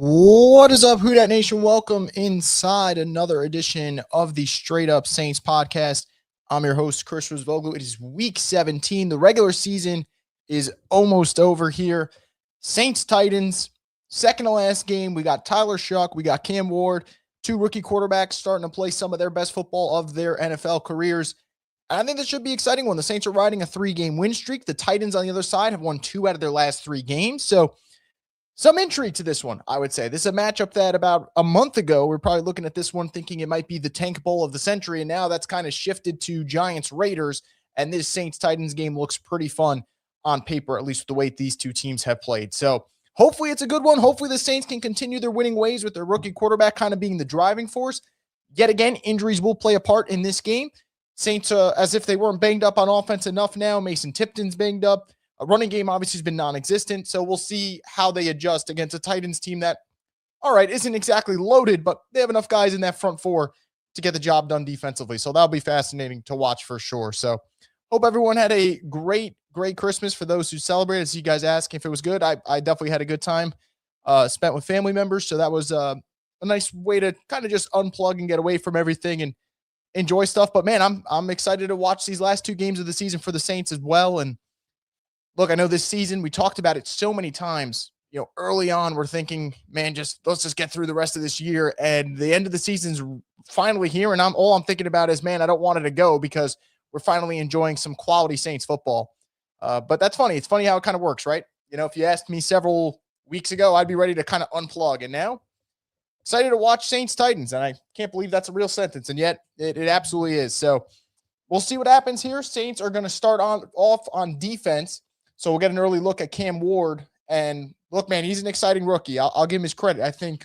What is up, Who Dat Nation? Welcome inside another edition of the Straight Up Saints podcast. I'm your host, Chris Rosvoglu. It is week 17. The regular season is almost over here. Saints-Titans, second to last game. We got Tyler Shuck. We got Cam Ward, two rookie quarterbacks starting to play some of their best football of their NFL careers. And I think this should be an exciting one. The Saints are riding a 3-game win streak. The Titans on the other side have won 2 out of their last 3 games. So some intrigue to this one, I would say. This is a matchup that about a month ago, we are probably looking at this one thinking it might be the tank bowl of the century, and now that's kind of shifted to Giants-Raiders, and this Saints-Titans game looks pretty fun on paper, at least with the way these two teams have played. So hopefully it's a good one. Hopefully the Saints can continue their winning ways with their rookie quarterback kind of being the driving force. Yet again, injuries will play a part in this game. Saints, as if they weren't banged up on offense enough now. Mason Tipton's banged up. A running game obviously has been non-existent, so we'll see how they adjust against a Titans team that, all right, isn't exactly loaded, but they have enough guys in that front four to get the job done defensively. So that'll be fascinating to watch for sure. So hope everyone had a great Christmas. For those who celebrated, I see you guys asking if it was good. I definitely had a good time spent with family members, so that was a nice way to kind of just unplug and get away from everything and enjoy stuff. But man, I'm excited to watch these last 2 games of the season for the Saints as well. And look, I know this season, we talked about it so many times, early on, we're thinking, man, let's just get through the rest of this year. And the end of the season's finally here. And all I'm thinking about is, man, I don't want it to go because we're finally enjoying some quality Saints football. But that's funny. It's funny how it kind of works, right? If you asked me several weeks ago, I'd be ready to kind of unplug. And now, excited to watch Saints Titans. And I can't believe that's a real sentence. And yet it absolutely is. So we'll see what happens here. Saints are going to start off on defense. So we'll get an early look at Cam Ward. And look, man, he's an exciting rookie. I'll give him his credit. I think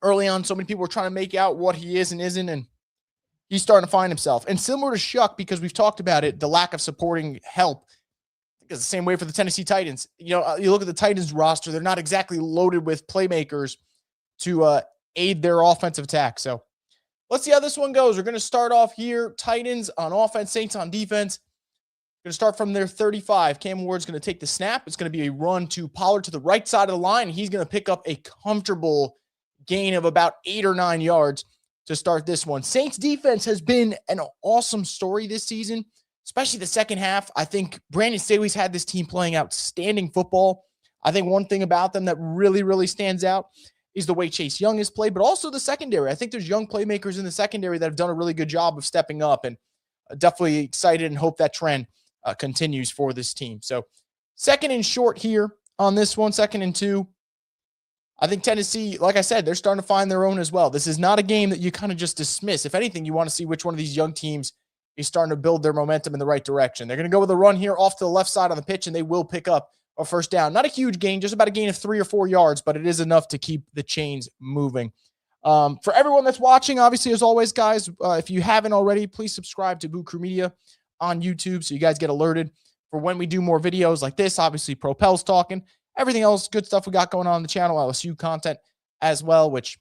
early on, so many people were trying to make out what he is and isn't, and he's starting to find himself. And similar to Shuck, because we've talked about it, the lack of supporting help is the same way for the Tennessee Titans. You look at the Titans roster, they're not exactly loaded with playmakers to aid their offensive attack. So let's see how this one goes. We're going to start off here. Titans on offense, Saints on defense. Going to start from their 35. Cam Ward's going to take the snap. It's going to be a run to Pollard to the right side of the line. He's going to pick up a comfortable gain of about 8 or 9 yards to start this one. Saints defense has been an awesome story this season, especially the second half. I think Brandon Staley's had this team playing outstanding football. I think one thing about them that really, really stands out is the way Chase Young has played, but also the secondary. I think there's young playmakers in the secondary that have done a really good job of stepping up, and definitely excited and hope that trend continues for this team. So second and short here on this one, 2nd and 2. I think Tennessee, like I said, they're starting to find their own as well. This is not a game that you kind of just dismiss. If anything, you want to see which one of these young teams is starting to build their momentum in the right direction. They're going to go with a run here off to the left side on the pitch, and they will pick up a first down. Not a huge gain, just about a gain of 3 or 4 yards, but it is enough to keep the chains moving. For everyone that's watching, obviously, as always, guys, if you haven't already, please subscribe to Boot Crew Media on YouTube so you guys get alerted for when we do more videos like this. Obviously, Propel's talking. Everything else, good stuff we got going on the channel. LSU content as well, which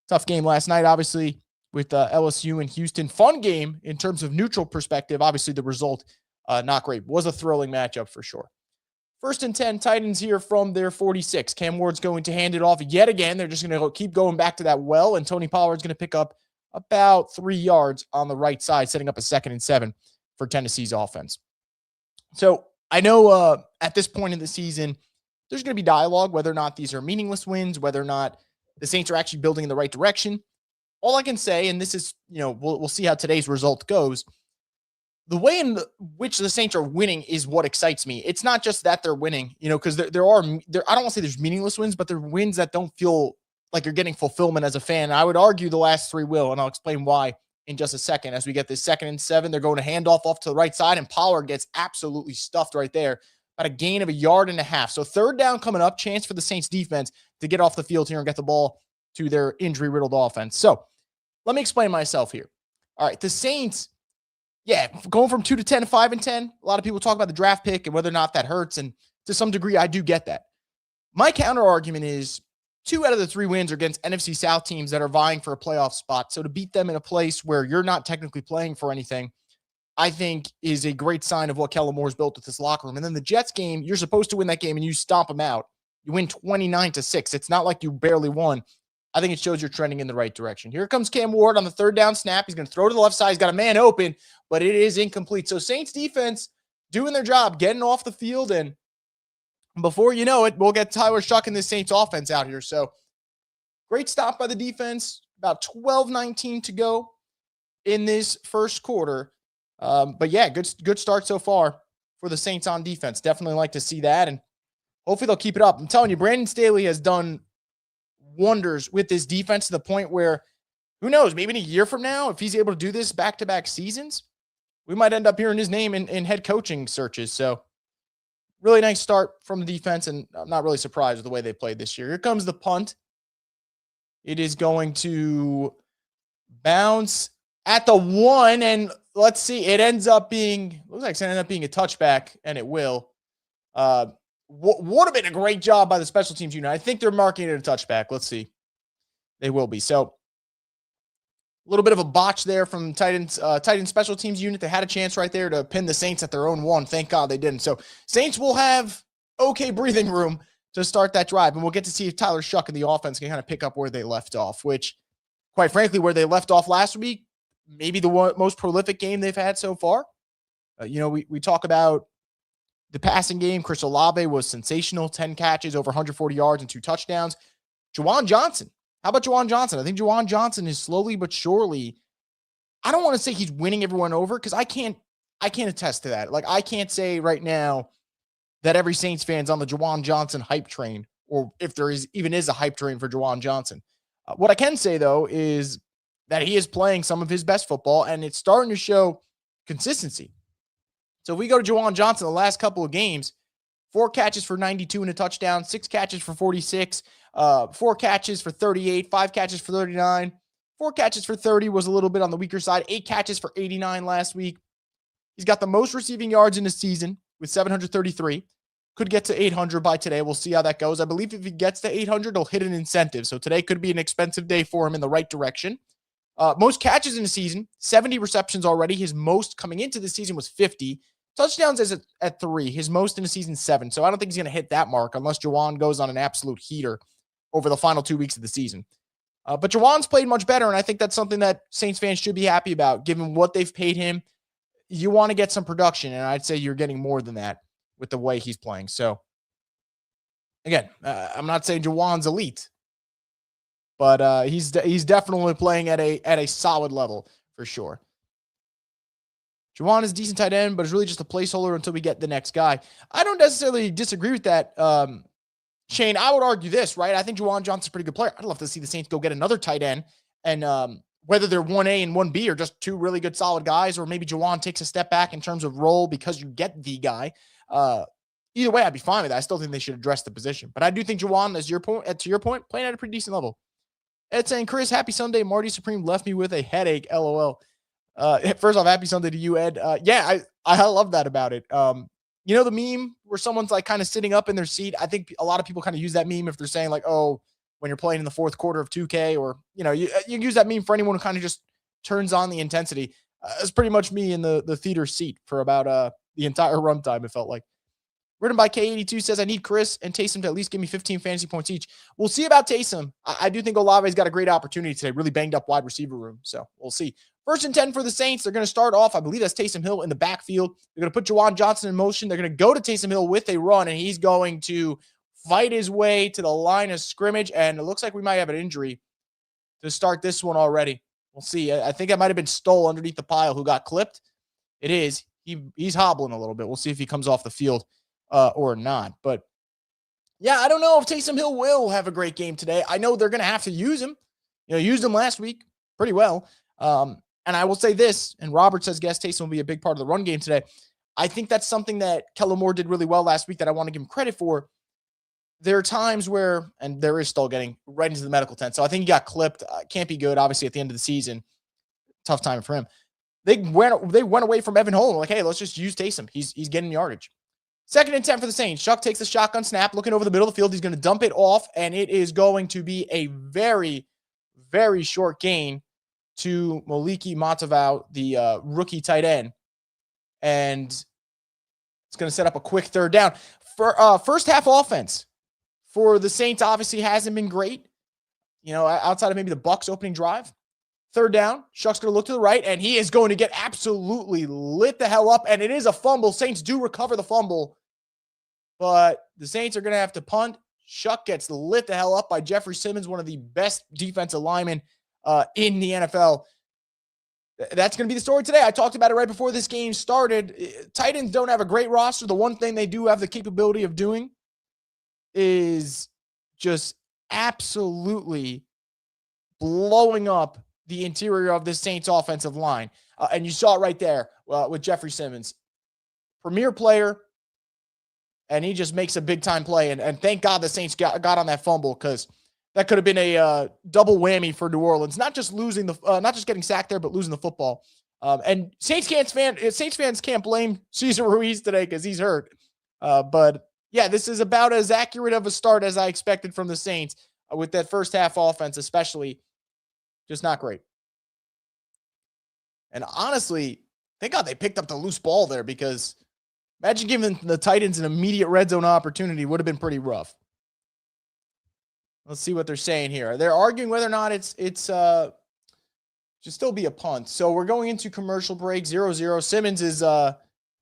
tough game last night, obviously, with LSU and Houston. Fun game in terms of neutral perspective. Obviously, the result, not great. Was a thrilling matchup for sure. 1st and 10, Titans here from their 46. Cam Ward's going to hand it off yet again. They're just going to keep going back to that well, and Tony Pollard's going to pick up about 3 yards on the right side, setting up a 2nd and 7 for Tennessee's offense. So I know at this point in the season, there's going to be dialogue whether or not these are meaningless wins, whether or not the Saints are actually building in the right direction. All I can say, and this is, we'll see how today's result goes. The way in which the Saints are winning is what excites me. It's not just that they're winning, because there are, I don't want to say there's meaningless wins, but they're wins that don't feel like you're getting fulfillment as a fan. And I would argue the last 3 will, and I'll explain why in just a second. As we get this 2nd and 7, they're going to hand off to the right side, and Pollard gets absolutely stuffed right there. About a gain of 1.5 yards. So 3rd down coming up, chance for the Saints defense to get off the field here and get the ball to their injury-riddled offense. So let me explain myself here. All right, the Saints, going from 2 to 10 to 5 and 10. A lot of people talk about the draft pick and whether or not that hurts, and to some degree, I do get that. My counter argument is 2 out of the 3 wins are against NFC South teams that are vying for a playoff spot. So to beat them in a place where you're not technically playing for anything, I think is a great sign of what Kellen Moore's built with this locker room. And then the Jets game, you're supposed to win that game and you stomp them out. You win 29-6. It's not like you barely won. I think it shows you're trending in the right direction. Here comes Cam Ward on the third down snap. He's going to throw to the left side. He's got a man open, but it is incomplete. So Saints defense doing their job, getting off the field, and before you know it, we'll get Tyler Shuck and this Saints offense out here. So great stop by the defense. About 12-19 to go in this first quarter. But yeah, good start so far for the Saints on defense. Definitely like to see that, and hopefully they'll keep it up. I'm telling you, Brandon Staley has done wonders with this defense to the point where, who knows, maybe in a year from now, if he's able to do this back-to-back seasons, we might end up hearing his name in head coaching searches. So really nice start from the defense, and I'm not really surprised with the way they played this year. Here comes the punt. It is going to bounce at the 1, and let's see, it ends up being, looks like it's going to end up being a touchback, and it will. Would have been a great job by the special teams unit. I think they're marking it a touchback. Let's see. They will be. So a little bit of a botch there from Titans special teams unit. They had a chance right there to pin the Saints at their own 1. Thank God they didn't. So Saints will have okay breathing room to start that drive, and we'll get to see if Tyler Shuck and the offense can kind of pick up where they left off, which, quite frankly, where they left off last week, maybe the most prolific game they've had so far. We talk about the passing game. Chris Olave was sensational, 10 catches, over 140 yards and 2 touchdowns. Juwan Johnson. How about Juwan Johnson? I think Juwan Johnson is slowly but surely, I don't want to say he's winning everyone over, because I can't attest to that. Like, I can't say right now that every Saints fan's on the Juwan Johnson hype train, or if there even is a hype train for Juwan Johnson. What I can say, though, is that he is playing some of his best football, and it's starting to show consistency. So if we go to Juwan Johnson, the last couple of games, 4 catches for 92 and a touchdown, 6 catches for 46, 4 catches for 38, 5 catches for 39, 4 catches for 30 was a little bit on the weaker side, 8 catches for 89 last week. He's got the most receiving yards in the season with 733. Could get to 800 by today. We'll see how that goes. I believe if he gets to 800, he'll hit an incentive. So today could be an expensive day for him in the right direction. Most catches in the season, 70 receptions already. His most coming into the season was 50. Touchdowns is at 3. His most in the season, 7. So I don't think he's going to hit that mark unless Juwan goes on an absolute heater over the final 2 weeks of the season. But Juwan's played much better, and I think that's something that Saints fans should be happy about, given what they've paid him. You want to get some production, and I'd say you're getting more than that with the way he's playing. So, again, I'm not saying Juwan's elite, but he's definitely playing at a solid level for sure. Juwan is a decent tight end, but it's really just a placeholder until we get the next guy. I don't necessarily disagree with that, Shane. I would argue this, right? I think Juwan Johnson's a pretty good player. I'd love to see the Saints go get another tight end, and whether they're 1A and 1B or just 2 really good solid guys, or maybe Juwan takes a step back in terms of role because you get the guy. Either way, I'd be fine with that. I still think they should address the position. But I do think Juwan, to your point, playing at a pretty decent level. Ed saying, Chris, happy Sunday. Marty Supreme left me with a headache. LOL. First off, happy Sunday to you, Ed. Yeah, I love that about it. You know the meme where someone's like kind of sitting up in their seat? I think a lot of people kind of use that meme if they're saying like, oh, when you're playing in the fourth quarter of 2K, or, you use that meme for anyone who kind of just turns on the intensity. It's pretty much me in the theater seat for about the entire runtime, it felt like. Written by K82 says, I need Chris and Taysom to at least give me 15 fantasy points each. We'll see about Taysom. I do think Olave's got a great opportunity today, really banged up wide receiver room. So we'll see. 1st and 10 for the Saints. They're going to start off, I believe that's Taysom Hill in the backfield. They're going to put Juwan Johnson in motion. They're going to go to Taysom Hill with a run, and he's going to fight his way to the line of scrimmage. And it looks like we might have an injury to start this one already. We'll see. I think it might have been Stoll underneath the pile who got clipped. It is. He's hobbling a little bit. We'll see if he comes off the field or not. But yeah, I don't know if Taysom Hill will have a great game today. I know they're going to have to use him. Used him last week pretty well. And I will say this, and Robert says, guess Taysom will be a big part of the run game today. I think that's something that Kellen Moore did really well last week that I want to give him credit for. There are times where, and there is still getting right into the medical tent. So I think he got clipped. Can't be good, obviously, at the end of the season. Tough time for him. They went away from Evan Holm. Like, hey, let's just use Taysom. He's getting yardage. 2nd and 10 for the Saints. Shuck takes the shotgun snap, looking over the middle of the field. He's going to dump it off, and it is going to be a very, very short gain to Moliki Matavau, the rookie tight end. And it's going to set up a quick 3rd down. For first half offense for the Saints obviously hasn't been great, outside of maybe the Bucs opening drive. Third down, Shuck's going to look to the right, and he is going to get absolutely lit the hell up, and it is a fumble. Saints do recover the fumble, but the Saints are going to have to punt. Shuck gets lit the hell up by Jeffrey Simmons, one of the best defensive linemen in the NFL. That's going to be the story today. I talked about it right before this game started. Titans don't have a great roster. The one thing they do have the capability of doing is just absolutely blowing up the interior of this Saints offensive line. And you saw it right there with Jeffrey Simmons. Premier player, and he just makes a big-time play. And thank God the Saints got on that fumble, because that could have been a double whammy for New Orleans. Not just getting sacked there, but losing the football. And Saints fans can't blame Cesar Ruiz today because he's hurt. But yeah, this is about as accurate of a start as I expected from the Saints with that first half offense, especially. Just not great. And honestly, thank God they picked up the loose ball there, because imagine giving the Titans an immediate red zone opportunity would have been pretty rough. Let's see what they're saying here. They're arguing whether or not it's should still be a punt. So we're going into commercial break, 0-0. Simmons is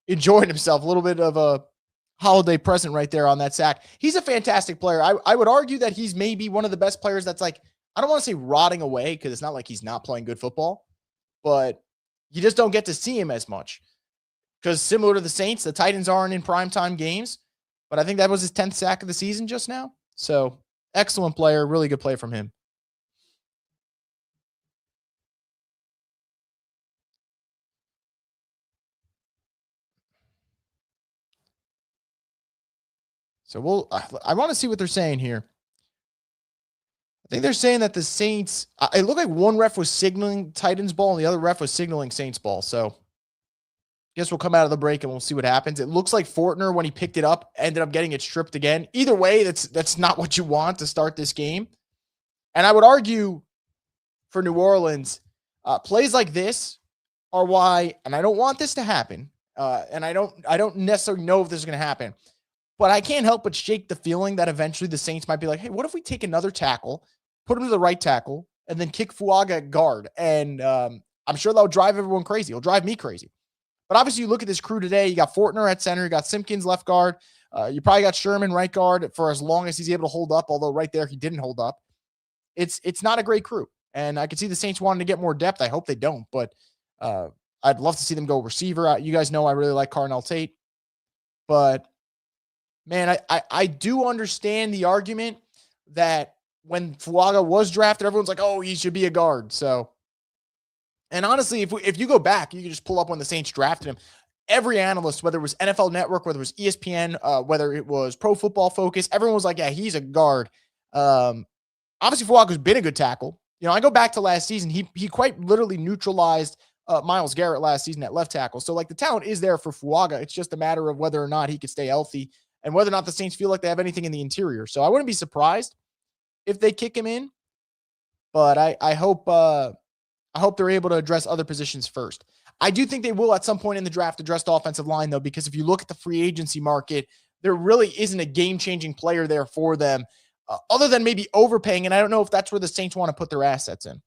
enjoying himself. A little bit of a holiday present right there on that sack. He's a fantastic player. I would argue that he's maybe one of the best players that's like, I don't want to say rotting away, because it's not like he's not playing good football, but you just don't get to see him as much. Because similar to the Saints, the Titans aren't in primetime games, but I think that was his 10th sack of the season just now. So excellent player, really good play from him. So I want to see what they're saying here. I think they're saying that the Saints, it looked like one ref was signaling Titans ball and the other ref was signaling Saints ball. So I guess we'll come out of the break and we'll see what happens. It looks like Fortner, when he picked it up, ended up getting it stripped again. Either way, that's not what you want to start this game. And I would argue for New Orleans, plays like this are why, and I don't want this to happen, and I don't necessarily know if this is going to happen, but I can't help but shake the feeling that eventually the Saints might be like, hey, what if we take another tackle, put him to the right tackle, and then kick Fuaga at guard? And I'm sure that'll drive everyone crazy. It'll drive me crazy. But obviously, you look at this crew today. You got Fortner at center. You got Simpkins left guard. You probably got Sherman right guard for as long as he's able to hold up, although right there he didn't hold up. It's not a great crew. And I could see the Saints wanting to get more depth. I hope they don't. But I'd love to see them go receiver. You guys know I really like Carnell Tate. But, man, I do understand the argument that when Fuaga was drafted, everyone's like, oh, he should be a guard. So, and honestly, if you go back, you can just pull up when the Saints drafted him. Every analyst, whether it was NFL Network, whether it was ESPN, whether it was Pro Football Focus, everyone was like, yeah, he's a guard. Obviously, Fuaga's been a good tackle. I go back to last season. He quite literally neutralized Myles Garrett last season at left tackle. So, the talent is there for Fuaga. It's just a matter of whether or not he could stay healthy and whether or not the Saints feel like they have anything in the interior. So, I wouldn't be surprised if they kick him in, but I hope they're able to address other positions first. I do think they will at some point in the draft address the offensive line, though, because if you look at the free agency market, there really isn't a game-changing player there for them, other than maybe overpaying, and I don't know if that's where the Saints want to put their assets in.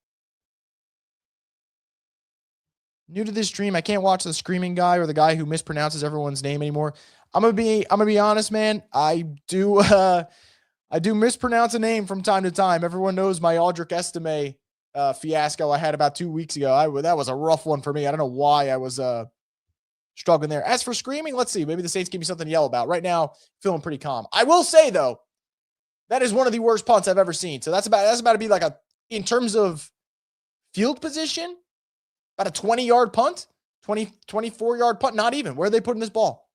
New to this stream, I can't watch the screaming guy or the guy who mispronounces everyone's name anymore. I'm gonna be honest, man. I do mispronounce a name from time to time. Everyone knows my Audric Estime fiasco I had about 2 weeks ago. That was a rough one for me. I don't know why I was struggling there. As for screaming, let's see. Maybe the Saints give me something to yell about. Right now, feeling pretty calm. I will say, though, that is one of the worst punts I've ever seen. So that's about to be like in terms of field position, about a 20-yard punt, 24-yard punt. Not even. Where are they putting this ball?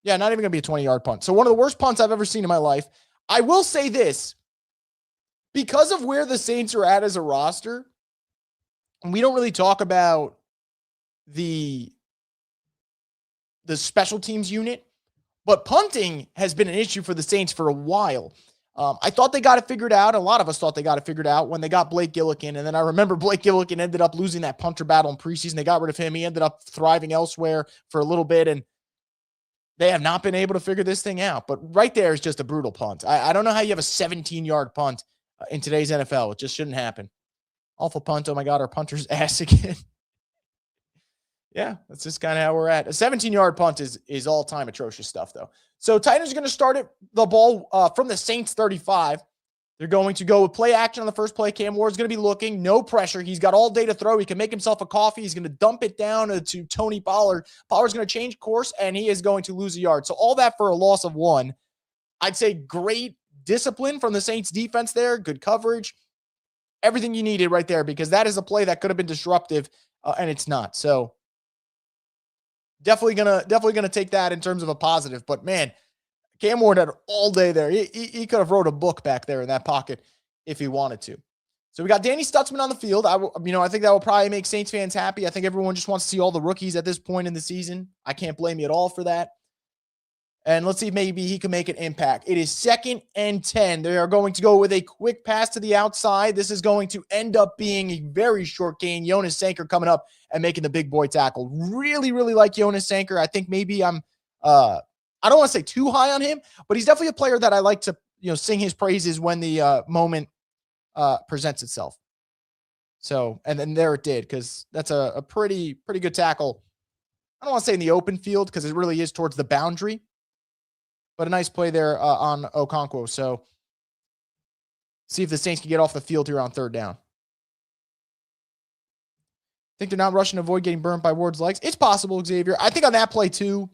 Yeah, not even going to be a 20-yard punt. So one of the worst punts I've ever seen in my life. I will say this. Because of where the Saints are at as a roster, and we don't really talk about the special teams unit, but punting has been an issue for the Saints for a while. I thought they got it figured out. A lot of us thought they got it figured out when they got Blake Gillikin. And then I remember Blake Gillikin ended up losing that punter battle in preseason. They got rid of him. He ended up thriving elsewhere for a little bit. And They have not been able to figure this thing out. But right there is just a brutal punt. I don't know how you have a 17-yard punt in today's NFL. It just shouldn't happen. Awful punt. Oh, my God, our punter's ass again. Yeah, that's just kind of how we're at. A 17-yard punt is all-time atrocious stuff, though. So Titans are going to start the ball from the Saints 35. They're going to go with play action on the first play. Cam Ward's going to be looking. No pressure. He's got all day to throw. He can make himself a coffee. He's going to dump it down to Tony Pollard. Pollard's going to change course, and he is going to lose a yard. So all that for a loss of 1. I'd say great discipline from the Saints defense there. Good coverage. Everything you needed right there, because that is a play that could have been disruptive, and it's not. So definitely gonna take that in terms of a positive. But man, Cam Ward had all day there. He could have wrote a book back there in that pocket if he wanted to. So we got Danny Stutzman on the field. I think that will probably make Saints fans happy. I think everyone just wants to see all the rookies at this point in the season. I can't blame you at all for that. And let's see if maybe he can make an impact. It is 2nd and 10. They are going to go with a quick pass to the outside. This is going to end up being a very short gain. Jonas Sanker coming up and making the big boy tackle. Really, really like Jonas Sanker. I think maybe I don't want to say too high on him, but he's definitely a player that I like to, sing his praises when the moment presents itself. So, and then there it did, because that's a pretty good tackle. I don't want to say in the open field, because it really is towards the boundary, but a nice play there on Okonkwo. So see if the Saints can get off the field here on 3rd down. Think they're not rushing to avoid getting burnt by Ward's legs? It's possible, Xavier. I think on that play too,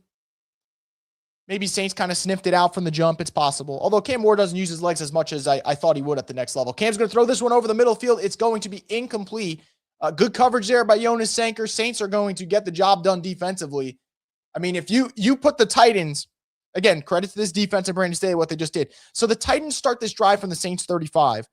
maybe Saints kind of sniffed it out from the jump. It's possible. Although Cam Ward doesn't use his legs as much as I thought he would at the next level. Cam's going to throw this one over the middle field. It's going to be incomplete. Good coverage there by Jonas Sanker. Saints are going to get the job done defensively. I mean, if you put the Titans, again, credit to this defense and Brandon Staley, what they just did. So the Titans start this drive from the Saints 35,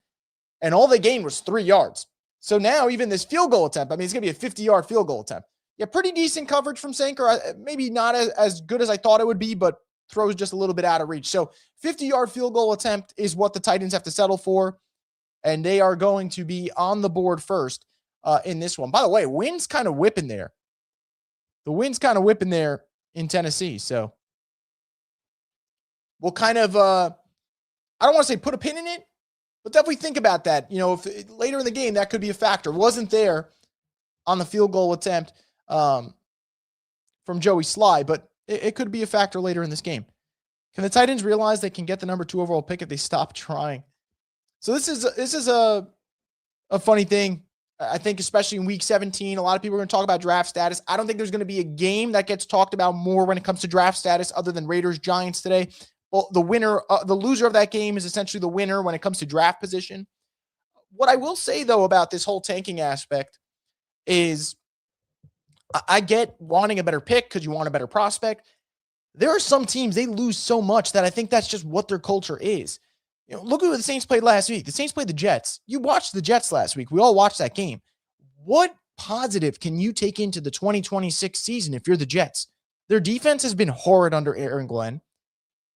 and all they gained was 3 yards. So now even this field goal attempt, I mean, it's going to be a 50-yard field goal attempt. Yeah, pretty decent coverage from Sanker. Maybe not as good as I thought it would be, but throws just a little bit out of reach. So 50-yard field goal attempt is what the Titans have to settle for, and they are going to be on the board first in this one. By the way, wind's kind of whipping there. The wind's kind of whipping there in Tennessee, so we'll kind of, I don't want to say put a pin in it, but definitely think about that. If later in the game, that could be a factor. Wasn't there on the field goal attempt from Joey Sly, but it could be a factor later in this game. Can the Titans realize they can get the number 2 overall pick if they stop trying? So this is a funny thing. I think especially in week 17, a lot of people are going to talk about draft status. I don't think there's going to be a game that gets talked about more when it comes to draft status other than Raiders Giants today. Well, the loser of that game is essentially the winner when it comes to draft position. What I will say, though, about this whole tanking aspect is I get wanting a better pick because you want a better prospect. There are some teams, they lose so much that I think that's just what their culture is. Look at what the Saints played last week. The Saints played the Jets. You watched the Jets last week. We all watched that game. What positive can you take into the 2026 season if you're the Jets? Their defense has been horrid under Aaron Glenn.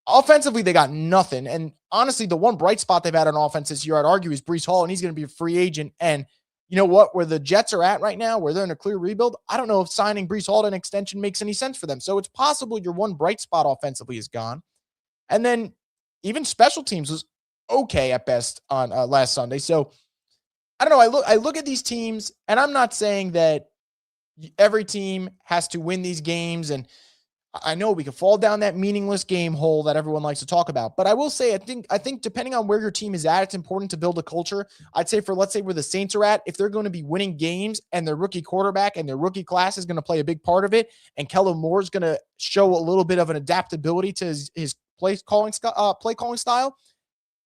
Offensively, they got nothing. And honestly, the one bright spot they've had on offense this year, I'd argue, is Breece Hall, and he's going to be a free agent. And you know what? Where the Jets are at right now, where they're in a clear rebuild, I don't know if signing Breece Hall to an extension makes any sense for them. So it's possible your one bright spot offensively is gone. And then even special teams was okay at best on last Sunday. So I don't know. I look at these teams, and I'm not saying that every team has to win these games, and I know we could fall down that meaningless game hole that everyone likes to talk about, but I will say, I think depending on where your team is at, it's important to build a culture. I'd say let's say where the Saints are at, if they're going to be winning games and their rookie quarterback and their rookie class is going to play a big part of it, and Kellen Moore is going to show a little bit of an adaptability to his play calling style,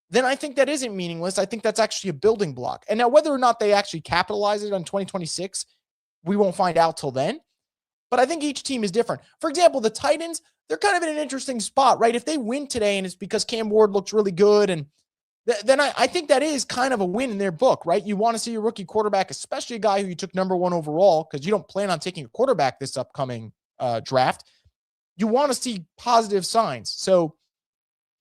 then I think that isn't meaningless. I think that's actually a building block. And now whether or not they actually capitalize it on 2026, we won't find out till then. But I think each team is different. For example, the Titans, they're kind of in an interesting spot, right? If they win today and it's because Cam Ward looks really good, and then I think that is kind of a win in their book, right? You want to see your rookie quarterback, especially a guy who you took number 1 overall, because you don't plan on taking a quarterback this upcoming draft. You want to see positive signs. So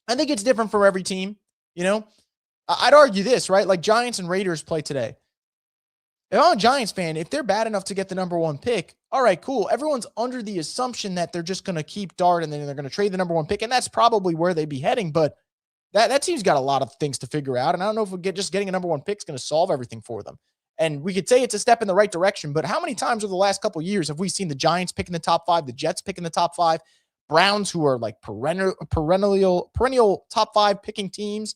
I think it's different for every team. I'd argue this, right? Like Giants and Raiders play today. If I'm a Giants fan, if they're bad enough to get the number 1 pick, all right, cool. Everyone's under the assumption that they're just going to keep Dart and then they're going to trade the number one pick. And that's probably where they'd be heading. But that team's got a lot of things to figure out. And I don't know if just getting a number one pick is going to solve everything for them. And we could say it's a step in the right direction, but how many times over the last couple of years have we seen the Giants picking the top 5, the Jets picking the top 5, Browns, who are like perennial top 5 picking teams?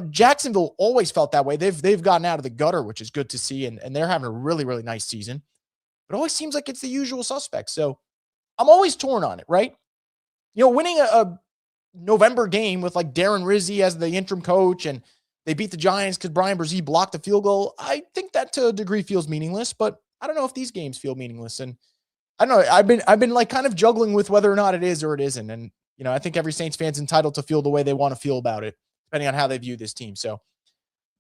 Jacksonville always felt that way. They've gotten out of the gutter, which is good to see, and they're having a really, really nice season. But it always seems like it's the usual suspects. So I'm always torn on it, right? Winning a November game with like Darren Rizzi as the interim coach, and they beat the Giants because Brian Brzee blocked the field goal. I think that to a degree feels meaningless, but I don't know if these games feel meaningless. And I don't know. I've been like kind of juggling with whether or not it is or it isn't. And I think every Saints fan's entitled to feel the way they want to feel about it, depending on how they view this team. So,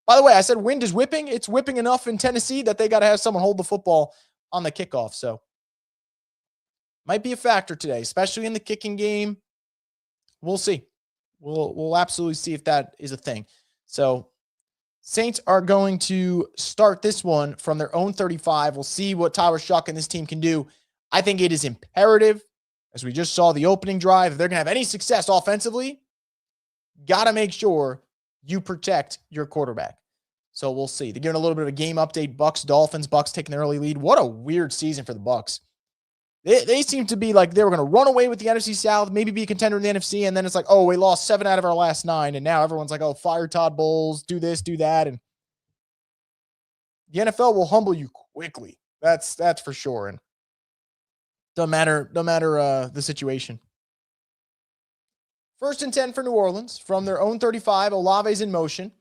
by the way, I said wind is whipping. It's whipping enough in Tennessee that they got to have someone hold the football on the kickoff. So, might be a factor today, especially in the kicking game. We'll see. We'll absolutely see if that is a thing. So, Saints are going to start this one from their own 35. We'll see what Tyler Shuck and this team can do. I think it is imperative, as we just saw the opening drive, if they're going to have any success offensively, got to make sure you protect your quarterback. So we'll see. They're giving a little bit of a game update. Bucks, Dolphins. Bucks taking the early lead. What a weird season for the Bucks. They seem to be like they were going to run away with the NFC South, maybe be a contender in the NFC, and then it's like, oh, we lost 7 out of our last 9, and now everyone's like, oh, fire Todd Bowles, do this, do that, and the NFL will humble you quickly. That's for sure, and no matter the situation. 1st and 10 for New Orleans from their own 35. Olave's in motion.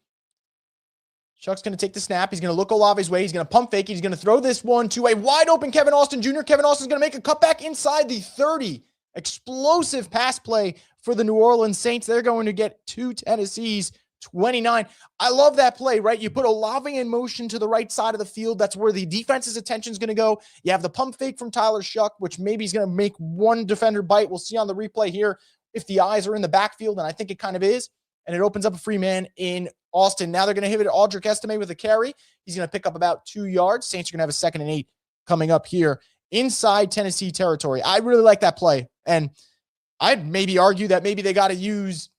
Chuck's going to take the snap. He's going to look Olave's way. He's going to pump fake. He's going to throw this one to a wide open Kevin Austin Jr. Kevin Austin's going to make a cutback inside the 30. Explosive pass play for the New Orleans Saints. They're going to get to Tennessee's 29. I love that play, right? You put Olave in motion to the right side of the field. That's where the defense's attention is going to go. You have the pump fake from Tyler Shuck, which maybe he's going to make one defender bite. We'll see on the replay here if the eyes are in the backfield, and I think it kind of is. And it opens up a free man in Austin. Now they're going to hit it Aldrich Estime with a carry. He's going to pick up about 2 yards. Saints are going to have a 2nd and 8 coming up here inside Tennessee territory. I really like that play. And I'd maybe argue that maybe they got to use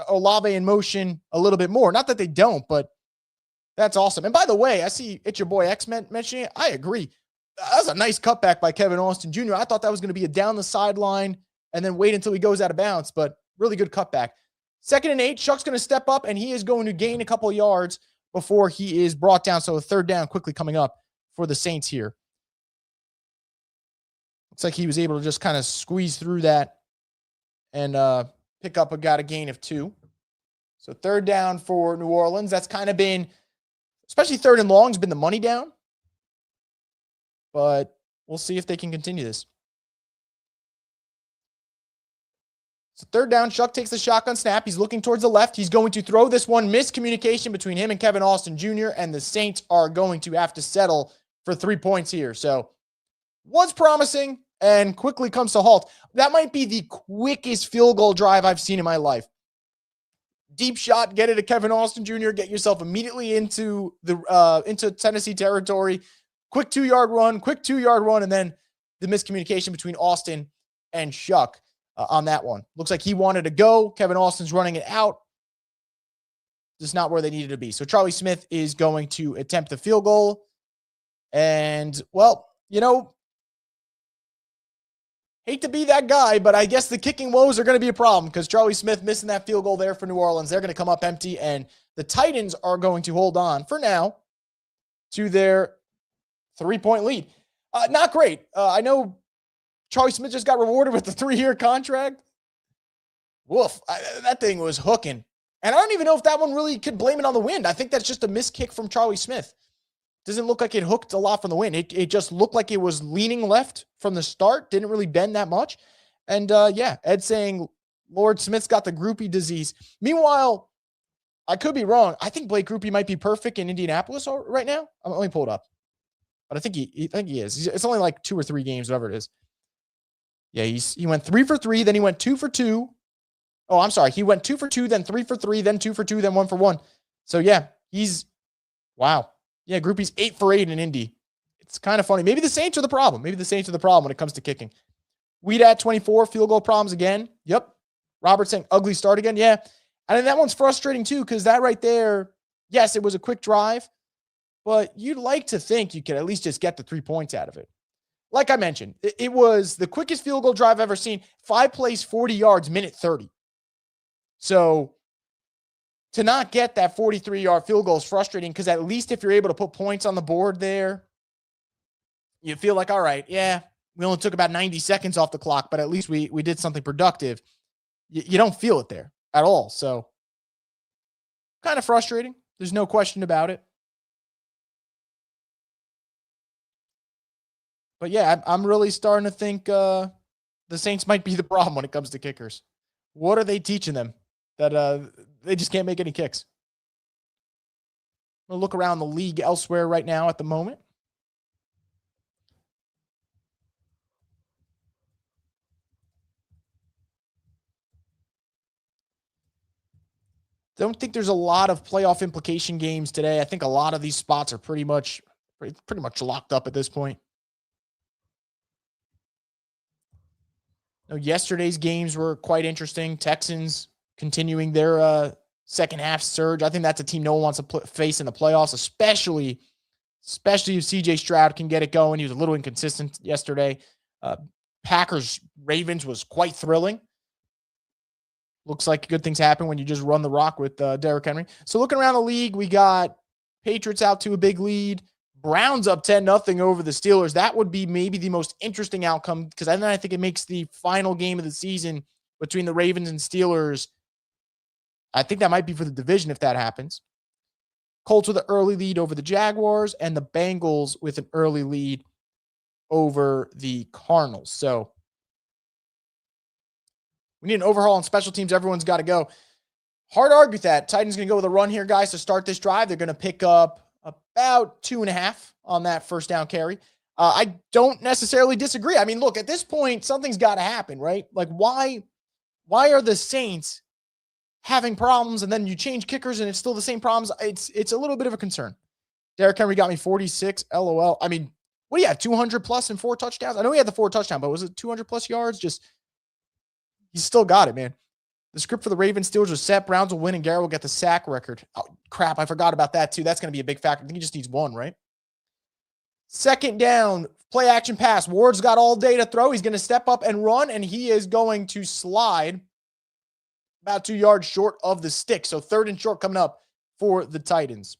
Olave in motion a little bit more. Not that they don't, but that's awesome. And by the way, I see it's your boy X mentioning it. I agree. That was a nice cutback by Kevin Austin Jr. I thought that was going to be a down the sideline and then wait until he goes out of bounds, but really good cutback. 2nd and 8, Shuck's going to step up, and he is going to gain a couple of yards before he is brought down. So a 3rd down quickly coming up for the Saints here. Looks like he was able to just kind of squeeze through that and pick up a gain of 2. So 3rd down for New Orleans. That's kind of been, especially 3rd and long, has been the money down. But we'll see if they can continue this. So 3rd down, Shuck takes the shotgun snap. He's looking towards the left. He's going to throw this one. Miscommunication between him and Kevin Austin Jr., and the Saints are going to have to settle for 3 points here. So was promising and quickly comes to halt. That might be the quickest field goal drive I've seen in my life. Deep shot, get it to Kevin Austin Jr., get yourself immediately into Tennessee territory. Quick 2-yard run, and then the miscommunication between Austin and Shuck. On that one. Looks like he wanted to go. Kevin Austin's running it out. Just not where they needed to be. So Charlie Smyth is going to attempt the field goal. And, well, hate to be that guy, but I guess the kicking woes are going to be a problem because Charlie Smyth missing that field goal there for New Orleans. They're going to come up empty, and the Titans are going to hold on, for now, to their 3-point lead. Not great. I know Charlie Smyth just got rewarded with a 3-year contract. Woof. That thing was hooking. And I don't even know if that one really could blame it on the wind. I think that's just a missed kick from Charlie Smyth. Doesn't look like it hooked a lot from the wind. It just looked like it was leaning left from the start. Didn't really bend that much. And Ed saying Lord Smith's got the groupie disease. Meanwhile, I could be wrong. I think Blake Groupie might be perfect in Indianapolis right now. Let me pull it up. But I think he is. It's only like 2 or 3 games, whatever it is. Yeah, he went 3 for 3, then he went 2 for 2. Oh, I'm sorry. He went 2 for 2, then 3 for 3, then 2 for 2, then 1 for 1. So yeah, wow. Yeah, Groupie's 8 for 8 in Indy. It's kind of funny. Maybe the Saints are the problem. Maybe the Saints are the problem when it comes to kicking. Weed at 24, field goal problems again. Yep. Robert saying ugly start again. Yeah. And then that one's frustrating too, because that right there, yes, it was a quick drive, but you'd like to think you could at least just get the 3 points out of it. Like I mentioned, it was the quickest field goal drive I've ever seen. 5 plays, 40 yards, minute 30. So to not get that 43-yard field goal is frustrating, because at least if you're able to put points on the board there, you feel like, all right, yeah, we only took about 90 seconds off the clock, but at least we did something productive. You don't feel it there at all. So kind of frustrating. There's no question about it. But yeah, I'm really starting to think the Saints might be the problem when it comes to kickers. What are they teaching them that they just can't make any kicks? We'll look around the league elsewhere right now at the moment. Don't think there's a lot of playoff implication games today. I think a lot of these spots are pretty much locked up at this point. Yesterday's games were quite interesting. Texans continuing their second half surge. I think that's a team no one wants to face in the playoffs, especially if CJ Stroud can get it going. He was a little inconsistent yesterday. Packers Ravens was quite thrilling. Looks like good things happen when you just run the rock with Derrick Henry. So looking around the league, we got Patriots out to a big lead. Browns up 10-0 over the Steelers. That would be maybe the most interesting outcome, because then I think it makes the final game of the season between the Ravens and Steelers. I think that might be for the division if that happens. Colts with an early lead over the Jaguars, and the Bengals with an early lead over the Cardinals. So we need an overhaul on special teams. Everyone's got to go. Hard to argue with that. Titans going to go with a run here, guys, to start this drive. They're going to pick up about 2.5 on that first down carry. I don't necessarily disagree. I mean, look, at this point, something's got to happen, right? Like, why are the Saints having problems, and then you change kickers and it's still the same problems? It's a little bit of a concern. Derrick Henry got me 46. LOL. I mean, what do you have? 200 plus and 4 touchdowns? I know he had the 4 touchdowns, but was it 200 plus yards? Just, he's still got it, man. The script for the Ravens Steelers was set. Browns will win and Garrett will get the sack record. Oh, crap. I forgot about that too. That's going to be a big factor. I think he just needs 1, right? Second down, play action pass. Ward's got all day to throw. He's going to step up and run, and he is going to slide about 2 yards short of the stick. So 3rd and short coming up for the Titans.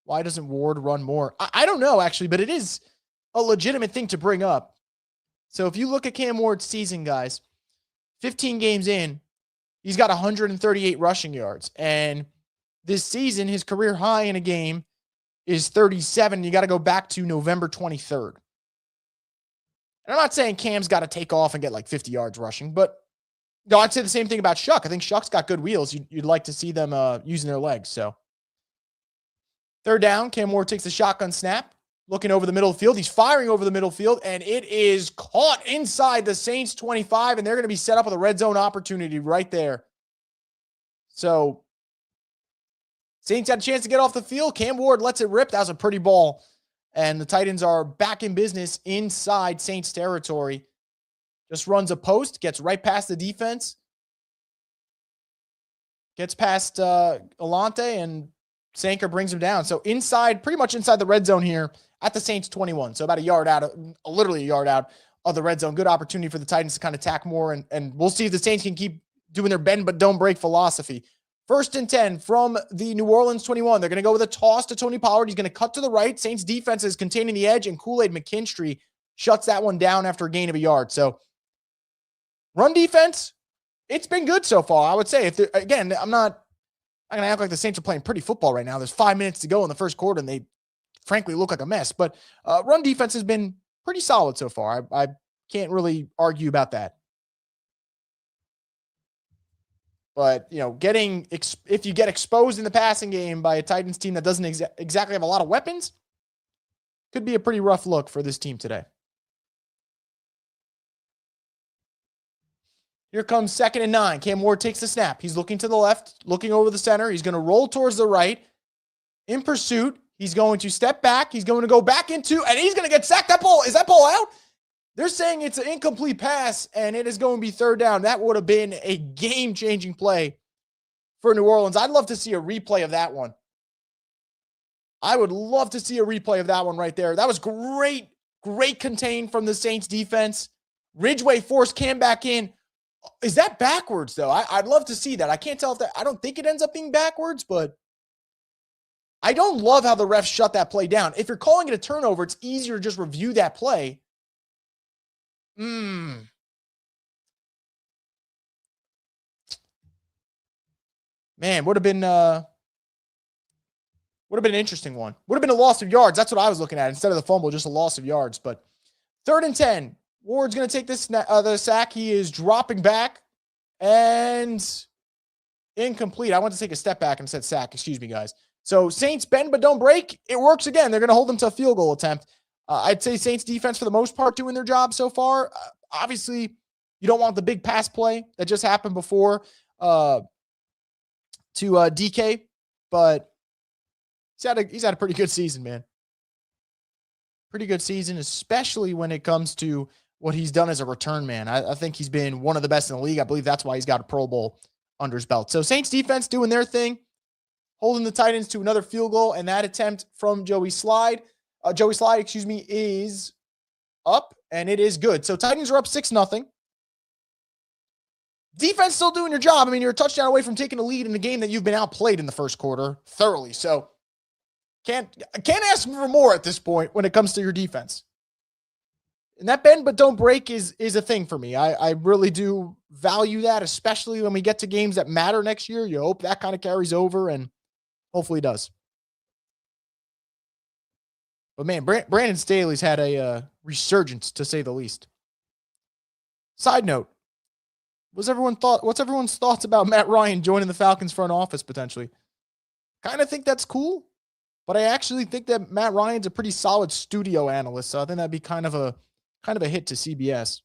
Why doesn't Ward run more? I don't know, actually, but it is a legitimate thing to bring up. So if you look at Cam Ward's season, guys, 15 games in, he's got 138 rushing yards. And this season, his career high in a game is 37. You got to go back to November 23rd. And I'm not saying Cam's got to take off and get like 50 yards rushing, but no, I'd say the same thing about Shuck. I think Shuck's got good wheels. You'd like to see them using their legs. So 3rd down, Cam Ward takes the shotgun snap, looking over the middle of the field. He's firing over the middle field, and it is caught inside the Saints 25, and they're going to be set up with a red zone opportunity right there. So Saints had a chance to get off the field. Cam Ward lets it rip. That was a pretty ball. And the Titans are back in business inside Saints territory. Just runs a post, gets right past the defense, gets past Alante, and Sanker brings him down. So inside, pretty much inside the red zone here at the Saints 21. So about a yard out, literally a yard out of the red zone. Good opportunity for the Titans to kind of tack more, and we'll see if the Saints can keep doing their bend but don't break philosophy. 1st and 10 from the New Orleans 21. They're going to go with a toss to Tony Pollard. He's going to cut to the right. Saints defense is containing the edge, and Kool-Aid McKinstry shuts that one down after a gain of a yard. So run defense, it's been good so far, I would say. Again, I'm not going to act like the Saints are playing pretty football right now. There's 5 minutes to go in the first quarter, and they frankly look like a mess. But run defense has been pretty solid so far. I can't really argue about that. But, if you get exposed in the passing game by a Titans team that doesn't exactly have a lot of weapons, could be a pretty rough look for this team today. Here comes 2nd and 9. Cam Ward takes the snap. He's looking to the left, looking over the center. He's going to roll towards the right. In pursuit, He's going to step back. He's going to go back into, and he's going to get sacked. Is that ball out? They're saying it's an incomplete pass, and it is going to be third down. That would have been a game-changing play for New Orleans. I'd love to see a replay of that one. I would love to see a replay of that one right there. That was great, great contain from the Saints defense. Ridgeway forced Cam back in. Is that backwards, though? I'd love to see that. I can't tell if that – I don't think it ends up being backwards, but I don't love how the refs shut that play down. If you're calling it a turnover, it's easier to just review that play. Man, would have been an interesting one. Would have been a loss of yards. That's what I was looking at. Instead of the fumble, just a loss of yards. But 3rd and 10. Ward's going to take this the sack. He is dropping back and incomplete. I want to take a step back and said sack. Excuse me, guys. So Saints bend but don't break. It works again. They're going to hold them to a field goal attempt. I'd say Saints defense for the most part doing their job so far. Obviously, you don't want the big pass play that just happened before to DK, but he's had a pretty good season, man. Pretty good season, especially when it comes to what he's done as a return man. I think he's been one of the best in the league. I believe that's why he's got a Pro Bowl under his belt. So Saints defense doing their thing, holding the Titans to another field goal, and that attempt from Joey Slide, is up, and it is good. So Titans are up 6-0. Defense still doing your job. I mean, you're a touchdown away from taking a lead in a game that you've been outplayed in the first quarter thoroughly. So can't ask for more at this point when it comes to your defense. And that bend but don't break is a thing for me. I really do value that, especially when we get to games that matter next year. You hope that kind of carries over, and hopefully it does. But man, Brandon Staley's had a resurgence, to say the least. Side note, what's everyone's thoughts about Matt Ryan joining the Falcons front office potentially? Kind of think that's cool, but I actually think that Matt Ryan's a pretty solid studio analyst, so I think that'd be kind of a hit to CBS.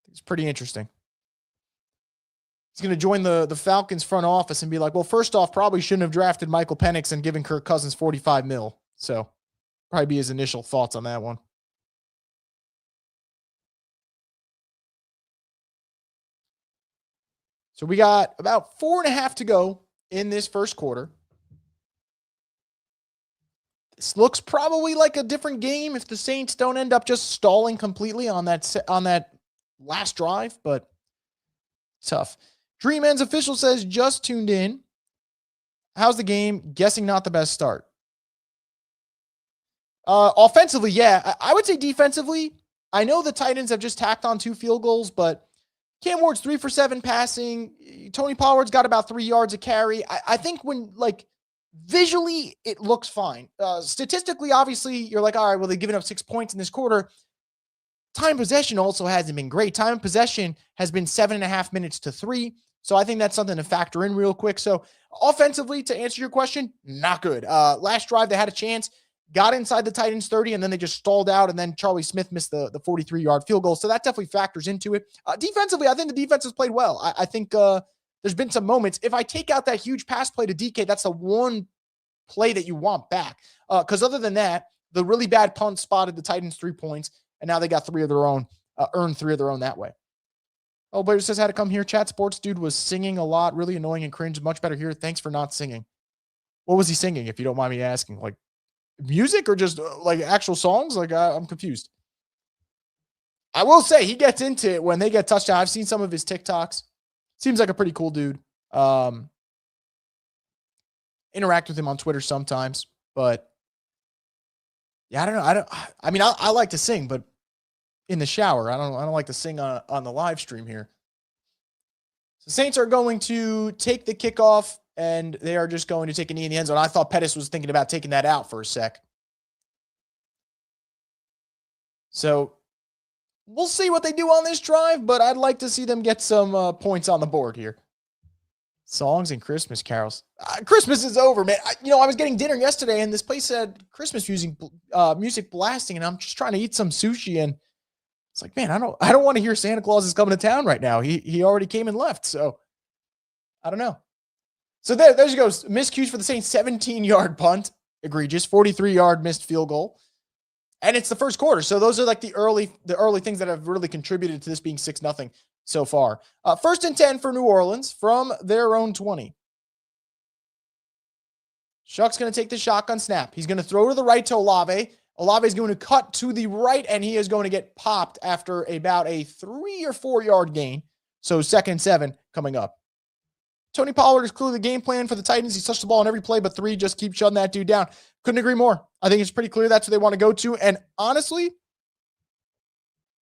It's pretty interesting. He's going to join the Falcons front office and be like, well, first off, probably shouldn't have drafted Michael Penix and given Kirk Cousins $45 million. So probably be his initial thoughts on that one. So we got about 4.5 to go in this first quarter. This looks probably like a different game if the Saints don't end up just stalling completely on that last drive, but tough. Dream Ends official says, just tuned in. How's the game? Guessing not the best start. Offensively, yeah. I would say defensively, I know the Titans have just tacked on 2 field goals, but Cam Ward's 3 for 7 passing. Tony Pollard's got about 3 yards a carry. I think when, visually, it looks fine. Statistically, obviously, you're like, all right, well, they've given up 6 points in this quarter. Time possession also hasn't been great. Time possession has been 7.5 minutes to 3. So I think that's something to factor in real quick. So offensively, to answer your question, not good. Last drive, they had a chance, got inside the Titans 30, and then they just stalled out, and then Charlie Smyth missed the 43-yard field goal. So that definitely factors into it. Defensively, I think the defense has played well. I think there's been some moments. If I take out that huge pass play to DK, that's the one play that you want back. Because other than that, the really bad punt spotted the Titans 3 points, and now they got 3 of their own, earned 3 of their own that way. Oh, Blair says, how to come here. Chat Sports dude was singing a lot, really annoying and cringe. Much better here. Thanks for not singing. What was he singing, if you don't mind me asking? Like music or just actual songs? I'm confused. I will say he gets into it when they get touchdown. I've seen some of his TikToks. Seems like a pretty cool dude. Interact with him on Twitter sometimes, but yeah, I don't know. I like to sing, but in the shower, I don't like to sing on the live stream here. So Saints are going to take the kickoff, and they are just going to take a knee in the end zone. I thought Pettis was thinking about taking that out for a sec. So we'll see what they do on this drive, but I'd like to see them get some points on the board here. Songs and Christmas carols. Christmas is over, man. I was getting dinner yesterday, and this place had Christmas music blasting, and I'm just trying to eat some sushi, and it's like, man, I don't want to hear Santa Claus is coming to town right now. He already came and left, so I don't know. So there you go. Miscues for the Saints, 17-yard punt. Egregious. 43-yard missed field goal. And it's the first quarter. So those are like the early things that have really contributed to this being 6-0 so far. 1st and 10 for New Orleans from their own 20. Shuck's going to take the shotgun snap. He's going to throw to the right to Olave. Olave is going to cut to the right, and he is going to get popped after about a 3 or 4 yard gain. So 2nd and 7 coming up. Tony Pollard is clearly the game plan for the Titans. He's touched the ball on every play, but 3 just keep shutting that dude down. Couldn't agree more. I think it's pretty clear that's what they want to go to. And honestly,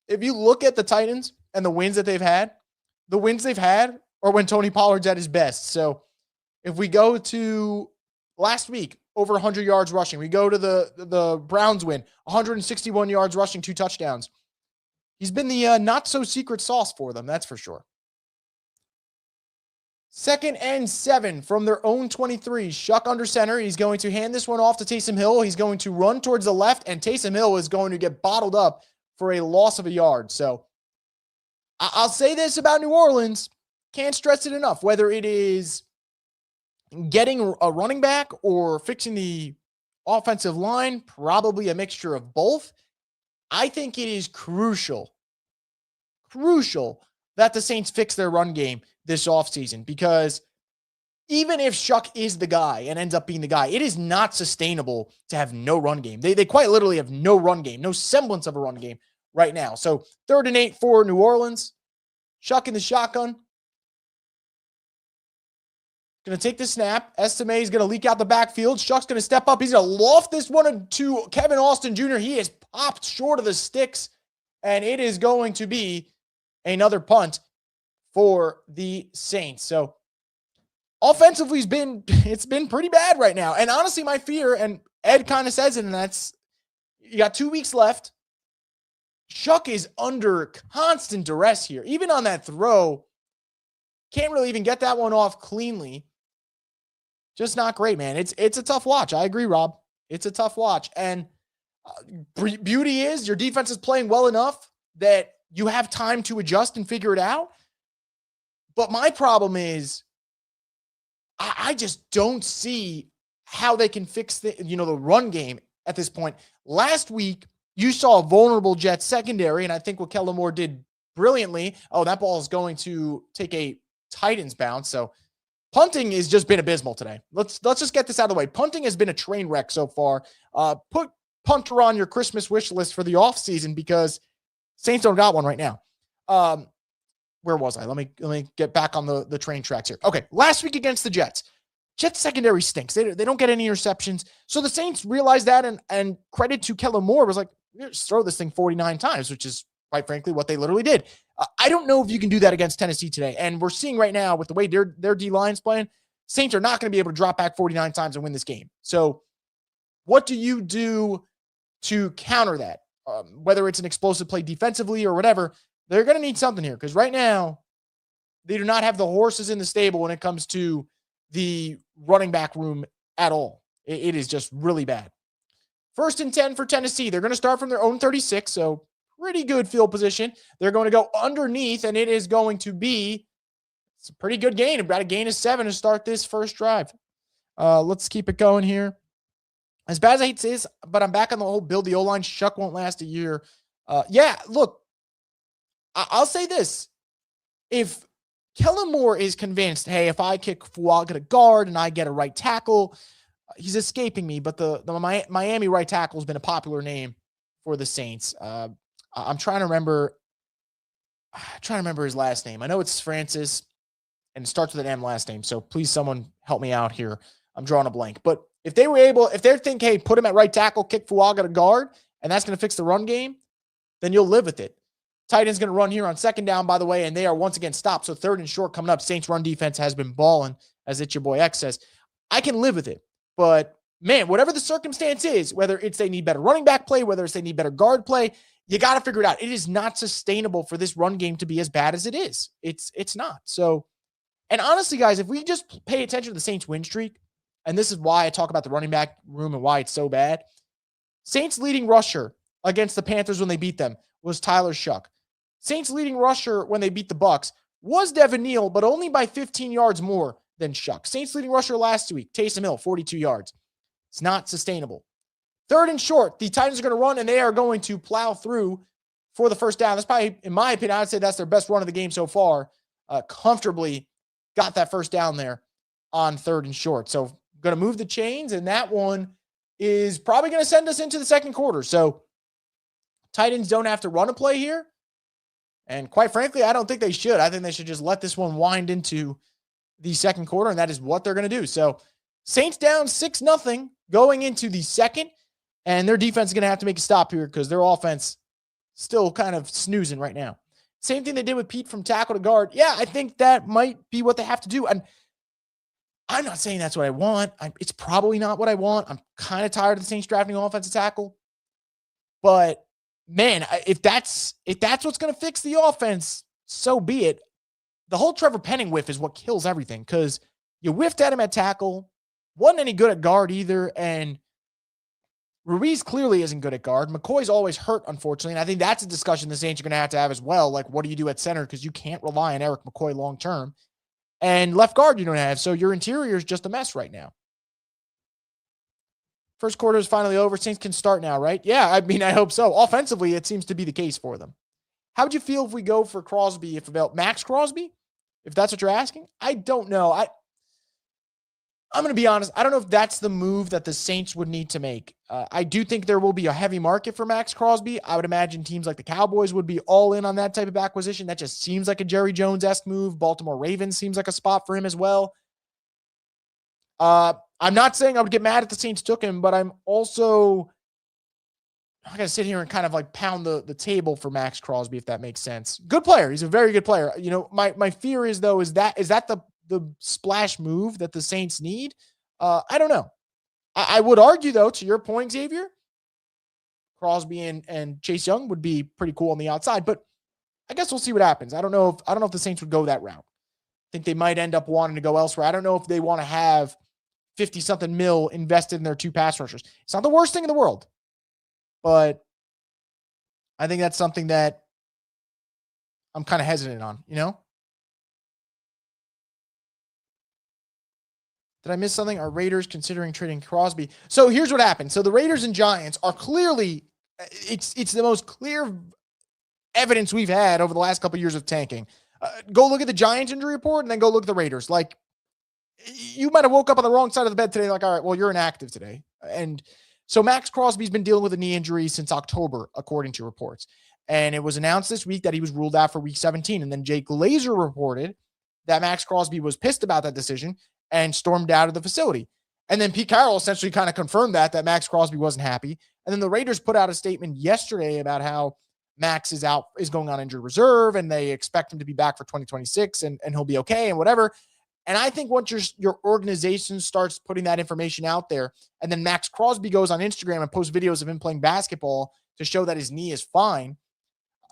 if you look at the Titans and the wins that they've had, the wins they've had are when Tony Pollard's at his best. So if we go to last week, over 100 yards rushing. We go to the Browns win, 161 yards rushing, 2 touchdowns. He's been the not-so-secret sauce for them, that's for sure. 2nd and 7 from their own 23. Shuck under center. He's going to hand this one off to Taysom Hill. He's going to run towards the left, and Taysom Hill is going to get bottled up for a loss of a yard. So I'll say this about New Orleans. Can't stress it enough. Whether it is getting a running back or fixing the offensive line, probably a mixture of both. I think it is crucial that the Saints fix their run game this offseason, because even if Shuck is the guy and ends up being the guy, it is not sustainable to have no run game. They quite literally have no run game, no semblance of a run game right now. So 3rd and 8 for New Orleans. Shuck in the shotgun. Going to take the snap. Estime is going to leak out the backfield. Shuck's going to step up. He's going to loft this one to Kevin Austin Jr. He is popped short of the sticks, and it is going to be another punt for the Saints. So offensively, it's been pretty bad right now. And honestly, my fear, and Ed kind of says it, and that's, you got 2 weeks left. Shuck is under constant duress here. Even on that throw, can't really even get that one off cleanly. Just not great, man. It's a tough watch. I agree, Rob. It's a tough watch. And beauty is your defense is playing well enough that you have time to adjust and figure it out. But my problem is I just don't see how they can fix the run game at this point. Last week, you saw a vulnerable Jets secondary, and I think what Kellen Moore did brilliantly. Oh, that ball is going to take a Titans bounce. So punting has just been abysmal today. Let's just get this out of the way. Punting has been a train wreck so far. Put punter on your Christmas wish list for the offseason, because Saints don't got one right now. Where was I? Let me get back on the train tracks here. Okay, last week against the Jets. Jets secondary stinks. They don't get any interceptions. So the Saints realized that, and credit to Kellen Moore was like, just throw this thing 49 times, which is quite frankly what they literally did. I don't know if you can do that against Tennessee today. And we're seeing right now with the way their D-line's playing, Saints are not going to be able to drop back 49 times and win this game. So what do you do to counter that? Whether it's an explosive play defensively or whatever, they're going to need something here, because right now they do not have the horses in the stable when it comes to the running back room at all. It is just really bad. 1st and 10 for Tennessee. They're going to start from their own 36, so pretty good field position. They're going to go underneath, and it is going to be it's a pretty good gain. About a gain of 7 to start this first drive. Let's keep it going here. As bad as I hate to say this, but I'm back on the whole build the O-line. Shuck won't last a year. Yeah, look, I'll say this. If Kellen Moore is convinced, hey, if I kick Fuaga to guard and I get a right tackle, he's escaping me, but the Miami right tackle has been a popular name for the Saints. I'm trying to remember his last name. I know it's Francis, and it starts with an M last name. So please, someone help me out here. I'm drawing a blank. But if they're thinking, hey, put him at right tackle, kick Fuaga to guard, and that's going to fix the run game, then you'll live with it. Titans going to run here on 2nd down, by the way, and they are once again stopped. So 3rd and short coming up. Saints run defense has been balling, as it's your boy X says. I can live with it. But, man, whatever the circumstance is, whether it's they need better running back play, whether it's they need better guard play, you got to figure it out. It is not sustainable for this run game to be as bad as it is. It's not. So, and honestly, guys, if we just pay attention to the Saints win streak, and this is why I talk about the running back room and why it's so bad, Saints leading rusher against the Panthers when they beat them was Tyler Shuck. Saints leading rusher when they beat the Bucs was Devin Neal, but only by 15 yards more than Shuck. Saints leading rusher last week, Taysom Hill, 42 yards. It's not sustainable. Third and short, the Titans are going to run, and they are going to plow through for the first down. That's probably, in my opinion, I'd say that's their best run of the game so far. Comfortably got that first down there on third and short. So going to move the chains, and that one is probably going to send us into the second quarter. So Titans don't have to run a play here. And quite frankly, I don't think they should. I think they should just let this one wind into the second quarter, and that is what they're going to do. So Saints down 6-0 going into the second, and their defense is going to have to make a stop here because their offense still kind of snoozing right now. Same thing they did with Pete from tackle to guard. Yeah, I think that might be what they have to do. And I'm not saying that's what I want. It's probably not what I want. I'm kind of tired of the Saints drafting offensive tackle. But man, if that's what's going to fix the offense, so be it. The whole Trevor Penning whiff is what kills everything because you whiffed at him at tackle, wasn't any good at guard either, and Ruiz clearly isn't good at guard. McCoy's always hurt, unfortunately, and I think that's a discussion the Saints are going to have as well. Like, what do you do at center because you can't rely on Eric McCoy long term, and left guard you don't have, so your interior is just a mess right now. First quarter is finally over. Saints can start now, right? Yeah, I mean, I hope so. Offensively, it seems to be the case for them. How would you feel if we go for Crosby, about Max Crosby? If that's what you're asking? I don't know. I'm going to be honest. I don't know if that's the move that the Saints would need to make. I do think there will be a heavy market for Max Crosby. I would imagine teams like the Cowboys would be all in on that type of acquisition. That just seems like a Jerry Jones-esque move. Baltimore Ravens seems like a spot for him as well. I'm not saying I would get mad if the Saints took him, but I'm also not going to sit here and kind of like pound the table for Max Crosby, if that makes sense. Good player. He's a very good player. You know, my fear is, though, is that the splash move that the Saints need? I don't know. I would argue, though, to your point, Xavier, Crosby and Chase Young would be pretty cool on the outside, but I guess we'll see what happens. I don't know if the Saints would go that route. I think they might end up wanting to go elsewhere. I don't know if they want to have 50-something mil invested in their two pass rushers. It's not the worst thing in the world, but I think that's something that I'm kind of hesitant on, you know? Did I miss something? Are Raiders considering trading Crosby? So here's what happened. So the Raiders and Giants are clearly, it's the most clear evidence we've had over the last couple of years of tanking. Go look at the Giants injury report and then go look at the Raiders. Like, you might have woke up on the wrong side of the bed today. Like, all right, well, you're inactive today. And so Max Crosby's been dealing with a knee injury since October, according to reports. And it was announced this week that he was ruled out for week 17. And then Jake Glazer reported that Max Crosby was pissed about that decision and stormed out of the facility. And then Pete Carroll essentially kind of confirmed that Max Crosby wasn't happy. And then the Raiders put out a statement yesterday about how Max is going on injured reserve, and they expect him to be back for 2026 and he'll be okay and whatever. And I think once your organization starts putting that information out there, and then Max Crosby goes on Instagram and posts videos of him playing basketball to show that his knee is fine,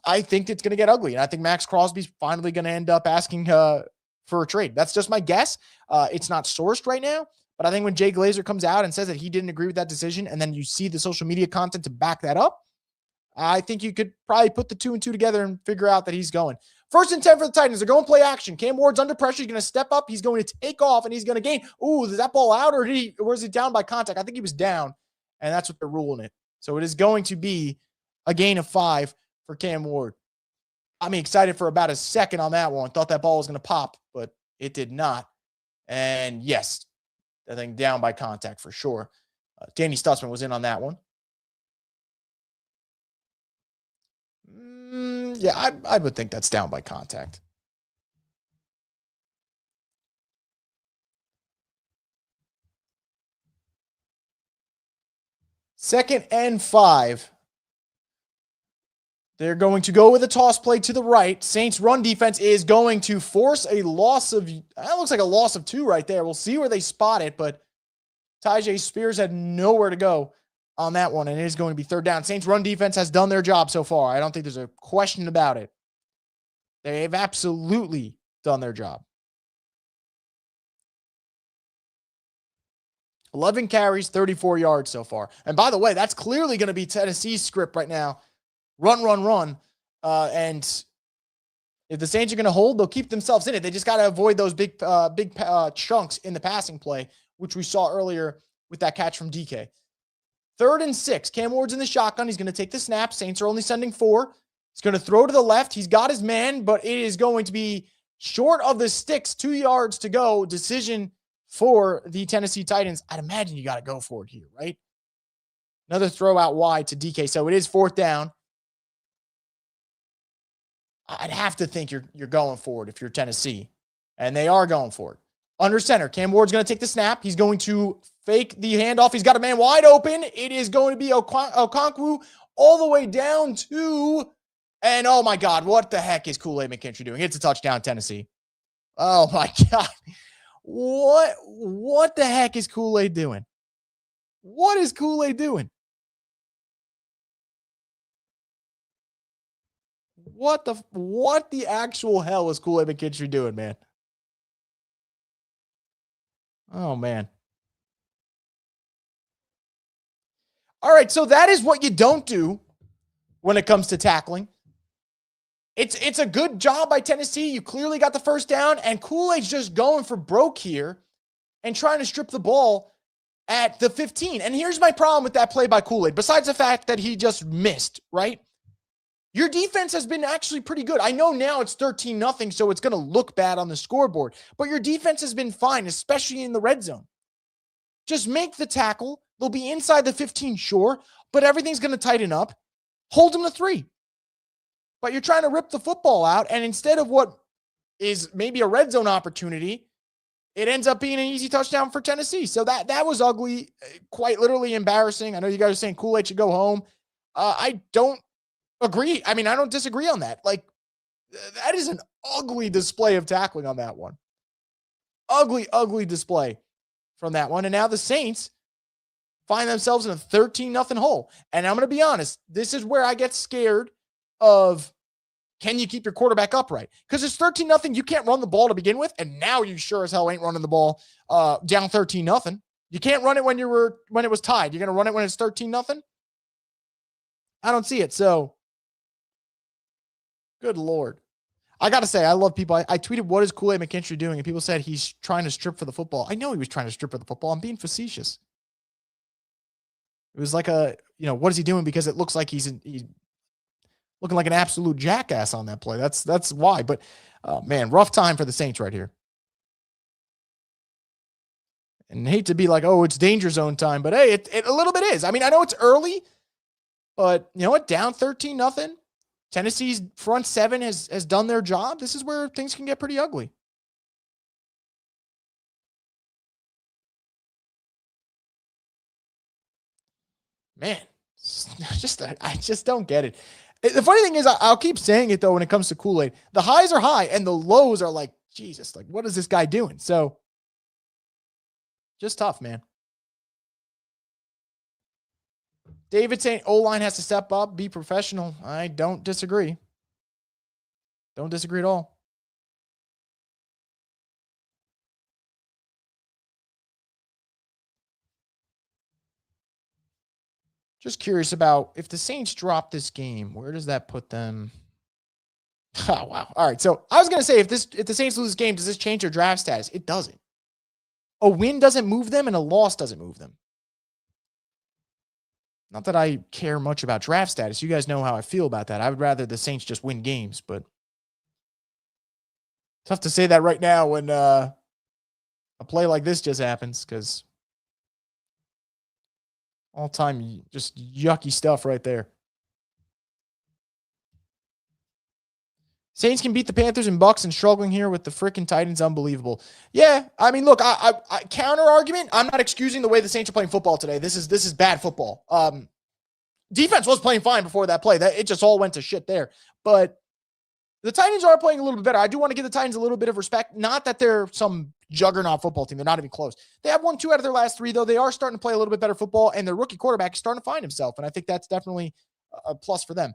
I think it's going to get ugly. And I think Max Crosby's finally going to end up asking for a trade. That's just my guess. It's not sourced right now, but I think when Jay Glazer comes out and says that he didn't agree with that decision, and then you see the social media content to back that up, I think you could probably put the 2 and 2 together and figure out that he's going. 1st and 10 for the Titans. They're going play action. Cam Ward's under pressure. He's going to step up. He's going to take off, and he's going to gain. Ooh, is that ball out, or was he down by contact? I think he was down, and that's what they're ruling it. So it is going to be a gain of 5 for Cam Ward. I'm excited for about a second on that one. Thought that ball was going to pop, but it did not. And yes, I think down by contact for sure. Danny Stutzman was in on that one. Yeah, I would think that's down by contact. Second and 5. They're going to go with a toss play to the right. Saints run defense is going to force a loss of, that looks like a loss of 2 right there. We'll see where they spot it, but Tyjae Spears had nowhere to go on that one, and it is going to be 3rd down. Saints run defense has done their job so far. I don't think there's a question about it. They've absolutely done their job. 11 carries, 34 yards so far. And by the way, that's clearly going to be Tennessee's script right now. Run. And If the Saints are going to hold, they'll keep themselves in it. They just got to avoid those big chunks in the passing play, which we saw earlier with that catch from DK. 3rd and 6. Cam Ward's in the shotgun. He's going to take the snap. Saints are only sending 4. He's going to throw to the left. He's got his man, but it is going to be short of the sticks. 2 yards to go. Decision for the Tennessee Titans. I'd imagine you got to go for it here, right? Another throw out wide to DK. So it is 4th down. I'd have to think you're going for it if you're Tennessee. And they are going for it. Under center, Cam Ward's going to take the snap. He's going to fake the handoff. He's got a man wide open. It is going to be Okonkwo all the way down to, and oh my God, what the heck is Kool-Aid McKinstry doing? It's a touchdown, Tennessee. Oh my God. What the heck is Kool-Aid doing? What is Kool-Aid doing? What the actual hell is Kool-Aid McKinstry doing, man? Oh, man. All right, so that is what you don't do when it comes to tackling. It's a good job by Tennessee. You clearly got the first down, and Kool-Aid's just going for broke here and trying to strip the ball at the 15. And here's my problem with that play by Kool-Aid, besides the fact that he just missed, right? Your defense has been actually pretty good. I know now it's 13-0, so it's going to look bad on the scoreboard, but your defense has been fine, especially in the red zone. Just make the tackle. They'll be inside the 15, sure, but everything's going to tighten up. Hold them to 3. But you're trying to rip the football out, and instead of what is maybe a red zone opportunity, it ends up being an easy touchdown for Tennessee. So that was ugly, quite literally embarrassing. I know you guys are saying Kool-Aid should go home. I don't agree. I mean, I don't disagree on that. Like, that is an ugly display of tackling on that one. Ugly display from that one. And now the Saints find themselves in a 13-0 hole. And I'm going to be honest, this is where I get scared of, can you keep your quarterback upright? Because it's 13-0. You can't run the ball to begin with. And now you sure as hell ain't running the ball down 13-0. You can't run it when it was tied. You're going to run it when it's 13-0? I don't see it. So, good Lord. I got to say, I love people. I tweeted, what is Kool-Aid McKinstry doing? And people said he's trying to strip for the football. I know he was trying to strip for the football. I'm being facetious. It was like what is he doing? Because it looks like he's looking like an absolute jackass on that play. That's why. But, man, rough time for the Saints right here. And hate to be like, oh, it's danger zone time. But, hey, it a little bit is. I mean, I know it's early. But, you know what? Down 13-0. Tennessee's front 7 has done their job. This is where things can get pretty ugly. Man, I just don't get it. The funny thing is, I'll keep saying it, though, when it comes to Kool-Aid. The highs are high, and the lows are like, Jesus, like, what is this guy doing? So, just tough, man. David saying O-line has to step up, be professional. I don't disagree. Don't disagree at all. Just curious about if the Saints drop this game, where does that put them? Oh, wow. All right. So I was going to say, if the Saints lose this game, does this change their draft status? It doesn't. A win doesn't move them, and a loss doesn't move them. Not that I care much about draft status. You guys know how I feel about that. I would rather the Saints just win games, but tough to say that right now when a play like this just happens, because all-time just yucky stuff right there. Saints can beat the Panthers and Bucks, and struggling here with the freaking Titans, unbelievable. Yeah, I mean, look, I counter argument. I'm not excusing the way the Saints are playing football today. This is bad football. Defense was playing fine before that play. It just all went to shit there. But the Titans are playing a little bit better. I do want to give the Titans a little bit of respect. Not that they're some juggernaut football team. They're not even close. They have won 2 out of their last 3, though. They are starting to play a little bit better football, and their rookie quarterback is starting to find himself. And I think that's definitely a plus for them.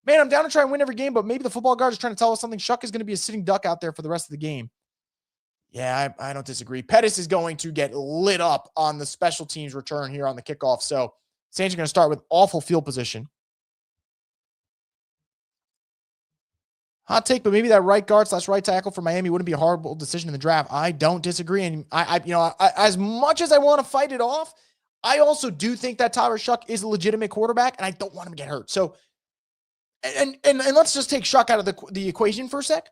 Man, I'm down to try and win every game, but maybe the football guards are trying to tell us something. Shuck is going to be a sitting duck out there for the rest of the game. Yeah, I don't disagree. Pettis is going to get lit up on the special teams return here on the kickoff. So Saints are going to start with awful field position. Hot take, but maybe that right guard / right tackle for Miami wouldn't be a horrible decision in the draft. I don't disagree. And as much as I want to fight it off, I also do think that Tyler Shuck is a legitimate quarterback, and I don't want him to get hurt. So, and let's just take Shuck out of the equation for a sec.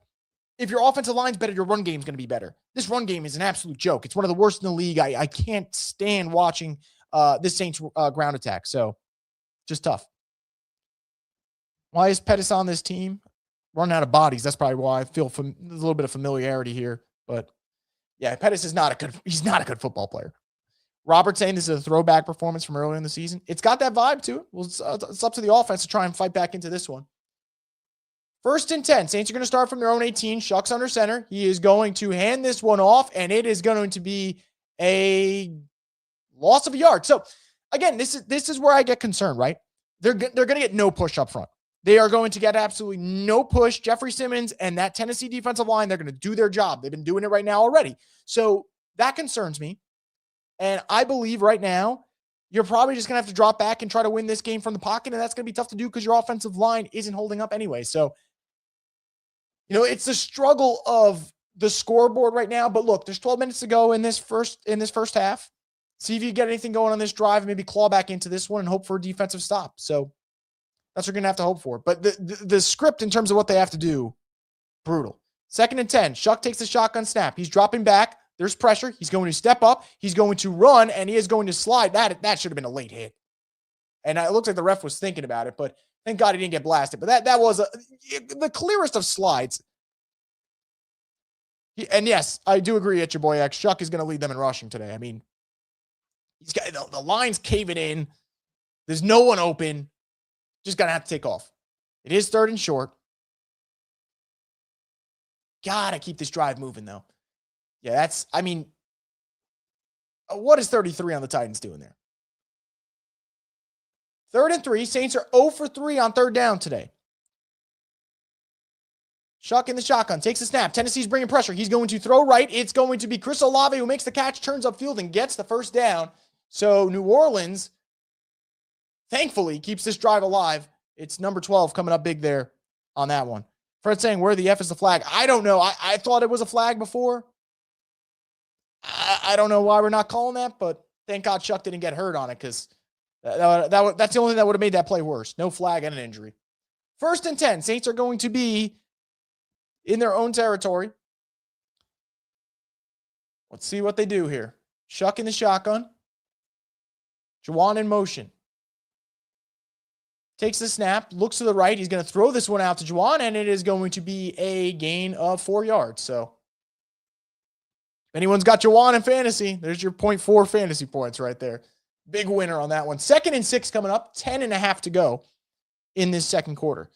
If your offensive line's better, your run game's going to be better. This run game is an absolute joke. It's one of the worst in the league. I can't stand watching this Saints ground attack. So, just tough. Why is Pettis on this team? Running out of bodies. That's probably why I feel there's a little bit of familiarity here. But yeah, Pettis is he's not a good football player. Robert saying this is a throwback performance from earlier in the season. It's got that vibe to it. Well, it's up to the offense to try and fight back into this one. 1st and 10. Saints are going to start from their own 18. Shuck's under center. He is going to hand this one off, and it is going to be a loss of a yard. So, again, this is where I get concerned, right? They're going to get no push up front. They are going to get absolutely no push. Jeffrey Simmons and that Tennessee defensive line, they're going to do their job. They've been doing it right now already. So that concerns me. And I believe right now, you're probably just going to have to drop back and try to win this game from the pocket. And that's going to be tough to do because your offensive line isn't holding up anyway. So, it's the struggle of the scoreboard right now. But look, there's 12 minutes to go in this first half. See if you get anything going on this drive and maybe claw back into this one and hope for a defensive stop. So, that's what you're going to have to hope for. But the script in terms of what they have to do, brutal. 2nd and 10. Shuck takes the shotgun snap. He's dropping back. There's pressure. He's going to step up. He's going to run, and he is going to slide. That should have been a late hit. And it looks like the ref was thinking about it, but thank God he didn't get blasted. But that was the clearest of slides. And yes, I do agree at your boy X. Shuck is going to lead them in rushing today. I mean, he's got the line's caving in. There's no one open. Just going to have to take off. It is 3rd and short. Gotta keep this drive moving, though. Yeah, what is 33 on the Titans doing there? 3rd and 3. Saints are 0 for 3 on 3rd down today. Shuck in the shotgun. Takes the snap. Tennessee's bringing pressure. He's going to throw right. It's going to be Chris Olave who makes the catch, turns upfield, and gets the 1st down. So New Orleans, thankfully, keeps this drive alive. It's number 12 coming up big there on that one. Fred saying, where the F is the flag? I don't know. I thought it was a flag before. I don't know why we're not calling that, but thank God Shuck didn't get hurt on it because that's the only thing that would have made that play worse. No flag and an injury. 1st and 10. Saints are going to be in their own territory. Let's see what they do here. Shuck in the shotgun. Juwan in motion. Takes the snap, looks to the right. He's going to throw this one out to Juwan, and it is going to be a gain of 4 yards. So, if anyone's got Juwan in fantasy, there's your 0.4 fantasy points right there. Big winner on that one. 2nd and 6 coming up, 10.5 to go in this 2nd quarter.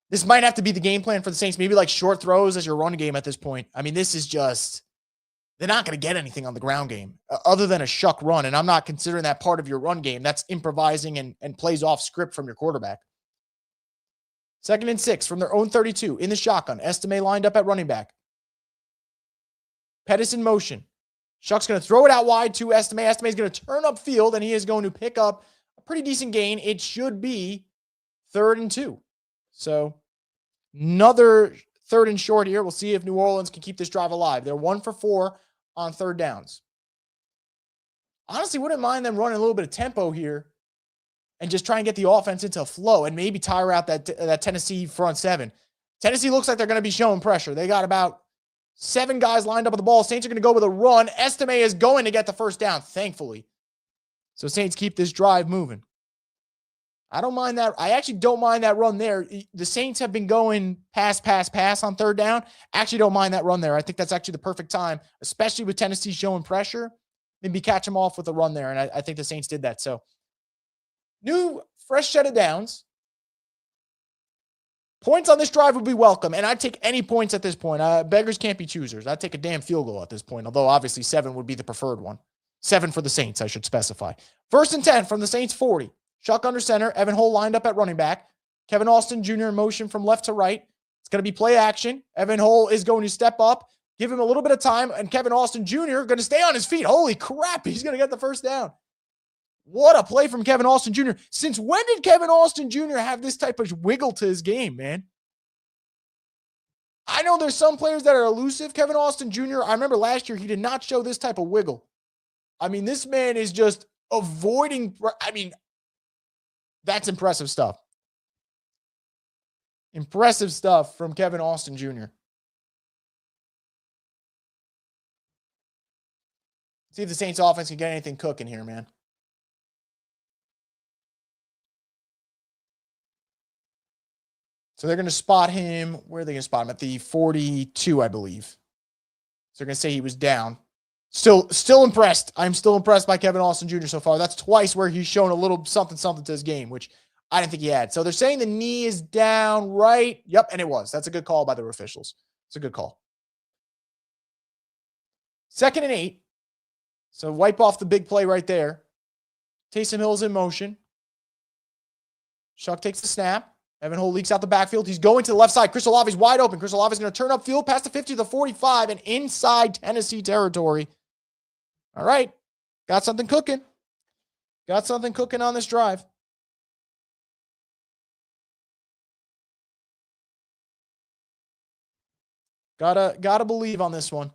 This might have to be the game plan for the Saints. Maybe like short throws as your run game at this point. I mean, this is just, they're not going to get anything on the ground game other than a Shuck run. And I'm not considering that part of your run game. That's improvising and plays off script from your quarterback. 2nd and 6 from their own 32 in the shotgun. Estime lined up at running back. Pettis in motion. Shuck's going to throw it out wide to Estime. Estime is going to turn upfield, and he is going to pick up a pretty decent gain. It should be 3rd and 2. So another 3rd and short here. We'll see if New Orleans can keep this drive alive. They're 1 for 4 on 3rd downs. Honestly, wouldn't mind them running a little bit of tempo here and just try and get the offense into a flow and maybe tire out that Tennessee front 7. Tennessee looks like they're going to be showing pressure. They got about 7 guys lined up with the ball. Saints are going to go with a run. Estime is going to get the 1st down, thankfully. So Saints keep this drive moving. I don't mind that. I actually don't mind that run there. The Saints have been going pass on 3rd down. Actually don't mind that run there. I think that's actually the perfect time, especially with Tennessee showing pressure. Maybe catch them off with a run there, and I think the Saints did that. So new, fresh set of downs. Points on this drive would be welcome, and I'd take any points at this point. Beggars can't be choosers. I'd take a damn field goal at this point, although obviously 7 would be the preferred one. 7 for the Saints, I should specify. 1st and 10 from the Saints 40. Shuck under center. Evan Hull lined up at running back. Kevin Austin Jr. in motion from left to right. It's going to be play action. Evan Hull is going to step up, give him a little bit of time, and Kevin Austin Jr. going to stay on his feet. Holy crap, he's going to get the 1st down. What a play from Kevin Austin Jr. Since when did Kevin Austin Jr. have this type of wiggle to his game, man? I know there's some players that are elusive. Kevin Austin Jr., I remember last year, he did not show this type of wiggle. I mean, this man is just avoiding. I mean, that's impressive stuff. Impressive stuff from Kevin Austin Jr. See if the Saints offense can get anything cooking here, man. So they're going to spot him. Where are they going to spot him? At the 42, I believe. So they're going to say he was down. Still impressed. I'm still impressed by Kevin Austin Jr. so far. That's twice where he's shown a little something to his game, which I didn't think he had. So they're saying the knee is down, right? Yep, and it was. That's a good call by the officials. It's a good call. 2nd and 8. So wipe off the big play right there. Taysom Hill's in motion. Shuck takes the snap. Evan Hull leaks out the backfield. He's going to the left side. Chris Olave's wide open. Chris Olave's going to turn upfield past the 50 to the 45 and inside Tennessee territory. All right. Got something cooking. Got something cooking on this drive. Gotta believe on this one.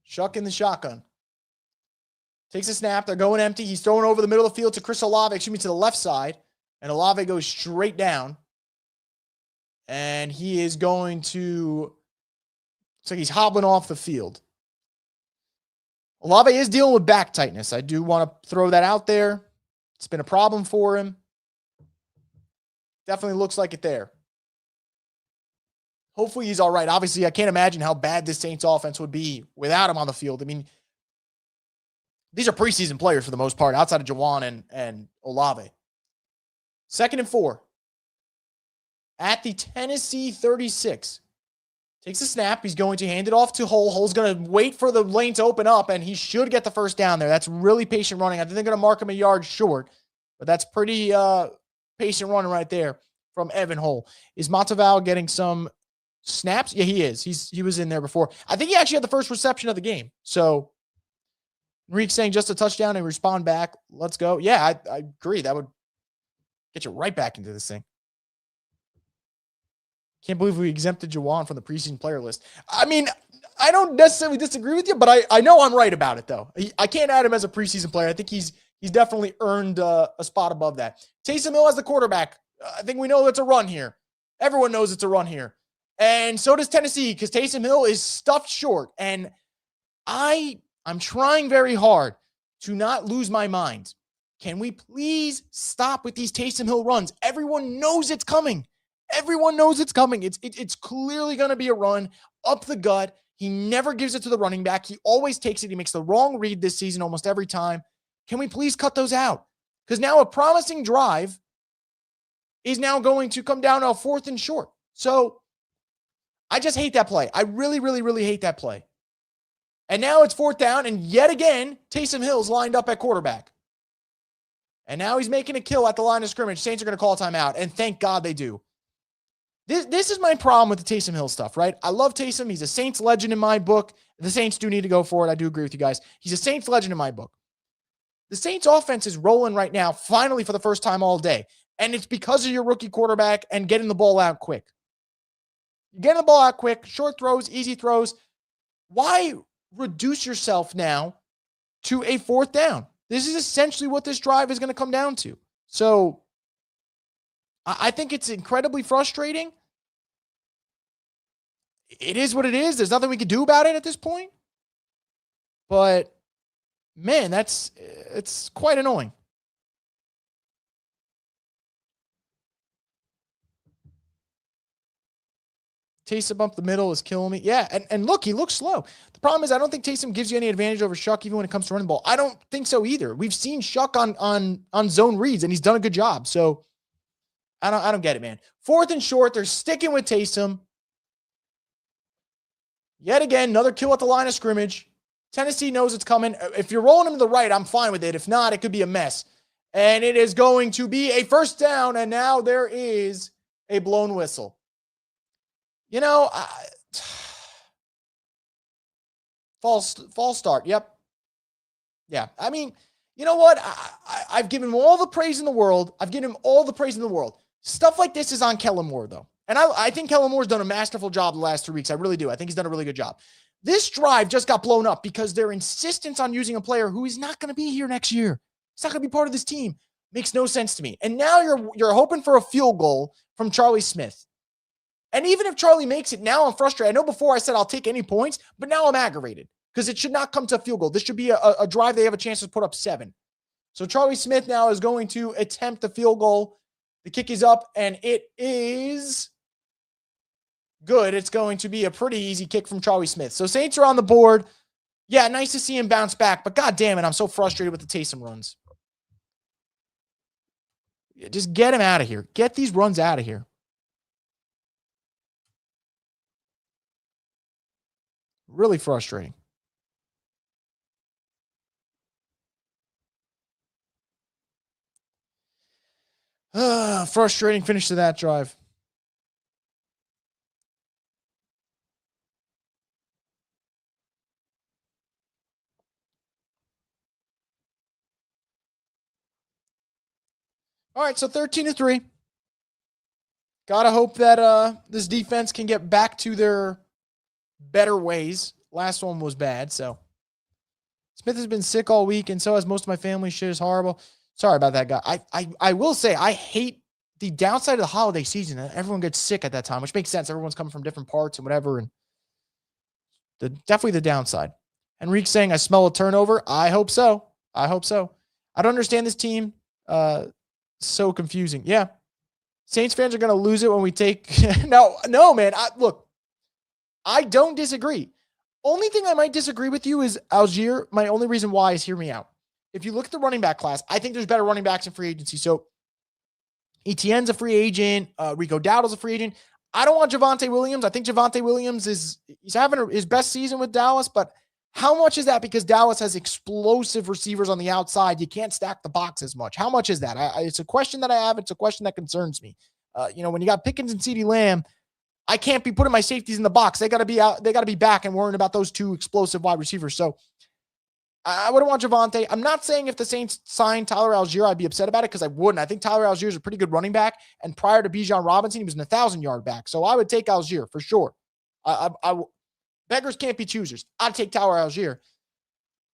Shuck in the shotgun. Takes a snap. They're going empty. He's throwing over the middle of the field to Chris Olave, to the left side. And Olave goes straight down. And he is going to, looks like he's hobbling off the field. Olave is dealing with back tightness. I do want to throw that out there. It's been a problem for him. Definitely looks like it there. Hopefully he's all right. Obviously, I can't imagine how bad this Saints offense would be without him on the field. I mean, these are preseason players for the most part, outside of Juwan and Olave. 2nd and 4. At the Tennessee 36. Takes a snap. He's going to hand it off to Hull. Hull's going to wait for the lane to open up, and he should get the first down there. That's really patient running. I think they're going to mark him a yard short, but that's pretty patient running right there from Evan Hull. Is Monteval getting some snaps? Yeah, he is. He was in there before. I think he actually had the first reception of the game. So Enrique saying just a touchdown and respond back. Let's go. Yeah, I agree. That would get you right back into this thing. Can't believe we exempted Juwan from the preseason player list. I mean, I don't necessarily disagree with you, but I know I'm right about it, though. I can't add him as a preseason player. I think he's definitely earned a spot above that. Taysom Hill as the quarterback. I think we know it's a run here. Everyone knows it's a run here. And so does Tennessee, because Taysom Hill is stuffed short. And I'm trying very hard to not lose my mind. Can we please stop with these Taysom Hill runs? Everyone knows it's coming. Everyone knows it's coming. It's clearly going to be a run up the gut. He never gives it to the running back. He always takes it. He makes the wrong read this season almost every time. Can we please cut those out? Because now a promising drive is now going to come down on 4th and short. So I just hate that play. I really, really, really hate that play. And now it's 4th down, and yet again, Taysom Hill's lined up at quarterback. And now he's making a kill at the line of scrimmage. Saints are going to call timeout, and thank God they do. This is my problem with the Taysom Hill stuff, right? I love Taysom. He's a Saints legend in my book. The Saints do need to go for it. I do agree with you guys. He's a Saints legend in my book. The Saints offense is rolling right now, finally for the first time all day. And it's because of your rookie quarterback and getting the ball out quick. Getting the ball out quick, short throws, easy throws. Why reduce yourself now to a 4th down? This is essentially what this drive is going to come down to. So I think it's incredibly frustrating. It is what it is. There's nothing we can do about it at this point. But, man, it's quite annoying. Taysom up the middle is killing me. Yeah, and look, he looks slow. The problem is I don't think Taysom gives you any advantage over Shuck even when it comes to running the ball. I don't think so either. We've seen Shuck on zone reads, and he's done a good job. So I don't get it, man. 4th and short, they're sticking with Taysom. Yet again, another kill at the line of scrimmage. Tennessee knows it's coming. If you're rolling him to the right, I'm fine with it. If not, it could be a mess. And it is going to be a 1st down, and now there is a blown whistle. You know, false start. Yep. Yeah. I mean, You know what? I've given him all the praise in the world. I've given him all the praise in the world. Stuff like this is on Kellen Moore, though. And I think Kellen Moore's done a masterful job the last 3 weeks. I really do. I think he's done a really good job. This drive just got blown up because their insistence on using a player who is not going to be here next year. He's not going to be part of this team. Makes no sense to me. And now you're hoping for a field goal from Charlie Smyth. And even if Charlie makes it, now I'm frustrated. I know before I said I'll take any points, but now I'm aggravated because it should not come to a field goal. This should be a drive they have a chance to put up 7. So Charlie Smyth now is going to attempt the field goal. The kick is up, and it is good. It's going to be a pretty easy kick from Charlie Smyth. So Saints are on the board. Yeah, nice to see him bounce back, but God damn it, I'm so frustrated with the Taysom runs. Just get him out of here. Get these runs out of here. Really frustrating. Frustrating finish to that drive. All right, so 13-3. Gotta hope that this defense can get back to their better ways. Last one was bad, so. Smyth has been sick all week, and so has most of my family. Shit is horrible. Sorry about that, guy. I will say, I hate the downside of the holiday season. Everyone gets sick at that time, which makes sense. Everyone's coming from different parts and whatever, and definitely the downside. Enrique saying, I smell a turnover. I hope so. I hope so. I don't understand this team. So confusing. Yeah. Saints fans are going to lose it when we take no, man. Look, I don't disagree. Only thing I might disagree with you is Algier. My only reason why is, hear me out. If you look at the running back class, I think there's better running backs in free agency. So Etienne's a free agent. Rico Dowdle's a free agent. I don't want Javonte Williams. I think Javonte Williams he's having his best season with Dallas, but how much is that because Dallas has explosive receivers on the outside? You can't stack the box as much. How much is that? It's a question that I have. It's a question that concerns me. When you got Pickens and CeeDee Lamb, I can't be putting my safeties in the box. They got to be out. They got to be back and worrying about those two explosive wide receivers. So I wouldn't want Javonte. I'm not saying if the Saints signed Tyler Algier, I'd be upset about it because I wouldn't. I think Tyler Algier is a pretty good running back. And prior to Bijan Robinson, he was an 1,000-yard back. So I would take Algier for sure. Beggars can't be choosers. I'd take Tyler Algier.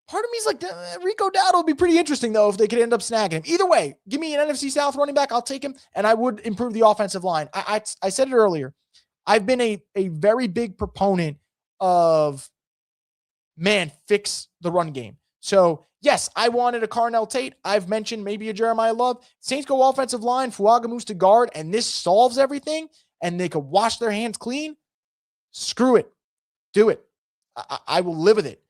Part of me is like, Rico Dowdle would be pretty interesting, though, if they could end up snagging him. Either way, give me an NFC South running back. I'll take him, and I would improve the offensive line. I said it earlier. I've been a very big proponent of, fix the run game. So, yes, I wanted a Carnell Tate. I've mentioned maybe a Jeremiah Love. Saints go offensive line, Fuaga moves to guard, and this solves everything, and they could wash their hands clean. Screw it. Do it. I will live with it.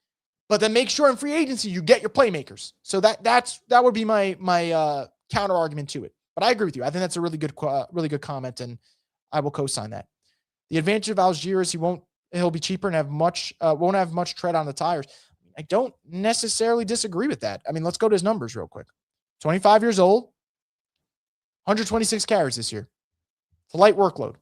But then make sure in free agency you get your playmakers. So that would be my counter argument to it. But I agree with you. I think that's a really good comment, and I will co-sign that. The advantage of Algier is he'll be cheaper and won't have much tread on the tires. I don't necessarily disagree with that. I mean, let's go to his numbers real quick. 25 years old, 126 carries this year. It's a light workload.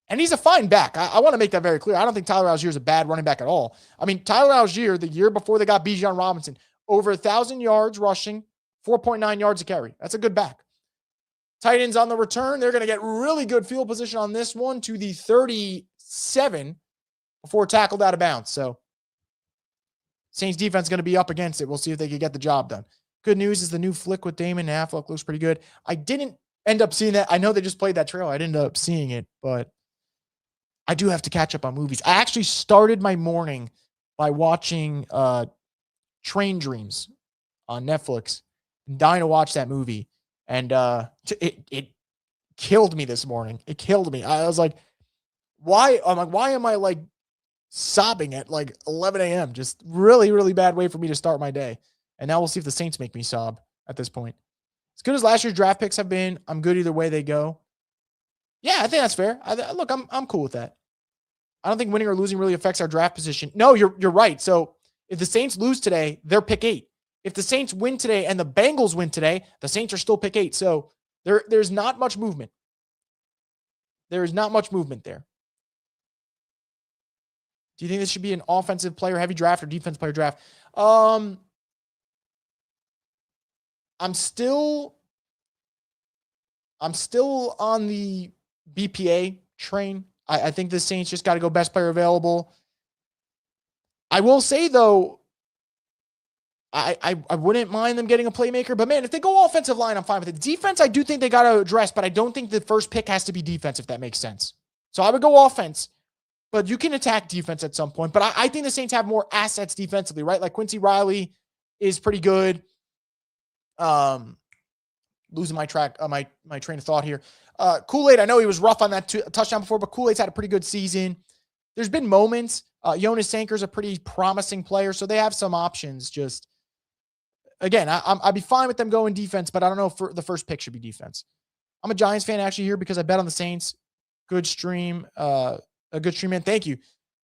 And he's a fine back. I want to make that very clear. I don't think Tyler Algier is a bad running back at all. I mean, Tyler Algier, the year before they got Bijan Robinson, over 1,000 yards rushing, 4.9 yards a carry. That's a good back. Tight ends on the return. They're going to get really good field position on this one to the 37 before tackled out of bounds. So Saints defense is going to be up against it. We'll see if they can get the job done. Good news is the new flick with Damon Affleck looks pretty good. I didn't end up seeing that. I know they just played that trailer. I didn't end up seeing it, but I do have to catch up on movies. I actually started my morning by watching Train Dreams on Netflix. I'm dying to watch that movie. And it killed me this morning. It killed me. I was like, why am I like sobbing at like 11 a.m.? Just really, really bad way for me to start my day. And now we'll see if the Saints make me sob at this point. As good as last year's draft picks have been, I'm good either way they go. Yeah, I think that's fair. Look, I'm cool with that. I don't think winning or losing really affects our draft position. No, you're right. So if the Saints lose today, they're pick 8. If the Saints win today and the Bengals win today, the Saints are still pick 8. So there's not much movement. There is not much movement there. Do you think this should be an offensive player heavy draft or defensive player draft? I'm still on the BPA train. I think the Saints just got to go best player available. I will say, though, I wouldn't mind them getting a playmaker. But, man, if they go offensive line, I'm fine with it. Defense, I do think they got to address, but I don't think the first pick has to be defense, if that makes sense. So I would go offense, but you can attack defense at some point. But I think the Saints have more assets defensively, right? Like Quincy Riley is pretty good. Losing my train of thought here. Kool-Aid, I know he was rough on that touchdown before, but Kool-Aid's had a pretty good season. There's been moments. Jonas Sanker's a pretty promising player, so they have some options. Just, again, I'd be fine with them going defense, but I don't know if the first pick should be defense. I'm a Giants fan actually here because I bet on the Saints. Good stream. A good stream, man. Thank you.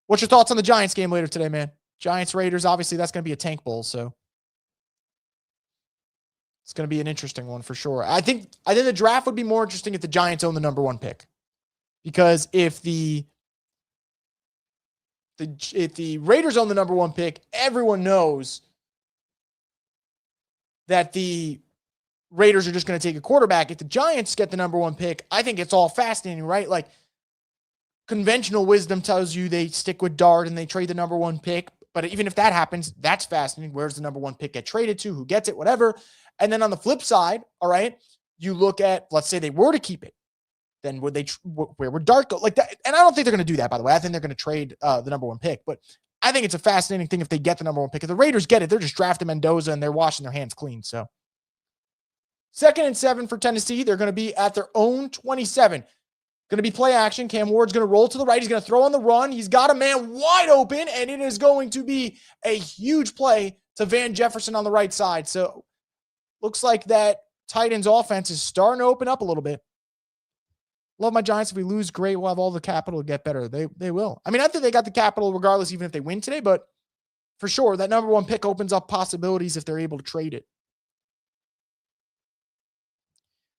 What's your thoughts on the Giants game later today, man? Giants, Raiders, obviously that's going to be a tank bowl, so it's going to be an interesting one for sure. I think the draft would be more interesting if the Giants own the number 1 pick. Because if the Raiders own the number 1 pick, everyone knows that the Raiders are just going to take a quarterback. If the Giants get the number 1 pick, I think it's all fascinating, right? Like, conventional wisdom tells you they stick with Dart and they trade the number 1 pick. But even if that happens, that's fascinating. Where's the number 1 pick get traded to? Who gets it? Whatever. And then on the flip side, all right, you look at, let's say they were to keep it. Then where would Dart go? Like that. And I don't think they're going to do that, by the way. I think they're going to trade the number 1 pick. But I think it's a fascinating thing if they get the number 1 pick. If the Raiders get it, they're just drafting Mendoza and they're washing their hands clean. So 2nd and 7 for Tennessee. They're going to be at their own 27. Going to be play action. Cam Ward's going to roll to the right. He's going to throw on the run. He's got a man wide open, and it is going to be a huge play to Van Jefferson on the right side. So looks like that Titans offense is starting to open up a little bit. Love my Giants. If we lose, great. We'll have all the capital to get better. They will. I mean, I think they got the capital regardless, even if they win today, but for sure, that number 1 pick opens up possibilities if they're able to trade it.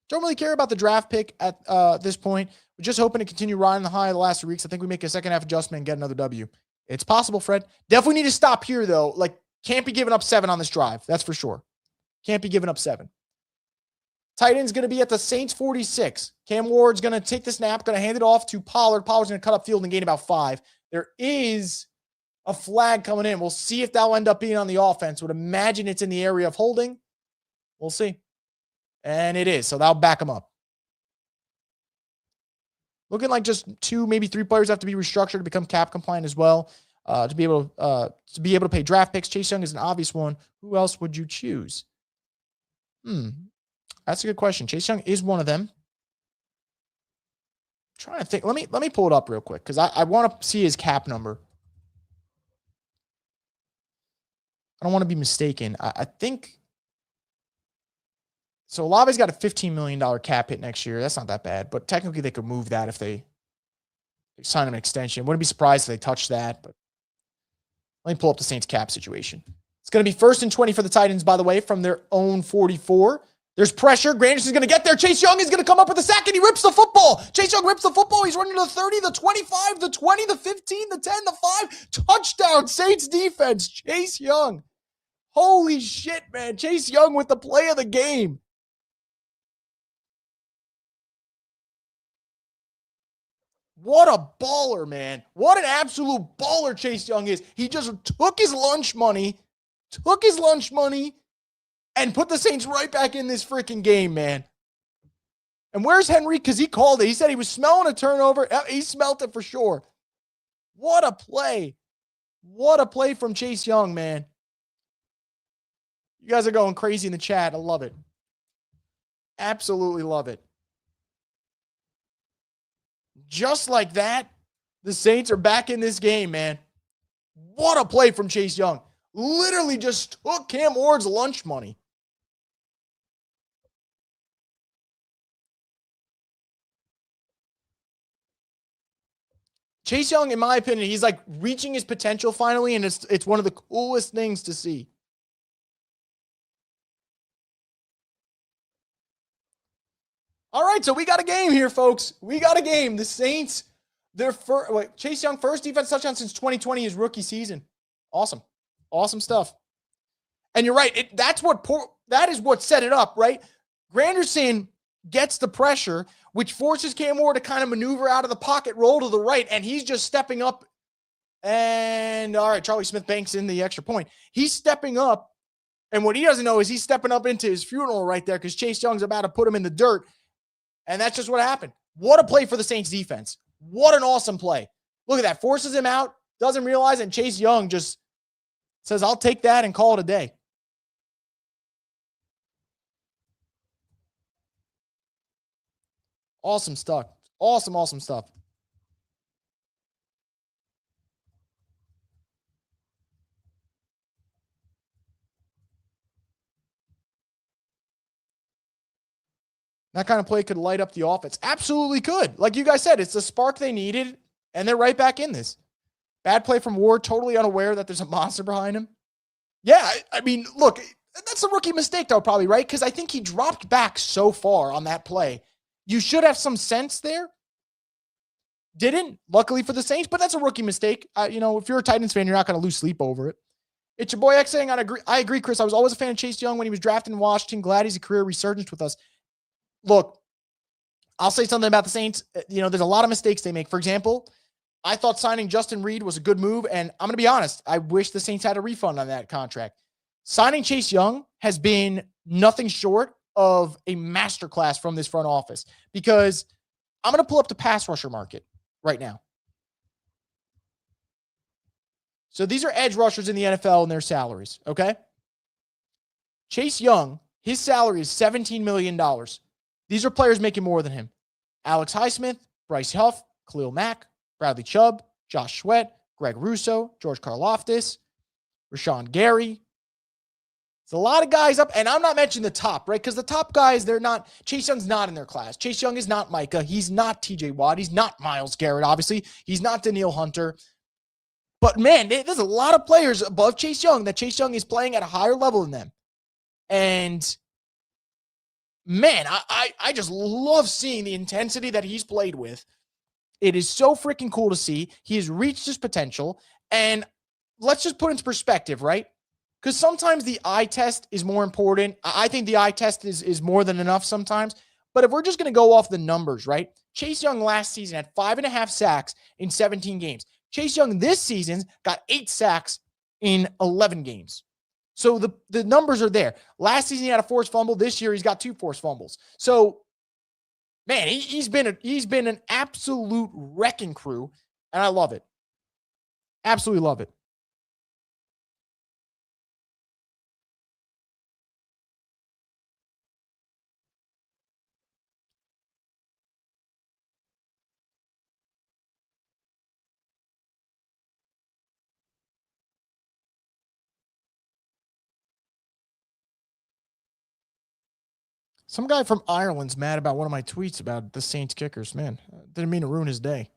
Don't really care about the draft pick at this point. We're just hoping to continue riding the high of the last 3 weeks. I think we make a second half adjustment and get another W. It's possible, Fred. Definitely need to stop here, though. Like, can't be giving up 7 on this drive. That's for sure. Can't be giving up 7. Tight end's going to be at the Saints 46. Cam Ward's going to take the snap, going to hand it off to Pollard. Pollard's going to cut up field and gain about 5. There is a flag coming in. We'll see if that'll end up being on the offense. Would imagine it's in the area of holding. We'll see. And it is. So that'll back them up. Looking like just 2, maybe 3 players have to be restructured to become cap compliant as well. To be able to pay draft picks. Chase Young is an obvious one. Who else would you choose? That's a good question. Chase Young is one of them. I'm trying to think. Let me pull it up real quick because I want to see his cap number. I don't want to be mistaken. I think so. Olave's got a $15 million cap hit next year. That's not that bad, but technically they could move that if they sign him an extension. Wouldn't be surprised if they touch that, but let me pull up the Saints cap situation. It's going to be 1st and 20 for the Titans, by the way, from their own 44. There's pressure. Granderson's going to get there. Chase Young is going to come up with a sack, and he rips the football. Chase Young rips the football. He's running to the 30, the 25, the 20, the 15, the 10, the 5. Touchdown, Saints defense. Chase Young. Holy shit, man. Chase Young with the play of the game. What a baller, man. What an absolute baller Chase Young is. He just took his lunch money, and put the Saints right back in this freaking game, man. And where's Henry? Because he called it. He said he was smelling a turnover. He smelt it for sure. What a play. What a play from Chase Young, man. You guys are going crazy in the chat. I love it. Absolutely love it. Just like that, the Saints are back in this game, man. What a play from Chase Young. Literally just took Cam Ward's lunch money. Chase Young, in my opinion, he's like reaching his potential finally, and it's one of the coolest things to see. All right, so we got a game here, folks. We got a game. The Saints, Chase Young, first defense touchdown since 2020, his rookie season. Awesome. Awesome stuff. And you're right. That is what set it up, right? Granderson gets the pressure, which forces Cam Ward to kind of maneuver out of the pocket, roll to the right, and he's just stepping up. And all right, Charlie Smyth banks in the extra point. He's stepping up, and what he doesn't know is he's stepping up into his funeral right there because Chase Young's about to put him in the dirt, and that's just what happened. What a play for the Saints defense. What an awesome play. Look at that. Forces him out, doesn't realize, and Chase Young just says, I'll take that and call it a day. Awesome stuff. Awesome stuff. That kind of play could light up the offense. Absolutely could. Like you guys said, it's the spark they needed, and they're right back in this. Bad play from Ward, totally unaware that there's a monster behind him. Yeah, I mean, look, that's a rookie mistake, though, probably, right? Because I think he dropped back so far on that play. You should have some sense there. Didn't, luckily for the Saints, but that's a rookie mistake. If you're a Titans fan, you're not going to lose sleep over it. It's your boy X saying, I agree, Chris. I was always a fan of Chase Young when he was drafted in Washington. Glad he's a career resurgence with us. Look, I'll say something about the Saints. There's a lot of mistakes they make. For example, I thought signing Justin Reed was a good move, and I'm going to be honest. I wish the Saints had a refund on that contract. Signing Chase Young has been nothing short of a masterclass from this front office because I'm going to pull up the pass rusher market right now. So these are edge rushers in the NFL and their salaries, okay? Chase Young, his salary is $17 million. These are players making more than him. Alex Highsmith, Bryce Huff, Khalil Mack, Bradley Chubb, Josh Sweat, Greg Russo, George Karlaftis, Rashawn Gary. It's a lot of guys up, and I'm not mentioning the top, right? Because the top guys, Chase Young's not in their class. Chase Young is not Micah. He's not TJ Watt. He's not Myles Garrett, obviously. He's not Danielle Hunter. But, man, there's a lot of players above Chase Young that Chase Young is playing at a higher level than them. And, man, I just love seeing the intensity that he's played with. It is so freaking cool to see. He has reached his potential. And let's just put into perspective, right? Because sometimes the eye test is more important. I think the eye test is more than enough sometimes. But if we're just going to go off the numbers, right? Chase Young last season had 5.5 sacks in 17 games. Chase Young this season got 8 sacks in 11 games. So the numbers are there. Last season he had a forced fumble. This year he's got 2 forced fumbles. So, man, he's been an absolute wrecking crew, and I love it. Absolutely love it. Some guy from Ireland's mad about one of my tweets about the Saints kickers. Man, didn't mean to ruin his day.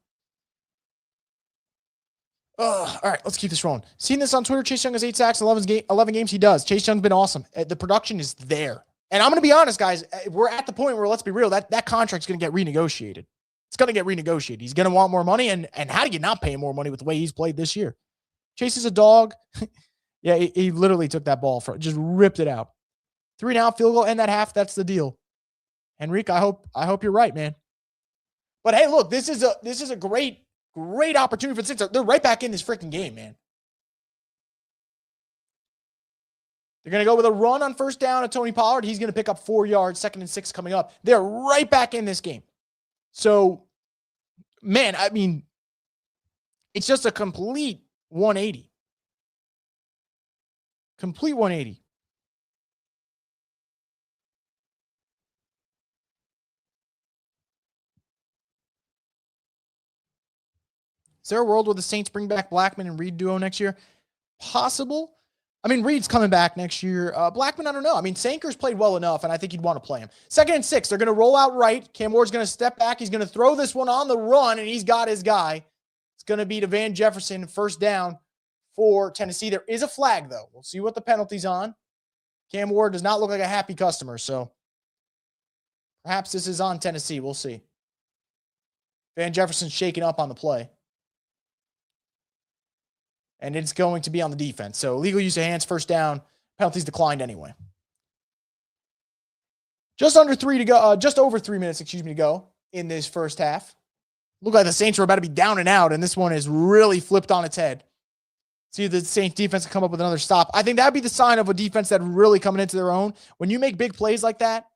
All right, let's keep this rolling. Seen this on Twitter. Chase Young has 8 sacks in 11 games. He does. Chase Young's been awesome. The production is there. And I'm going to be honest, guys. We're at the point where, let's be real, that contract's going to get renegotiated. It's going to get renegotiated. He's going to want more money. And how do you not pay him more money with the way he's played this year? Chase is a dog. Yeah, he literally took that ball, just ripped it out. 3-and-out field goal, end that half. That's the deal. Henrique, I hope you're right, man. But hey, look, this is a great opportunity for the Saints. They're right back in this freaking game, man. They're going to go with a run on first down at Tony Pollard. He's going to pick up 4 yards, 2nd and 6 coming up. They're right back in this game. So, man, I mean, it's just a complete 180. Complete 180. Is there a world where the Saints bring back Blackman and Reed duo next year? Possible. I mean, Reed's coming back next year. Blackman, I don't know. I mean, Sanker's played well enough, and I think he'd want to play him. 2nd and 6. They're going to roll out right. Cam Ward's going to step back. He's going to throw this one on the run, and he's got his guy. It's going to be to Van Jefferson, first down for Tennessee. There is a flag, though. We'll see what the penalty's on. Cam Ward does not look like a happy customer, so perhaps this is on Tennessee. We'll see. Van Jefferson's shaking up on the play. And it's going to be on the defense. So legal use of hands, first down Penalties declined anyway. Just over 3 minutes, to go in this first half. Looked like the Saints were about to be down and out, and this one is really flipped on its head. See if the Saints defense can come up with another stop. I think that'd be the sign of a defense that really coming into their own. When you make big plays like that,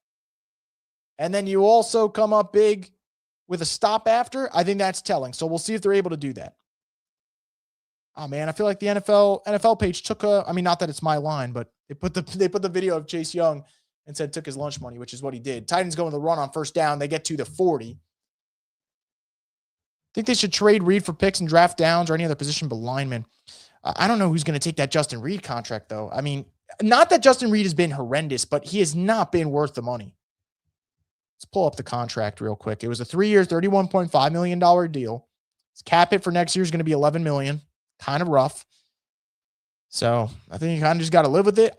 and then you also come up big with a stop after, I think that's telling. So we'll see if they're able to do that. Oh man, I feel like the NFL page took not that it's my line, but they put the video of Chase Young and said took his lunch money, which is what he did. Titans go on the run on first down. They get to the 40. Think they should trade Reed for picks and draft downs or any other position but linemen. I don't know who's going to take that Justin Reed contract, though. I mean, not that Justin Reed has been horrendous, but he has not been worth the money. Let's pull up the contract real quick. It was a 3-year, $31.5 million deal. His cap hit for next year is going to be $11 million. Kind of rough. So I think you kind of just got to live with it.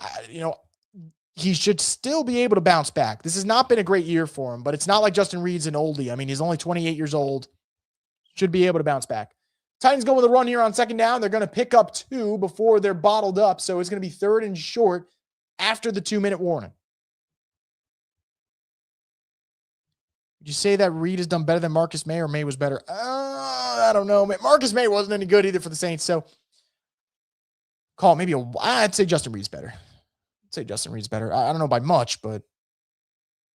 He should still be able to bounce back. This has not been a great year for him, but it's not like Justin Reed's an oldie. I mean, he's only 28 years old. Should be able to bounce back. Titans go with a run here on second down. They're going to pick up 2 before they're bottled up. So it's going to be 3rd and short after the 2-minute warning. Would you say that Reed has done better than Marcus May, or May was better? I don't know. Marcus May wasn't any good either for the Saints. So I'd say Justin Reed's better. I don't know by much, but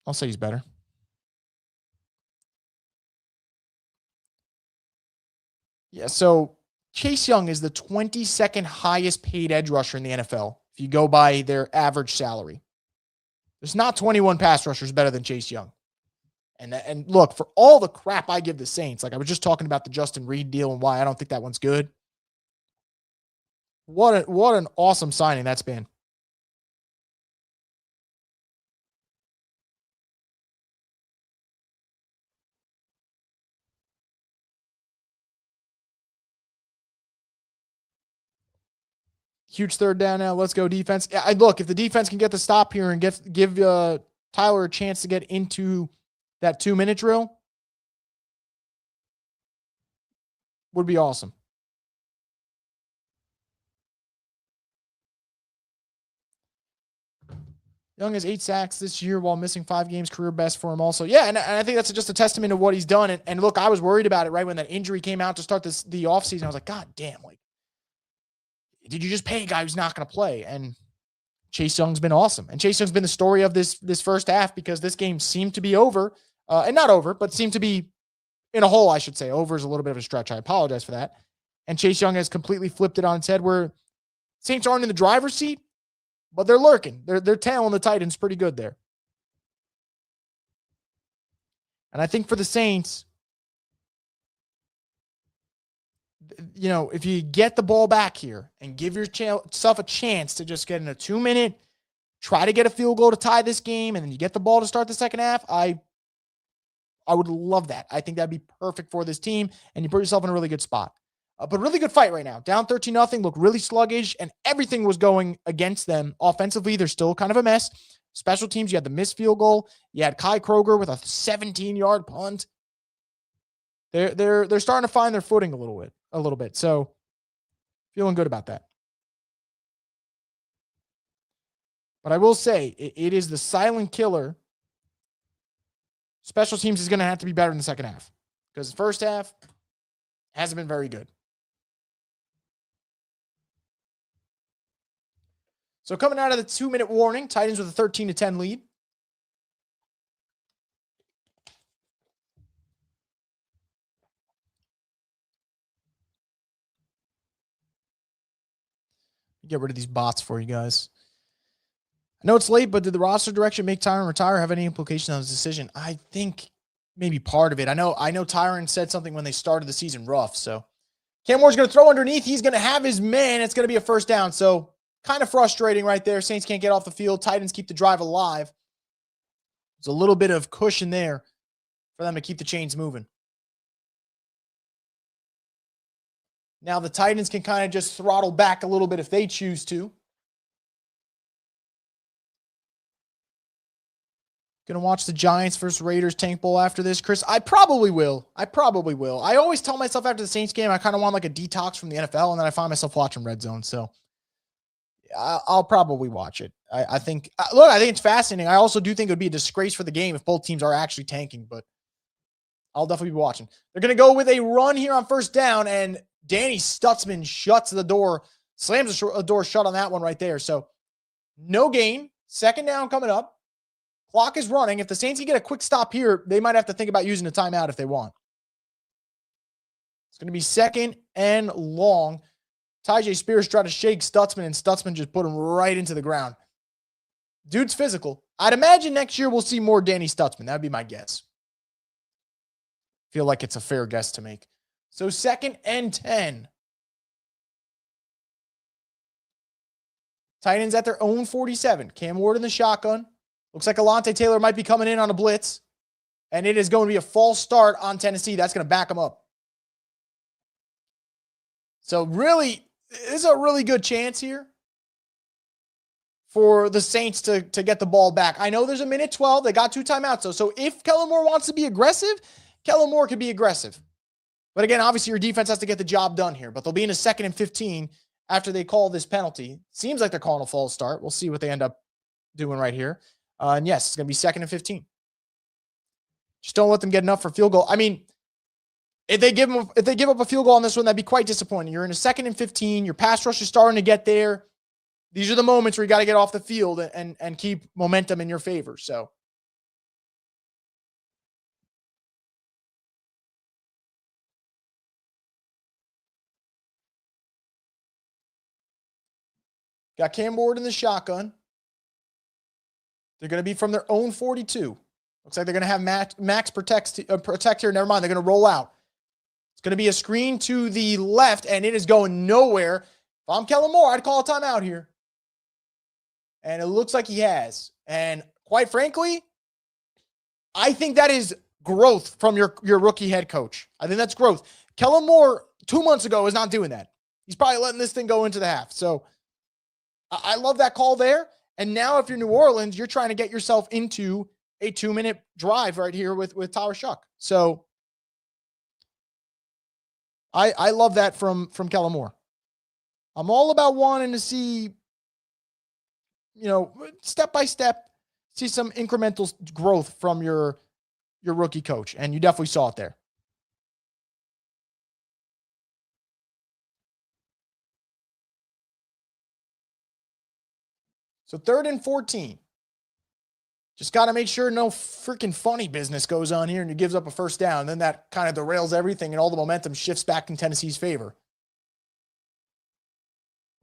I'll say he's better. Yeah, so Chase Young is the 22nd highest paid edge rusher in the NFL if you go by their average salary. There's not 21 pass rushers better than Chase Young. And look, for all the crap I give the Saints, like I was just talking about the Justin Reed deal and why I don't think that one's good. What an awesome signing that's been. Huge third down now. Let's go defense. Look, if the defense can get the stop here and give Tyler a chance to get into that 2-minute drill, would be awesome. Young has 8 sacks this year while missing 5 games, career best for him also. Yeah, and I think that's just a testament to what he's done. And look, I was worried about it right when that injury came out to start the offseason. I was like, God damn, did you just pay a guy who's not going to play? And Chase Young's been awesome. And Chase Young's been the story of this first half because this game seemed to be over. And not over, but seemed to be in a hole, I should say. Over is a little bit of a stretch. I apologize for that. And Chase Young has completely flipped it on its head where Saints aren't in the driver's seat, but they're lurking. They're tailing the Titans pretty good there. And I think for the Saints, if you get the ball back here and give yourself a chance to just get in a 2-minute, try to get a field goal to tie this game, and then you get the ball to start the second half, I would love that. I think that'd be perfect for this team, and you put yourself in a really good spot. But really good fight right now. Down 13-0, look really sluggish, and everything was going against them. Offensively, they're still kind of a mess. Special teams, you had the missed field goal. You had Kai Kroger with a 17-yard punt. They're starting to find their footing a little bit. So feeling good about that. But I will say it is the silent killer. Special teams is going to have to be better in the second half because the first half hasn't been very good. So coming out of the 2-minute warning, Titans with a 13-10 lead. Get rid of these bots for you guys. I know it's late, but did the roster direction make Tyron retire have any implication on his decision? I think maybe part of it. I know Tyron said something when they started the season rough. So Cam Moore's going to throw underneath. He's going to have his man. It's going to be a first down. So kind of frustrating right there. Saints can't get off the field. Titans keep the drive alive. There's a little bit of cushion there for them to keep the chains moving. Now the Titans can kind of just throttle back a little bit if they choose to. Going to watch the Giants versus Raiders tank bowl after this, Chris? I probably will. I always tell myself after the Saints game, I kind of want like a detox from the NFL, and then I find myself watching Red Zone. So I'll probably watch it. I think, look, I think it's fascinating. I also do think it would be a disgrace for the game if both teams are actually tanking, but I'll definitely be watching. They're going to go with a run here on first down, and Danny Stutzman shuts the door, slams the door shut on that one right there. So no gain. Second down coming up. Clock is running. If the Saints can get a quick stop here, they might have to think about using a timeout if they want. It's going to be second and long. Tyjae Spears tried to shake Stutzman, and Stutzman just put him right into the ground. Dude's physical. I'd imagine next year we'll see more Danny Stutzman. That would be my guess. Feel like it's a fair guess to make. So second and 10. Titans at their own 47. Cam Ward in the shotgun. Looks like Alontae Taylor might be coming in on a blitz. And it is going to be a false start on Tennessee. That's going to back them up. So really, this is a really good chance here for the Saints to get the ball back. I know there's a minute 12. They got 2 timeouts, though. So if Kellen Moore wants to be aggressive, Kellen Moore can be aggressive. But again, obviously your defense has to get the job done here. But they'll be in a 2nd and 15 after they call this penalty. Seems like they're calling a false start. We'll see what they end up doing right here. And yes, it's going to be 2nd and 15. Just don't let them get enough for field goal. I mean, if they give up a field goal on this one, that'd be quite disappointing. You're in a 2nd and 15. Your pass rush is starting to get there. These are the moments where you got to get off the field and keep momentum in your favor. So got Cam Ward in the shotgun. They're going to be from their own 42. Looks like they're going to have Max protect here. Never mind. They're going to roll out. It's going to be a screen to the left, and it is going nowhere. If I'm Kellen Moore, I'd call a timeout here. And it looks like he has. And quite frankly, I think that is growth from your rookie head coach. I think that's growth. Kellen Moore 2 months ago is not doing that. He's probably letting this thing go into the half. So I love that call there. And now if you're New Orleans, you're trying to get yourself into a 2-minute drive right here with Tyler Shuck. So I love that from Kellen Moore. I'm all about wanting to see, step by step, see some incremental growth from your rookie coach. And you definitely saw it there. So 3rd and 14. Just got to make sure no freaking funny business goes on here and he gives up a first down. Then that kind of derails everything and all the momentum shifts back in Tennessee's favor.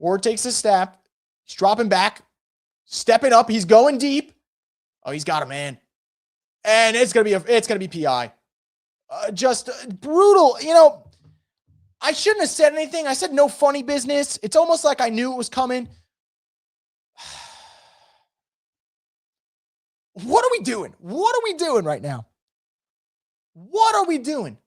Ward takes a snap. He's dropping back. Stepping up. He's going deep. Oh, he's got a man. And it's going to be PI. Just brutal. I shouldn't have said anything. I said no funny business. It's almost like I knew it was coming. What are we doing? What are we doing right now? What are we doing?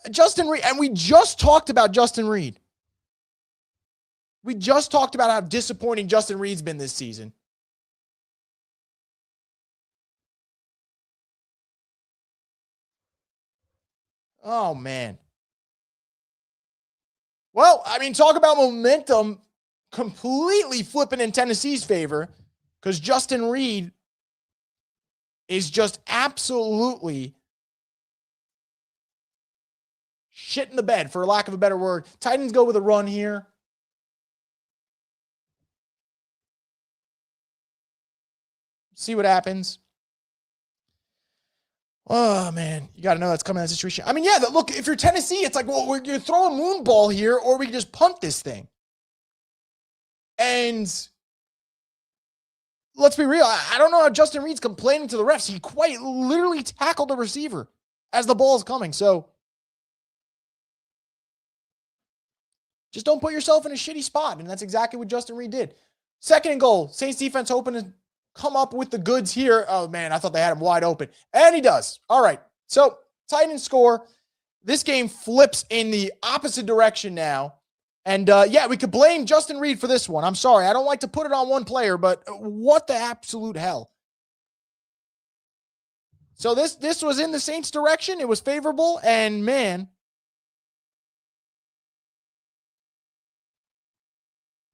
Justin Reed, and we just talked about Justin Reed. We just talked about how disappointing Justin Reed's been this season. Oh, man. Well, I mean, talk about momentum completely flipping in Tennessee's favor because Justin Reed is just absolutely shit in the bed, for lack of a better word. Titans go with a run here. See what happens. Oh, man. You got to know that's coming in that situation. I mean, yeah, look, if you're Tennessee, it's like, well, you're throwing moon ball here, or we can just punt this thing. And let's be real. I don't know how Justin Reed's complaining to the refs. He quite literally tackled the receiver as the ball is coming. So just don't put yourself in a shitty spot. And that's exactly what Justin Reed did. 2nd and goal. Saints defense hoping to come up with the goods here. Oh, man, I thought they had him wide open. And he does. All right. So Titans score. This game flips in the opposite direction now. And, yeah, we could blame Justin Reed for this one. I'm sorry. I don't like to put it on one player, but what the absolute hell? So this was in the Saints' direction. It was favorable. And, man,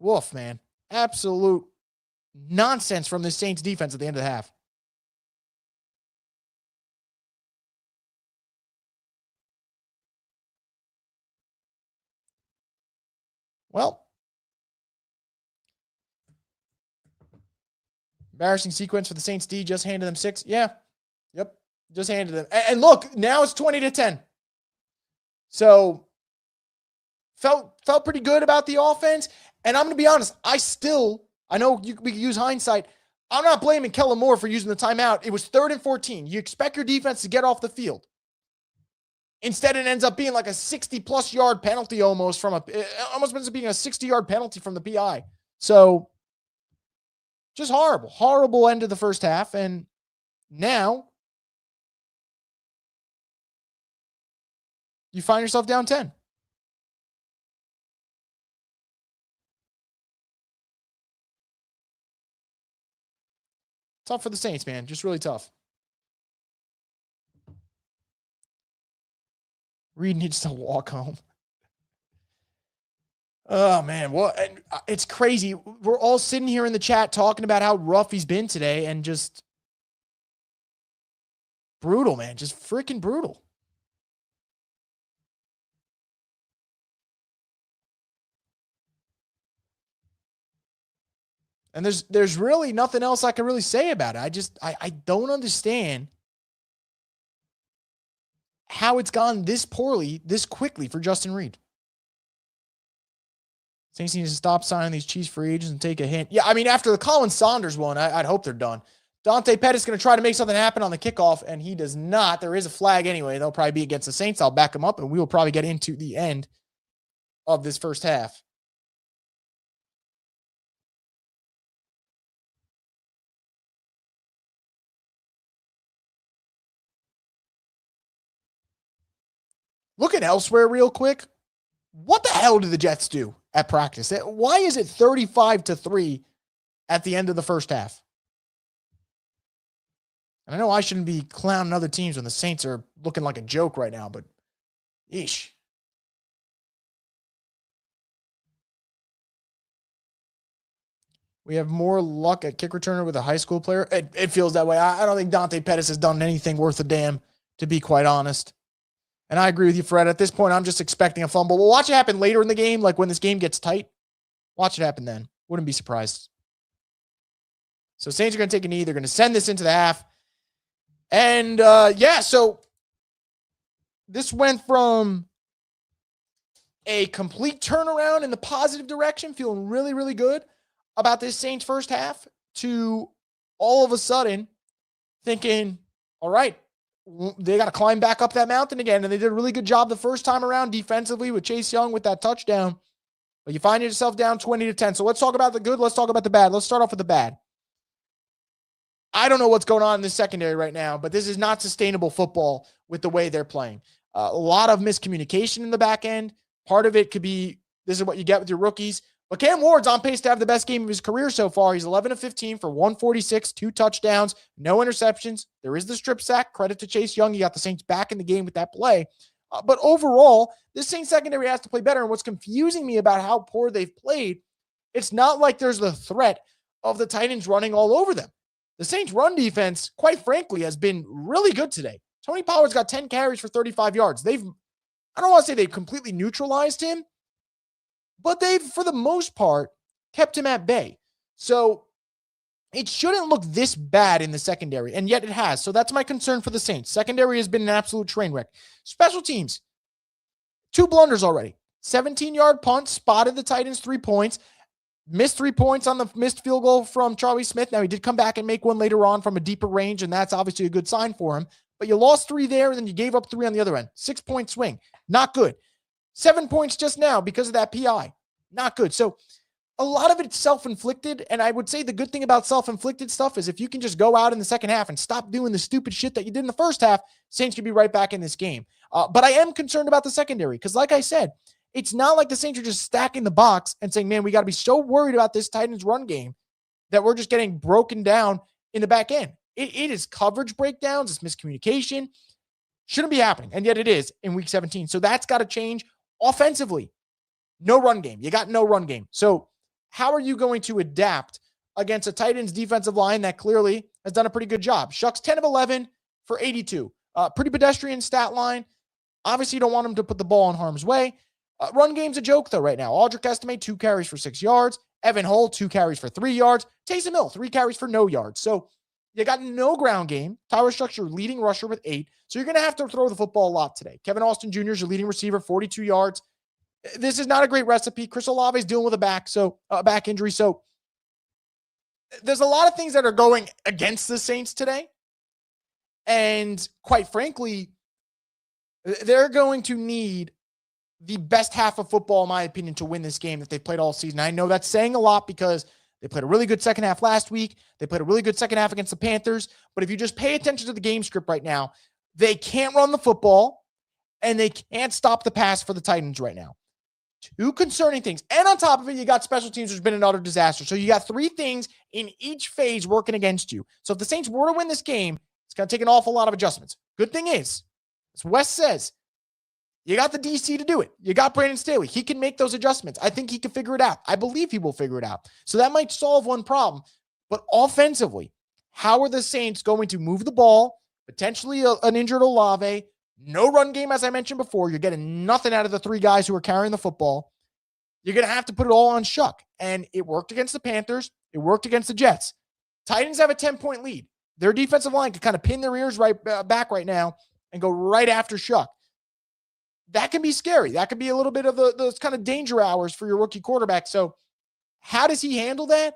Woof, man. Absolute nonsense from the Saints defense at the end of the half. Well, embarrassing sequence for the Saints D. Just handed them 6. Yeah. Yep. Just handed them. And look, now it's 20-10. So felt pretty good about the offense. And I'm going to be honest, I know we can use hindsight. I'm not blaming Kellen Moore for using the timeout. It was 3rd and 14. You expect your defense to get off the field. Instead, it ends up being like a 60-plus yard penalty almost ends up being a 60-yard penalty from the PI. So just horrible end of the first half. And now you find yourself down 10. Tough for the Saints, man. Just really tough. Reed needs to walk home. Oh, man. Well, it's crazy. We're all sitting here in the chat talking about how rough he's been today and just brutal, man. Just freaking brutal. And there's really nothing else I can really say about it. I don't understand how it's gone this poorly, this quickly for Justin Reed. Saints need to stop signing these cheese free agents and take a hint. Yeah, I mean, after the Colin Saunders one, I'd hope they're done. Dante Pettis going to try to make something happen on the kickoff, and he does not. There is a flag anyway. They'll probably be against the Saints. I'll back them up, and we will probably get into the end of this first half. Looking elsewhere real quick, what the hell did the Jets do at practice? Why is it 35-3 at the end of the first half? And I know I shouldn't be clowning other teams when the Saints are looking like a joke right now, but yeesh. We have more luck at kick returner with a high school player. It feels that way. I don't think Dante Pettis has done anything worth a damn, to be quite honest. And I agree with you, Fred. At this point, I'm just expecting a fumble. We'll watch it happen later in the game, like when this game gets tight. Watch it happen then. Wouldn't be surprised. So Saints are going to take a knee. They're going to send this into the half. And, so this went from a complete turnaround in the positive direction, feeling really, really good about this Saints first half, to all of a sudden thinking, all right, they got to climb back up that mountain again. And they did a really good job the first time around defensively with Chase Young with that touchdown. But you find yourself down 20-10. So let's talk about the good. Let's talk about the bad. Let's start off with the bad. I don't know what's going on in the secondary right now, but this is not sustainable football with the way they're playing. A lot of miscommunication in the back end. Part of it could be, this is what you get with your rookies. But Cam Ward's on pace to have the best game of his career so far. He's 11-15 for 146, 2 touchdowns, no interceptions. There is the strip sack. Credit to Chase Young. He got the Saints back in the game with that play. But overall, this Saints secondary has to play better. And what's confusing me about how poor they've played, it's not like there's the threat of the Titans running all over them. The Saints run defense, quite frankly, has been really good today. Tony Pollard's got 10 carries for 35 yards. I don't want to say they've completely neutralized him, but they've, for the most part, kept him at bay. So it shouldn't look this bad in the secondary, and yet it has. So that's my concern for the Saints. Secondary has been an absolute train wreck. Special teams, 2 blunders already. 17-yard punt, spotted the Titans 3 points. Missed 3 points on the missed field goal from Charlie Smyth. Now, he did come back and make one later on from a deeper range, and that's obviously a good sign for him. But you lost 3 there, and then you gave up 3 on the other end. 6-point swing. Not good. 7 points just now because of that PI. Not good. So a lot of it's self-inflicted, and I would say the good thing about self-inflicted stuff is if you can just go out in the second half and stop doing the stupid shit that you did in the first half, Saints could be right back in this game. But I am concerned about the secondary because, like I said, it's not like the Saints are just stacking the box and saying, man, we got to be so worried about this Titans run game that we're just getting broken down in the back end. It is coverage breakdowns. It's miscommunication. Shouldn't be happening. And yet it is in week 17. So that's got to change offensively. No run game. You got no run game. So how are you going to adapt against a Titans defensive line that clearly has done a pretty good job? Shucks 10 of 11 for 82. Pretty pedestrian stat line. Obviously, you don't want him to put the ball in harm's way. Run game's a joke, though, right now. Aldrich estimate 2 carries for 6 yards. Evan Hull, 2 carries for 3 yards. Taysom Hill, 3 carries for no yards. So you got no ground game. Tyler Shucks, your leading rusher with 8. So you're going to have to throw the football a lot today. Kevin Austin Jr. is your leading receiver, 42 yards. This is not a great recipe. Chris Olave is dealing with a back injury. So there's a lot of things that are going against the Saints today. And quite frankly, they're going to need the best half of football, in my opinion, to win this game that they've played all season. I know that's saying a lot because they played a really good second half last week. They played a really good second half against the Panthers. But if you just pay attention to the game script right now, they can't run the football and they can't stop the pass for the Titans right now. 2 concerning things. And on top of it, you got special teams, which has been an utter disaster. So you got 3 things in each phase working against you. So if the Saints were to win this game, it's going to take an awful lot of adjustments. Good thing is, as Wes says, you got the DC to do it. You got Brandon Staley. He can make those adjustments. I think he can figure it out. I believe he will figure it out. So that might solve one problem. But offensively, how are the Saints going to move the ball? Potentially an injured Olave. No run game, as I mentioned before. You're getting nothing out of the 3 guys who are carrying the football. You're going to have to put it all on Shuck. And it worked against the Panthers. It worked against the Jets. Titans have a 10-point lead. Their defensive line can kind of pin their ears back right now and go right after Shuck. That can be scary. That could be a little bit of those kind of danger hours for your rookie quarterback. So how does he handle that?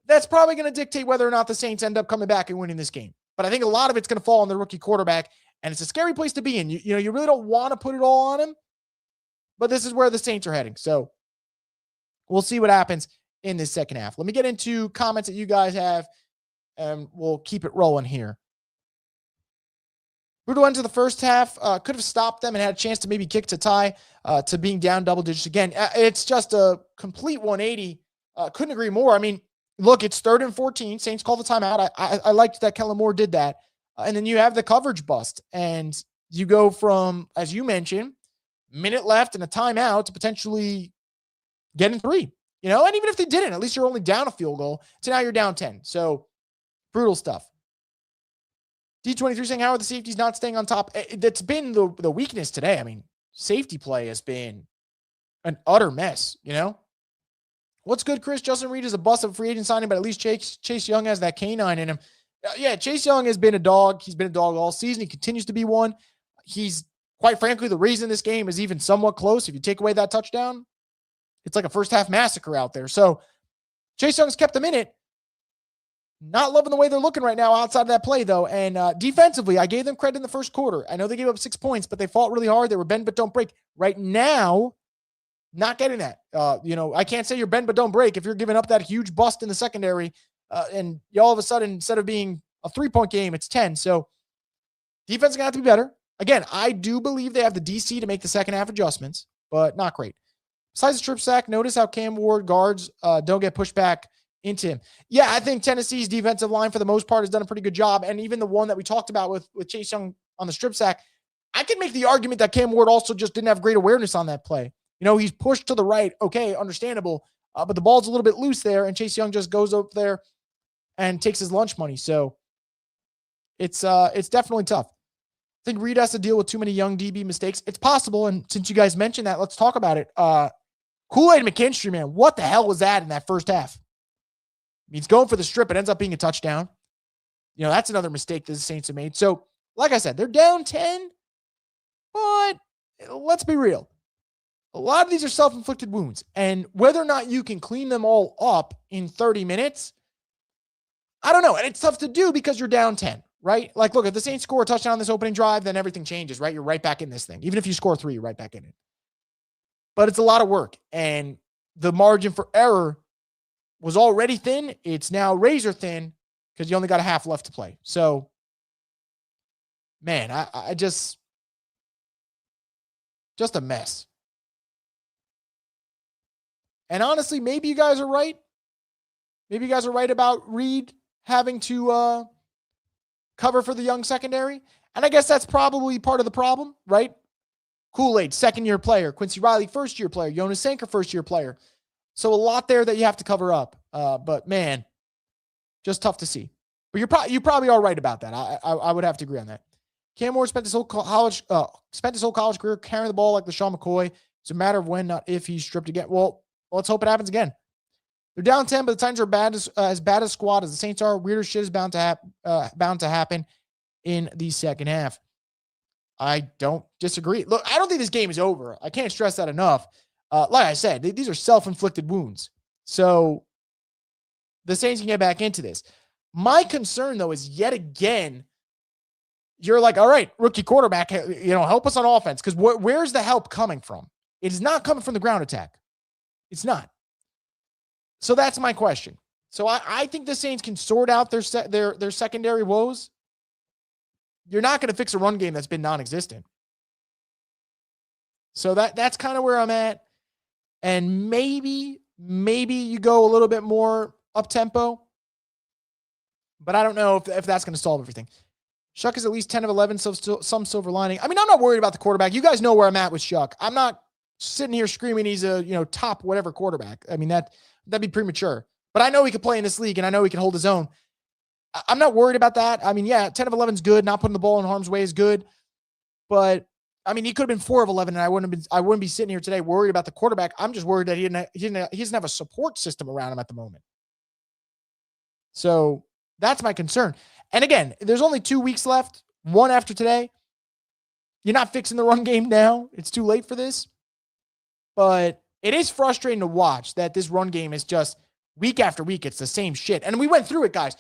That's probably going to dictate whether or not the Saints end up coming back and winning this game. But I think a lot of it's going to fall on the rookie quarterback, and it's a scary place to be in. You really don't want to put it all on him, but this is where the Saints are heading. So we'll see what happens in this second half. Let me get into comments that you guys have, and we'll keep it rolling here. Brutal end to the first half. Could have stopped them and had a chance to maybe kick to tie to being down double digits again. It's just a complete 180. Couldn't agree more. I mean, look, it's 3rd and 14. Saints call the timeout. I liked that Kellen Moore did that. And then you have the coverage bust. And you go from, as you mentioned, minute left and a timeout to potentially getting 3. And even if they didn't, at least you're only down a field goal. So now you're down 10. So brutal stuff. D23 saying, how are the safeties not staying on top? That's been the weakness today. I mean, safety play has been an utter mess, What's good, Chris? Justin Reed is a bust of a free agent signing, but at least Chase Young has that canine in him. Yeah, Chase Young has been a dog. He's been a dog all season. He continues to be one. He's, quite frankly, the reason this game is even somewhat close. If you take away that touchdown, it's like a first-half massacre out there. So Chase Young's kept them in it. Not loving the way they're looking right now outside of that play, though. And defensively, I gave them credit in the first quarter. I know they gave up 6 points, but they fought really hard. They were bend but don't break. Right now, not getting that. I can't say you're bend but don't break if you're giving up that huge bust in the secondary. And you all of a sudden, instead of being a 3-point game, it's 10. So defense is going to have to be better. Again, I do believe they have the DC to make the second half adjustments, but not great. Besides the strip sack, notice how Cam Ward guards don't get pushed back into him. Yeah, I think Tennessee's defensive line, for the most part, has done a pretty good job. And even the one that we talked about with Chase Young on the strip sack, I can make the argument that Cam Ward also just didn't have great awareness on that play. He's pushed to the right. Okay, understandable. But the ball's a little bit loose there, and Chase Young just goes up there and takes his lunch money. So it's definitely tough. I think Reed has to deal with too many young DB mistakes. It's possible, and since you guys mentioned that, let's talk about it. Kool-Aid McKinstry, man, what the hell was that in that first half? He's going for the strip. It ends up being a touchdown. That's another mistake that the Saints have made. So, like I said, they're down 10, but let's be real. A lot of these are self-inflicted wounds, and whether or not you can clean them all up in 30 minutes, I don't know. And it's tough to do because you're down 10, right? Like, look, if the Saints score a touchdown on this opening drive, then everything changes, right? You're right back in this thing. Even if you score 3, you're right back in it. But it's a lot of work, and the margin for error was already thin. It's now razor thin because you only got a half left to play. So, man, I just a mess. And honestly, maybe you guys are right. Maybe you guys are right about Reed having to cover for the young secondary. And I guess that's probably part of the problem, right? Kool-Aid, second-year player. Quincy Riley, first-year player. Jonas Sanker, first-year player. So a lot there that you have to cover up. But man, just tough to see. But you probably are right about that. I would have to agree on that. Cam Moore spent his whole college career carrying the ball like LaShawn McCoy. It's a matter of when, not if, he's stripped again. Well, let's hope it happens again. They're down 10, but the Titans are as bad a squad as the Saints are. Weirder shit is bound to happen in the second half. I don't disagree. Look, I don't think this game is over. I can't stress that enough. Like I said, these are self-inflicted wounds. So the Saints can get back into this. My concern, though, is yet again, you're like, all right, rookie quarterback, help us on offense. Because where's the help coming from? It is not coming from the ground attack. It's not. So that's my question. So I think the Saints can sort out their secondary woes. You're not going to fix a run game that's been non-existent. So that's kind of where I'm at. And maybe you go a little bit more up-tempo. But I don't know if that's going to solve everything. Shuck is at least 10 of 11, so still some silver lining. I mean, I'm not worried about the quarterback. You guys know where I'm at with Shuck. I'm not sitting here screaming he's a top whatever quarterback. I mean, that'd be premature. But I know he could play in this league, and I know he can hold his own. I'm not worried about that. I mean, yeah, 10 of 11 is good. Not putting the ball in harm's way is good. But I mean, he could have been 4 of 11, and I wouldn't be sitting here today worried about the quarterback. I'm just worried that he doesn't have a support system around him at the moment. So that's my concern. And again, there's only 2 weeks left, one after today. You're not fixing the run game now. It's too late for this. But it is frustrating to watch that this run game is just week after week. It's the same shit. And we went through it, guys.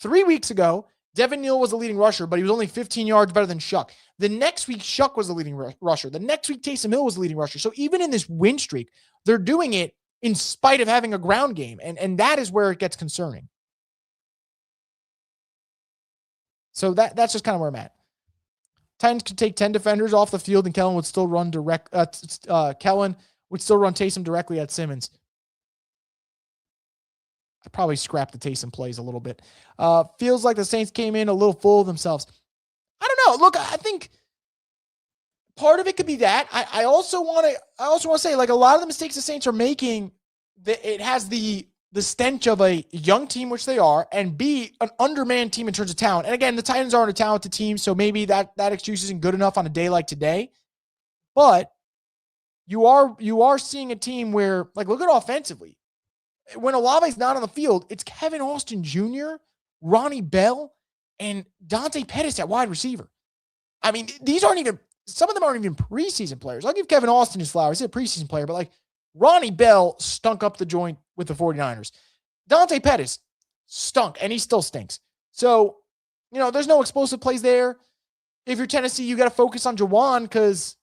3 weeks ago, Devin Neal was the leading rusher, but he was only 15 yards better than Shuck. The next week, Shuck was the leading rusher. The next week, Taysom Hill was the leading rusher. So even in this win streak, they're doing it in spite of having a ground game. And that is where it gets concerning. So that's just kind of where I'm at. Titans could take 10 defenders off the field, and Kellen would still run Taysom directly at Simmons. I'd probably scrap the Taysom plays a little bit. Feels like the Saints came in a little full of themselves. I don't know. Look, I think part of it could be that. I also want to say, like, a lot of the mistakes the Saints are making, it has the stench of a young team, which they are, and B, an undermanned team in terms of talent. And again, the Titans aren't a talented team, so maybe that excuse isn't good enough on a day like today. But you are seeing a team where, like, look at offensively. When Olave's not on the field, it's Kevin Austin Jr., Ronnie Bell, and Dante Pettis at wide receiver. I mean, some of them aren't even preseason players. I'll give Kevin Austin his flowers. He's a preseason player, but like Ronnie Bell stunk up the joint with the 49ers. Dante Pettis stunk, and he still stinks. So, there's no explosive plays there. If you're Tennessee, you got to focus on Juwan, because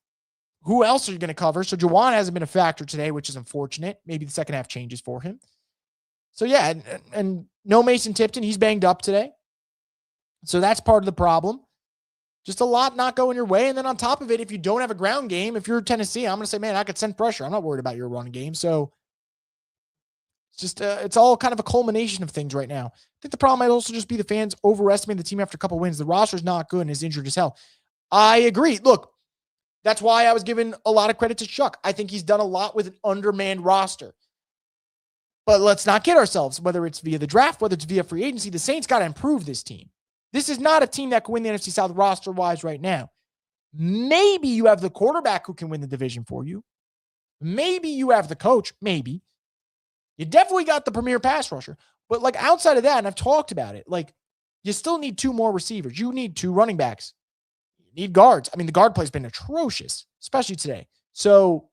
who else are you going to cover? So Juwan hasn't been a factor today, which is unfortunate. Maybe the second half changes for him. So yeah, and no Mason Tipton. He's banged up today. So that's part of the problem. Just a lot not going your way. And then on top of it, if you don't have a ground game, if you're Tennessee, I'm going to say, man, I could send pressure. I'm not worried about your run game. So it's just, it's all kind of a culmination of things right now. I think the problem might also just be the fans overestimating the team after a couple wins. The roster's not good and is injured as hell. I agree. Look, that's why I was giving a lot of credit to Chuck. I think he's done a lot with an undermanned roster. But let's not kid ourselves, whether it's via the draft, whether it's via free agency, the Saints got to improve this team. This is not a team that can win the NFC South roster-wise right now. Maybe you have the quarterback who can win the division for you. Maybe you have the coach. Maybe. You definitely got the premier pass rusher. But like outside of that, and I've talked about it, like you still need 2 more receivers. You need 2 running backs. You need guards. I mean, the guard play has been atrocious, especially today. So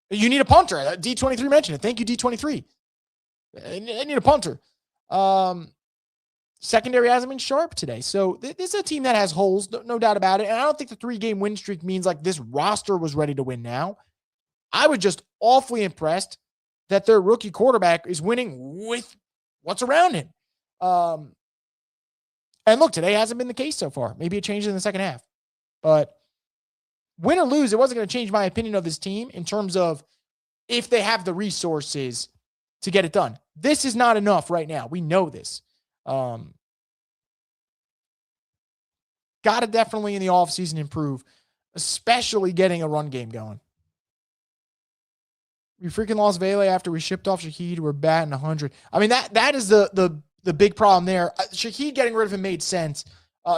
you need a punter. D23 mentioned it. Thank you, D23. I need a punter. Secondary hasn't been sharp today. So this is a team that has holes, no doubt about it. And I don't think the 3-game win streak means like this roster was ready to win now. I was just awfully impressed that their rookie quarterback is winning with what's around him. And look, today hasn't been the case so far. Maybe it changed in the second half. But win or lose, it wasn't going to change my opinion of this team in terms of if they have the resources to get it done. This is not enough right now. We know this. Got to definitely in the offseason improve, especially getting a run game going. We freaking lost Vele after we shipped off Shaheed. We're batting 100. I mean, that is the big problem there. Shaheed getting rid of him made sense.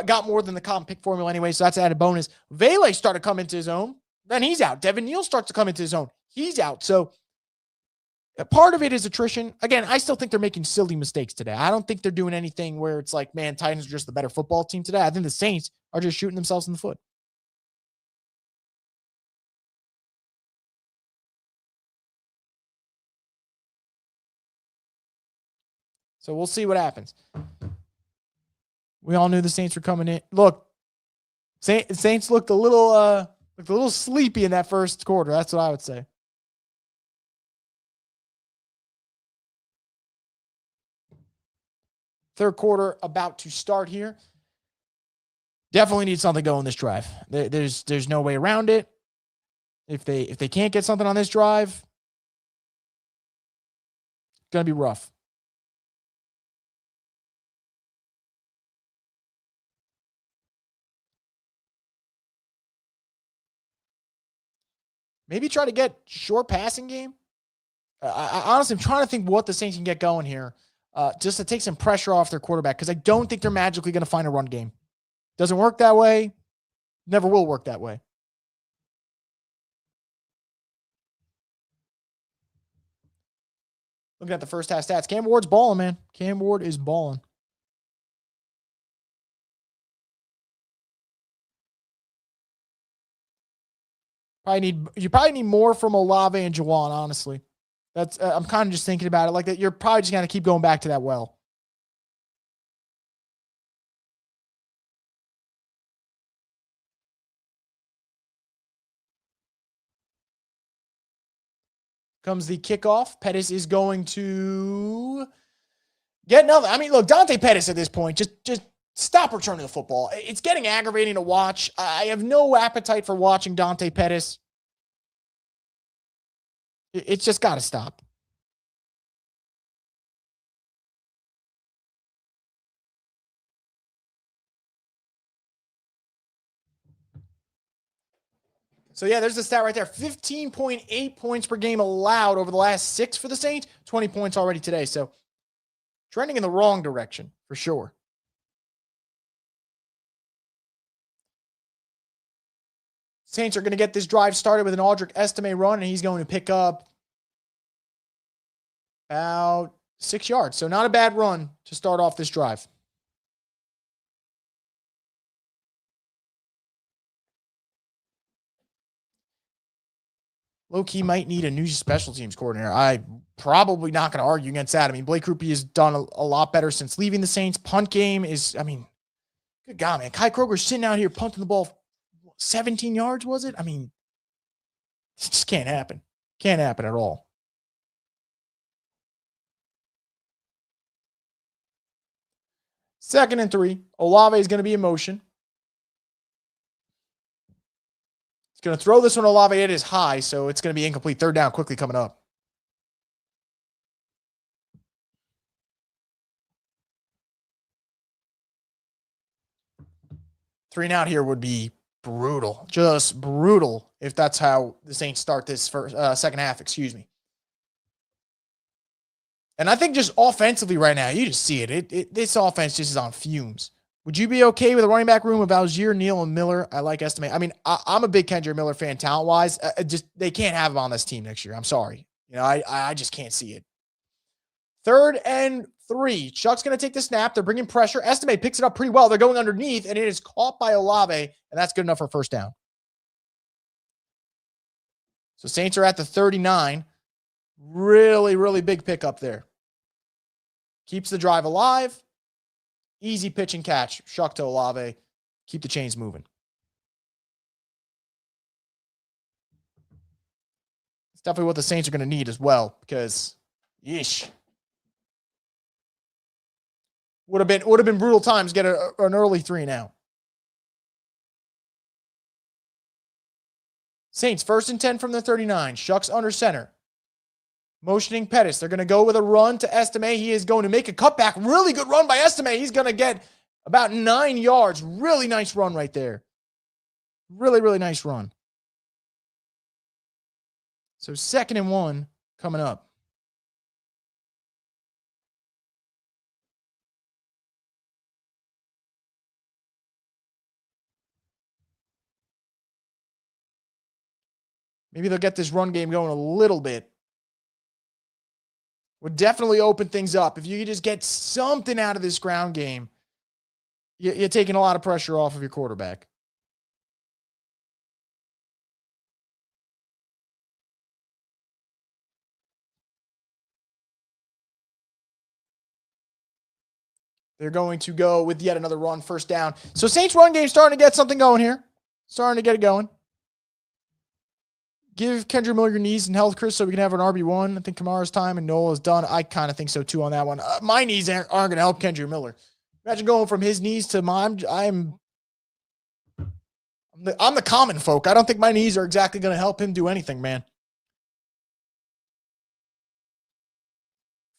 Got more than the comp pick formula anyway, so that's an added bonus. Vele started to come into his own. Then he's out. Devin Neal starts to come into his own. He's out. So part of it is attrition. Again, I still think they're making silly mistakes today. I don't think they're doing anything where it's like, man, Titans are just the better football team today. I think the Saints are just shooting themselves in the foot. So we'll see what happens. We all knew the Saints were coming in. Look, Saints looked a little sleepy in that first quarter. That's what I would say. Third quarter about to start here. Definitely need something going this drive. There's no way around it. If they can't get something on this drive, it's gonna be rough. Maybe try to get short passing game. I honestly am trying to think what the Saints can get going here, just to take some pressure off their quarterback, because I don't think they're magically going to find a run game. Doesn't work that way. Never will work that way. Looking at the first half stats, Cam Ward's balling, man. Cam Ward is balling. You probably need more from Olave and Juwan, honestly. That's I'm kind of just thinking about it like that. You're probably just going to keep going back to that well. Comes the kickoff. Pettis is going to get another. I mean, look, Dante Pettis at this point, just stop returning the football. It's getting aggravating to watch. I have no appetite for watching Dante Pettis. It's just got to stop. So, yeah, there's the stat right there. 15.8 points per game allowed over the last 6 for the Saints. 20 points already today. So, trending in the wrong direction for sure. Saints are going to get this drive started with an Audric Estime run, and he's going to pick up about 6 yards. So not a bad run to start off this drive. Low-key might need a new special teams coordinator. I'm probably not going to argue against that. I mean, Blake Rupe has done a lot better since leaving the Saints. Punt game is, I mean, good God, man. Kai Kroger's sitting out here punting the ball 17 yards, was it? I mean, it just can't happen. Can't happen at all. Second and 3. Olave is going to be in motion. He's going to throw this one. Olave, it is high, so it's going to be incomplete. Third down quickly coming up. Three and out here would be brutal. Just brutal if that's how the Saints start this first, second half, excuse me. And I think just offensively right now, you just see it. This offense just is on fumes. Would you be okay with a running back room of Algier, Neal, and Miller? I like Estimate. I mean, I'm a big Kendrick Miller fan talent-wise. Just they can't have him on this team next year. I'm sorry. You know, I just can't see it. 3rd and 3. Chuck's going to take the snap. They're bringing pressure. Estimate picks it up pretty well. They're going underneath, and it is caught by Olave, and that's good enough for first down. So Saints are at the 39. Really, really big pickup there. Keeps the drive alive. Easy pitch and catch. Shuck to Olave. Keep the chains moving. It's definitely what the Saints are going to need as well, because, yeesh. Would have been brutal times to get an early 3 and out. Saints 1st and 10 from the 39. Shucks under center. Motioning Pettis. They're going to go with a run to Estime. He is going to make a cutback. Really good run by Estime. He's going to get about 9 yards. Really nice run right there. Really, really nice run. So 2nd and 1 coming up. Maybe they'll get this run game going a little bit. Would definitely open things up. If you could just get something out of this ground game, you're taking a lot of pressure off of your quarterback. They're going to go with yet another run, 1st down. So Saints run game starting to get something going here. Starting to get it going. Give Kendra Miller your knees and health, Chris, so we can have an RB1. I think Kamara's time and Noel is done. I kind of think so, too, on that one. My knees aren't going to help Kendra Miller. Imagine going from his knees to mine. I'm the common folk. I don't think my knees are exactly going to help him do anything, man.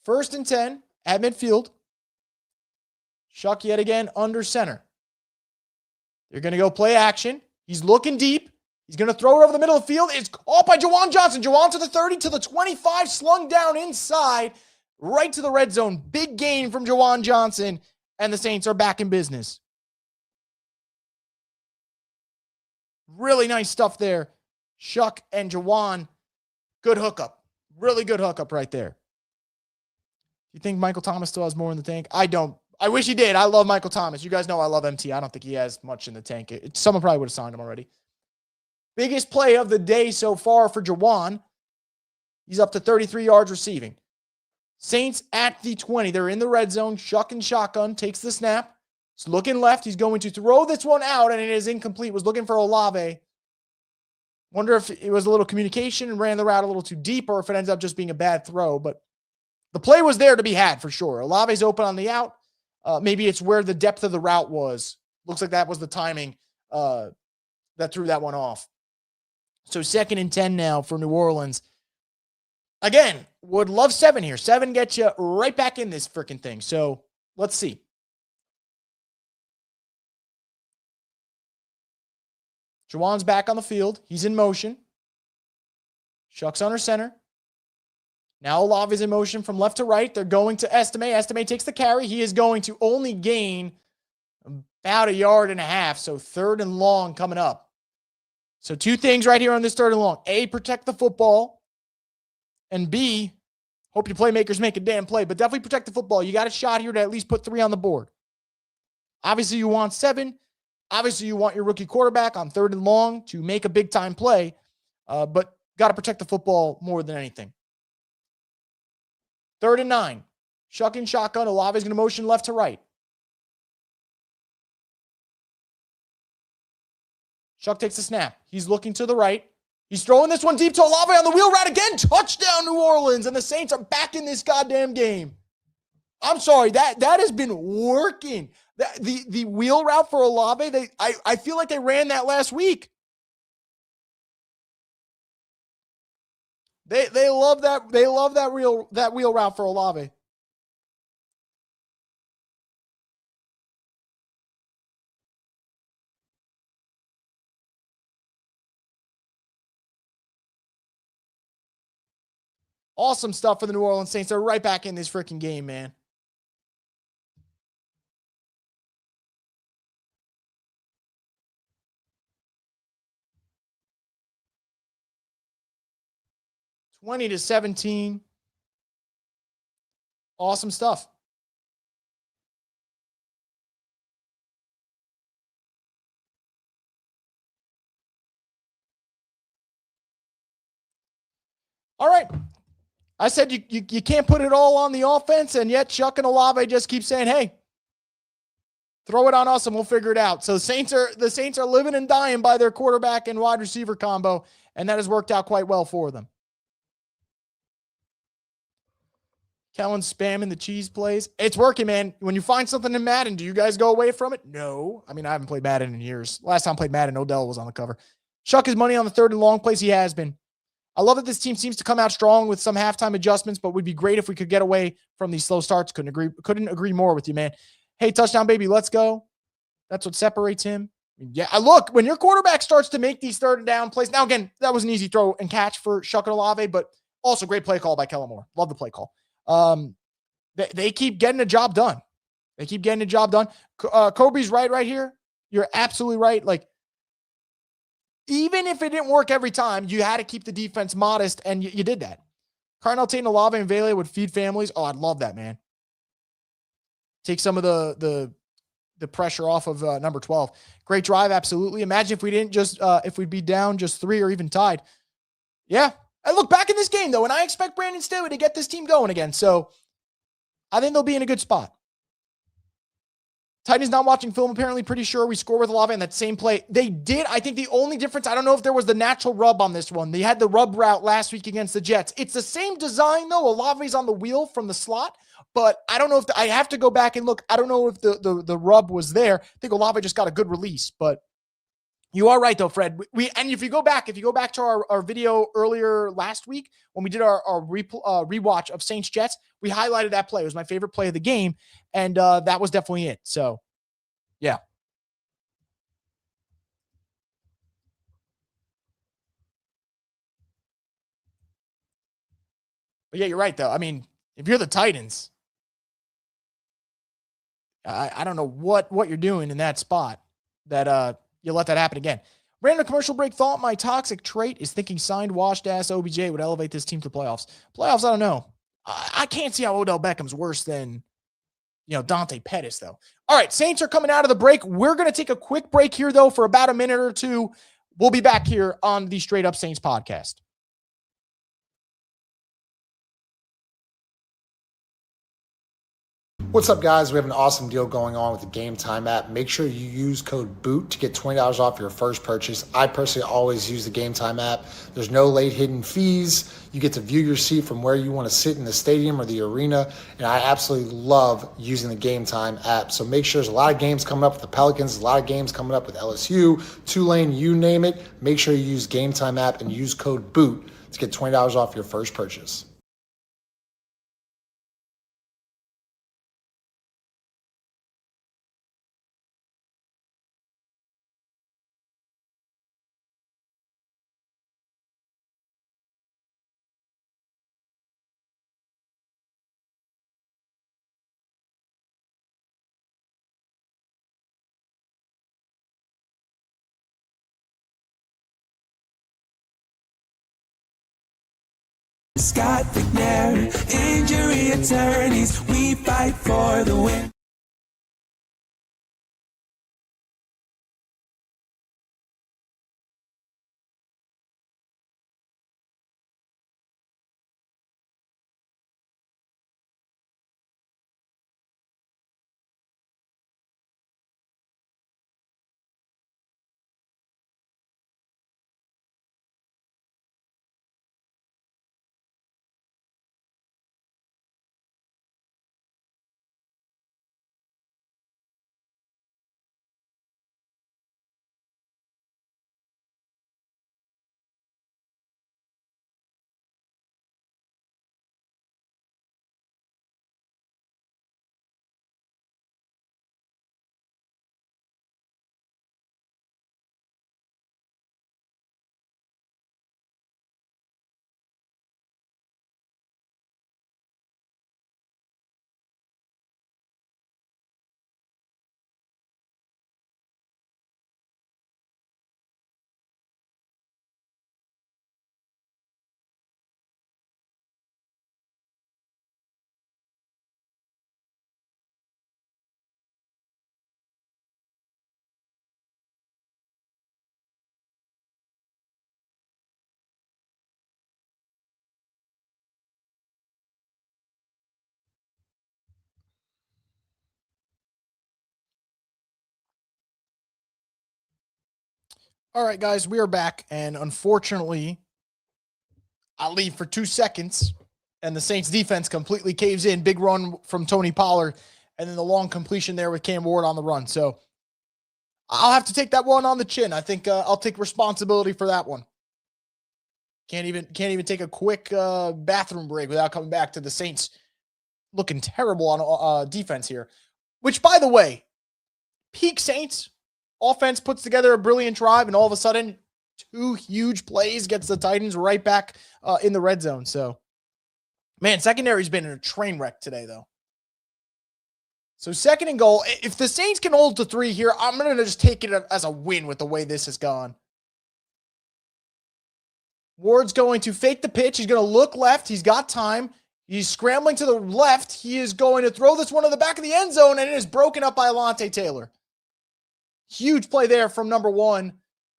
1st and 10 at midfield. Shuck yet again under center. They're going to go play action. He's looking deep. He's going to throw it over the middle of the field. It's caught by Juwan Johnson. Juwan to the 30, to the 25, slung down inside, right to the red zone. Big gain from Juwan Johnson, and the Saints are back in business. Really nice stuff there. Shuck and Juwan, good hookup. Really good hookup right there. You think Michael Thomas still has more in the tank? I don't. I wish he did. I love Michael Thomas. You guys know I love MT. I don't think he has much in the tank. Someone probably would have signed him already. Biggest play of the day so far for Juwan. He's up to 33 yards receiving. Saints at the 20. They're in the red zone. Shuck and shotgun. Takes the snap. He's looking left. He's going to throw this one out, and it is incomplete. Was looking for Olave. Wonder if it was a little communication and ran the route a little too deep, or if it ends up just being a bad throw. But the play was there to be had for sure. Olave's open on the out. Maybe it's where the depth of the route was. Looks like that was the timing that threw that one off. So 2nd and 10 now for New Orleans. Again, would love 7 here. 7 gets you right back in this freaking thing. So let's see. Juwan's back on the field. He's in motion. Shuck's under center. Now Olave's in motion from left to right. They're going to Estime. Estime takes the carry. He is going to only gain about 1.5 yards. So 3rd and long coming up. So 2 things right here on this 3rd and long. A, protect the football. And B, hope your playmakers make a damn play. But definitely protect the football. You got a shot here to at least put 3 on the board. Obviously, you want 7. Obviously, you want your rookie quarterback on 3rd and long to make a big-time play. But got to protect the football more than anything. 3rd and 9. Shuck and shotgun. Olave's going to motion left to right. Shuck takes the snap. He's looking to the right. He's throwing this one deep to Olave on the wheel route again. Touchdown, New Orleans. And the Saints are back in this goddamn game. I'm sorry. That has been working. The wheel route for Olave, I feel like they ran that last week. They love that. They love that wheel route for Olave. Awesome stuff for the New Orleans Saints. They're right back in this freaking game, man. (20-17). Awesome stuff. All right. I said you can't put it all on the offense, and yet Chuck and Olave just keep saying, hey, throw it on us and we'll figure it out. So the Saints are living and dying by their quarterback and wide receiver combo, and that has worked out quite well for them. Kellen spamming the cheese plays. It's working, man. When you find something in Madden, do you guys go away from it? No. I mean, I haven't played Madden in years. Last time I played Madden, Odell was on the cover. Chuck his money on the 3rd and long plays. He has been. I love that this team seems to come out strong with some halftime adjustments, but would be great if we could get away from these slow starts. Couldn't agree more with you, man. Hey, touchdown, baby. Let's go. That's what separates him. Yeah, look, when your quarterback starts to make these third and down plays, now again, that was an easy throw and catch for Shuck and Olave, but also great play call by Kellen Moore. Love the play call. They keep getting the job done. They keep getting the job done. Kobe's right here. You're absolutely right. Like, even if it didn't work every time, you had to keep the defense modest, and you did that. Cardinal Tate, Olave, and Vele would feed families. Oh, I'd love that, man. Take some of the pressure off of number 12. Great drive, absolutely. Imagine if we didn't just if we'd be down just 3 or even tied. Yeah. I look back in this game, though, and I expect Brandon Staley to get this team going again. So I think they'll be in a good spot. Titans not watching film, apparently pretty sure we score with Olave on that same play. They did. I think the only difference, I don't know if there was the natural rub on this one. They had the rub route last week against the Jets. It's the same design, though. Olave's on the wheel from the slot, but I don't know if I have to go back and look. I don't know if the rub was there. I think Olave just got a good release, but you are right, though, Fred. And if you go back to our video earlier last week when we did our rewatch of Saints Jets, we highlighted that play. It was my favorite play of the game, and that was definitely it. So, yeah. But yeah, you're right, though. I mean, if you're the Titans, I don't know what you're doing in that spot that you let that happen again. Random commercial break. Thought my toxic trait is thinking signed washed ass OBJ would elevate this team to playoffs. Playoffs, I don't know. I can't see how Odell Beckham's worse than, Dante Pettis, though. All right, Saints are coming out of the break. We're going to take a quick break here, though, for about a minute or two. We'll be back here on the Straight Up Saints podcast. What's up, guys? We have an awesome deal going on with the Game Time app. Make sure you use code BOOT to get $20 off your first purchase. I personally always use the Game Time app. There's no late hidden fees. You get to view your seat from where you want to sit in the stadium or the arena. And I absolutely love using the Game Time app. So make sure there's a lot of games coming up with the Pelicans, a lot of games coming up with LSU, Tulane, you name it. Make sure you use Game Time app and use code BOOT to get $20 off your first purchase. Scott McNair, injury attorneys, we fight for the win. All right, guys, we are back, and unfortunately, I'll leave for 2 seconds, and the Saints defense completely caves in. Big run from Tony Pollard, and then the long completion there with Cam Ward on the run. So I'll have to take that one on the chin. I think I'll take responsibility for that one. Can't even take a quick bathroom break without coming back to the Saints looking terrible on defense here. Which, by the way, peak Saints, offense puts together a brilliant drive, and all of a sudden, 2 huge plays gets the Titans right back in the red zone. So, man, secondary's been in a train wreck today, though. So 2nd and goal. If the Saints can hold to 3 here, I'm going to just take it as a win with the way this has gone. Ward's going to fake the pitch. He's going to look left. He's got time. He's scrambling to the left. He is going to throw this one in the back of the end zone, and it is broken up by Alontae Taylor. Huge play there from number 1.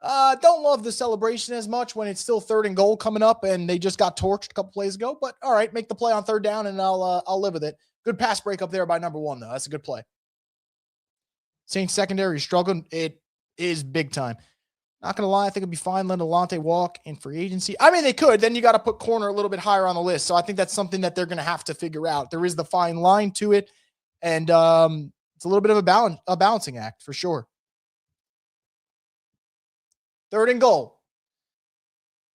Don't love the celebration as much when it's still 3rd and goal coming up, and they just got torched a couple plays ago. But all right, make the play on 3rd down, and I'll live with it. Good pass break up there by number 1, though. That's a good play. Saints secondary is struggling. It is big time. Not going to lie, I think it'd be fine letting Alontae walk in free agency. I mean, they could. Then you got to put corner a little bit higher on the list. So I think that's something that they're going to have to figure out. There is the fine line to it, and it's a little bit of a balancing act for sure. 3rd and goal.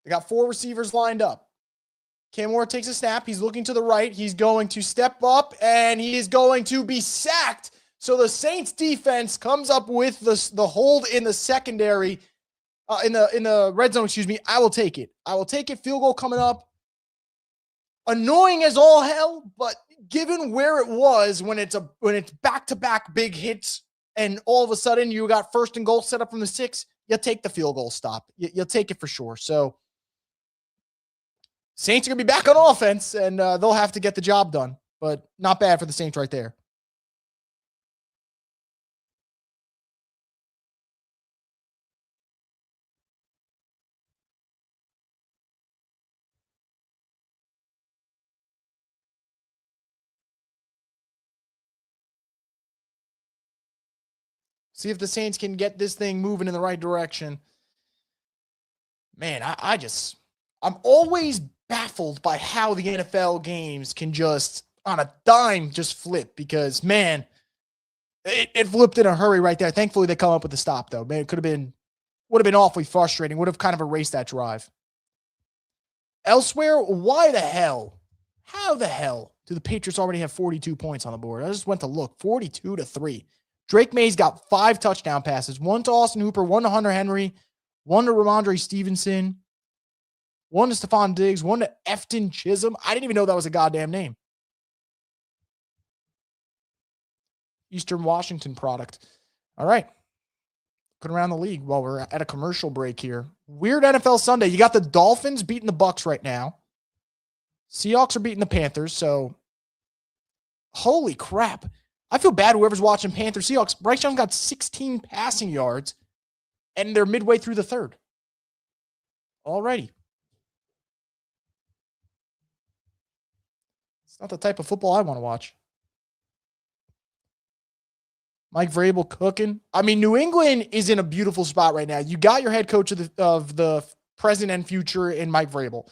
They got 4 receivers lined up. Cam Ward takes a snap. He's looking to the right. He's going to step up, and he is going to be sacked. So the Saints defense comes up with the hold in the secondary, in the red zone, excuse me. I will take it. I will take it. Field goal coming up. Annoying as all hell, but given where it was when it's back-to-back big hits, and all of a sudden you got 1st and goal set up from the 6, you'll take the field goal stop. You'll take it for sure. So Saints are going to be back on offense, and they'll have to get the job done. But not bad for the Saints right there. See if the Saints can get this thing moving in the right direction. Man, I'm always baffled by how the NFL games can just, on a dime, just flip because, man, it flipped in a hurry right there. Thankfully, they come up with the stop, though. Man, would have been awfully frustrating. Would have kind of erased that drive. Elsewhere, why the hell? How the hell do the Patriots already have 42 points on the board? I just went to look. 42-3. Drake May's got 5 touchdown passes. 1 to Austin Hooper, 1 to Hunter Henry, 1 to Ramondre Stevenson, 1 to Stephon Diggs, 1 to Efton Chisholm. I didn't even know that was a goddamn name. Eastern Washington product. All right. Looking around the league while we're at a commercial break here. Weird NFL Sunday. You got the Dolphins beating the Bucks right now. Seahawks are beating the Panthers, so holy crap. I feel bad whoever's watching Panthers Seahawks. Bryce Young got 16 passing yards, and they're midway through the 3rd. Alrighty. It's not the type of football I want to watch. Mike Vrabel cooking. I mean, New England is in a beautiful spot right now. You got your head coach of the present and future in Mike Vrabel.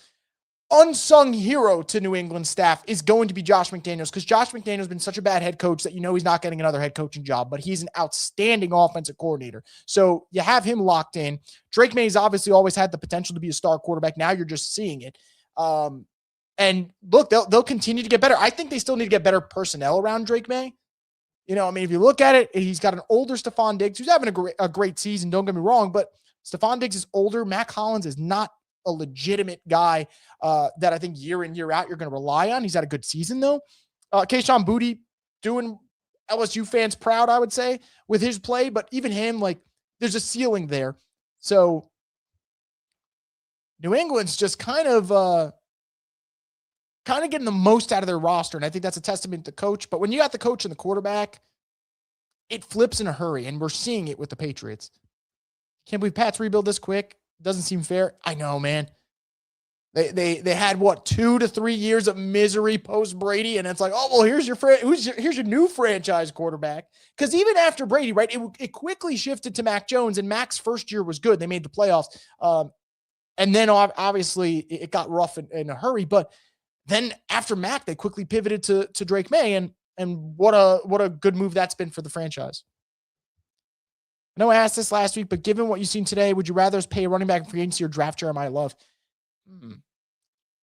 Unsung hero to New England staff is going to be Josh McDaniels because Josh McDaniels has been such a bad head coach that he's not getting another head coaching job, but he's an outstanding offensive coordinator. So you have him locked in. Drake May's obviously always had the potential to be a star quarterback. Now you're just seeing it. And look, they'll continue to get better. I think they still need to get better personnel around Drake May. If you look at it, he's got an older Stephon Diggs who's having a great season. Don't get me wrong, but Stephon Diggs is older. Mac Hollins is not a legitimate guy that I think year in, year out, you're going to rely on. He's had a good season, though. Kayshon Boutte doing LSU fans proud, I would say, with his play. But even him, there's a ceiling there. So New England's just kind of getting the most out of their roster. And I think that's a testament to the coach. But when you got the coach and the quarterback, it flips in a hurry. And we're seeing it with the Patriots. Can't believe Pat's rebuild this quick. Doesn't seem fair. I know, man. They had 2 to 3 years of misery post Brady, and it's like, oh well, here's your new franchise quarterback. Because even after Brady, right, it quickly shifted to Mac Jones, and Mac's first year was good. They made the playoffs, and then obviously it got rough in a hurry. But then after Mac, they quickly pivoted to Drake May, and what a good move that's been for the franchise. I know I asked this last week, but given what you've seen today, would you rather us pay a running back in free agency or draft Jeremiah Love?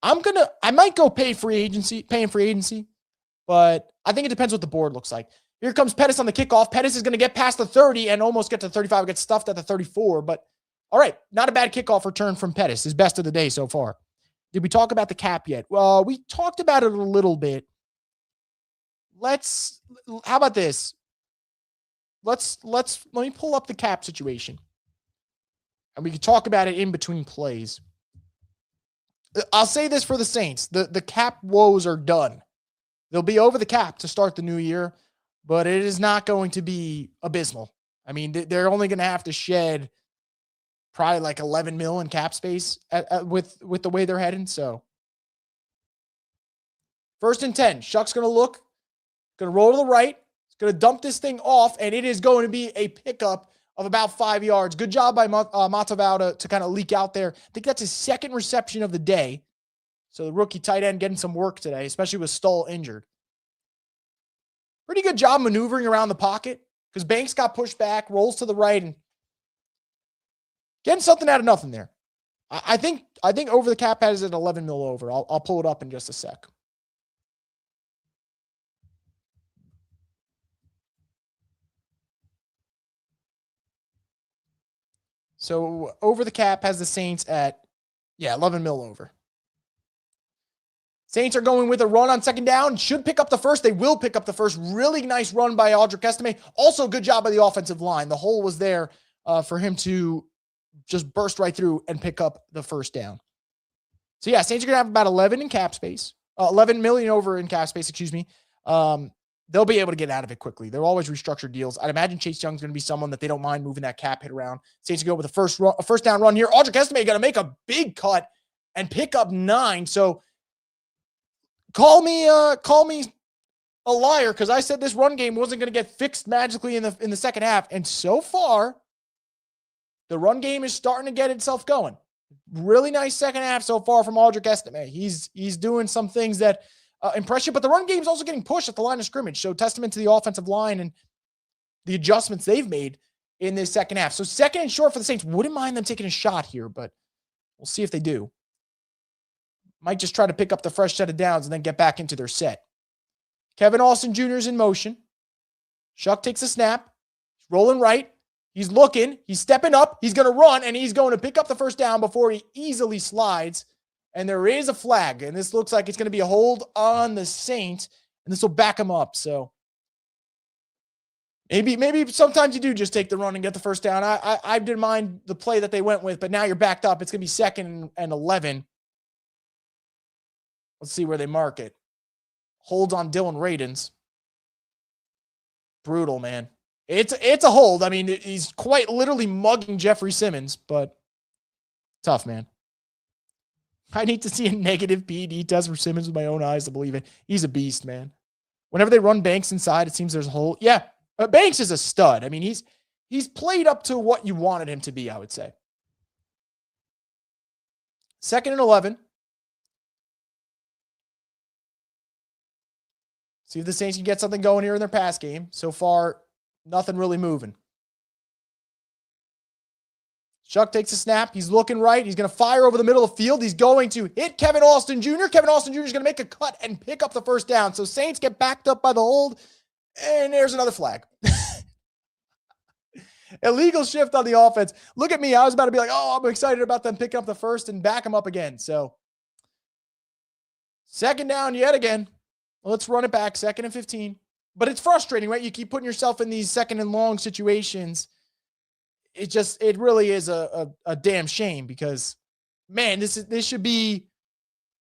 I might go pay in free agency, but I think it depends what the board looks like. Here comes Pettis on the kickoff. Pettis is going to get past the 30 and almost get to 35. Gets stuffed at the 34. But all right, not a bad kickoff return from Pettis. His best of the day so far. Did we talk about the cap yet? Well, we talked about it a little bit. How about this? Let me pull up the cap situation. And we can talk about it in between plays. I'll say this for the Saints. The cap woes are done. They'll be over the cap to start the new year, but it is not going to be abysmal. I mean, they're only going to have to shed probably like 11 mil in cap space with the way they're heading. So 1st and 10. Shuck's going to look, going to roll to the right. He's going to dump this thing off, and it is going to be a pickup of about 5 yards. Good job by Matavao to kind of leak out there. I think that's his 2nd reception of the day. So the rookie tight end getting some work today, especially with Stoll injured. Pretty good job maneuvering around the pocket because Banks got pushed back, rolls to the right, and getting something out of nothing there. I think over the cap has it 11 mil over. I'll pull it up in just a sec. So over the cap has the Saints at, 11 mil over. Saints are going with a run on 2nd down. Should pick up the first. They will pick up the first. Really nice run by Audric Estime. Also, good job by the offensive line. The hole was there for him to just burst right through and pick up the 1st down. So, Saints are going to have about 11 in cap space. 11 million over in cap space, excuse me. They'll be able to get out of it quickly. They're always restructured deals. I'd imagine Chase Young's going to be someone that they don't mind moving that cap hit around. Saints go with a first down run here. Audric Estime going to make a big cut and pick up 9. So call me a liar because I said this run game wasn't going to get fixed magically in the second half. And so far, the run game is starting to get itself going. Really nice second half so far from Audric Estime. He's doing some things that impress you, but the run game is also getting pushed at the line of scrimmage. So testament to the offensive line and the adjustments they've made in this second half. So 2nd and short for the Saints. Wouldn't mind them taking a shot here, but we'll see if they do. Might just try to pick up the fresh set of downs and then get back into their set. Kevin Austin Jr. is in motion. Shuck takes a snap. He's rolling right. He's looking. He's stepping up. He's going to run, and he's going to pick up the 1st down before he easily slides. And there is a flag, and this looks like it's going to be a hold on the Saints, and this will back him up. So maybe sometimes you do just take the run and get the 1st down. I didn't mind the play that they went with, but now you're backed up. It's going to be 2nd and 11. Let's see where they mark it. Holds on Dylan Radins. Brutal, man. It's a hold. I mean, he's quite literally mugging Jeffrey Simmons, but tough, man. I need to see a negative PED test for Simmons with my own eyes to believe it. He's a beast, man. Whenever they run Banks inside, it seems there's a hole. Yeah, Banks is a stud. I mean, he's played up to what you wanted him to be, I would say. 2nd and 11. See if the Saints can get something going here in their pass game. So far, nothing really moving. Shuck takes a snap. He's looking right. He's going to fire over the middle of the field. He's going to hit Kevin Austin Jr. Kevin Austin Jr. is going to make a cut and pick up the 1st down. So Saints get backed up by the hold, and there's another flag. Illegal shift on the offense. Look at me. I was about to be like, oh, I'm excited about them picking up the 1st and back them up again. So 2nd down yet again. Let's run it back. 2nd and 15. But it's frustrating, right? You keep putting yourself in these 2nd and long situations. It really is a damn shame because, man, this should be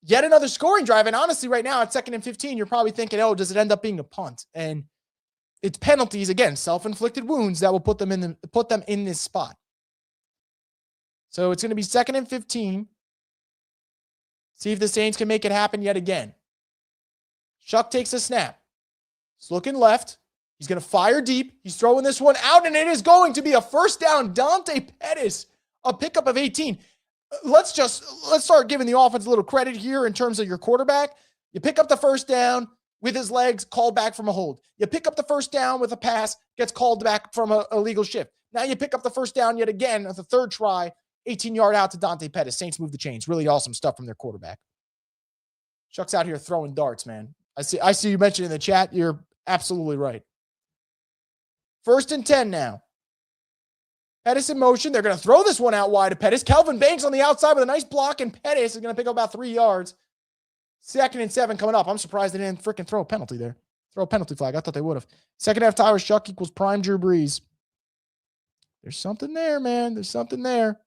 yet another scoring drive. And honestly, right now at 2nd and 15, you're probably thinking, oh, does it end up being a punt? And it's penalties, again, self-inflicted wounds that will put them in this spot. So it's going to be 2nd and 15. See if the Saints can make it happen yet again. Shuck takes a snap. He's looking left. He's going to fire deep. He's throwing this one out, and it is going to be a 1st down. Dante Pettis, a pickup of 18. Let's start giving the offense a little credit here in terms of your quarterback. You pick up the 1st down with his legs, called back from a hold. You pick up the 1st down with a pass, gets called back from a illegal shift. Now you pick up the 1st down yet again at the 3rd try, 18-yard out to Dante Pettis. Saints move the chains. Really awesome stuff from their quarterback. Shuck's out here throwing darts, man. I see you mentioned in the chat. You're absolutely right. First and 10 now. Pettis in motion. They're going to throw this one out wide to Pettis. Kelvin Banks on the outside with a nice block, and Pettis is going to pick up about 3 yards. 2nd and 7 coming up. I'm surprised they didn't freaking throw a penalty there. Throw a penalty flag. I thought they would have. Second half, Tyler Shuck equals prime Drew Brees. There's something there, man. There's something there.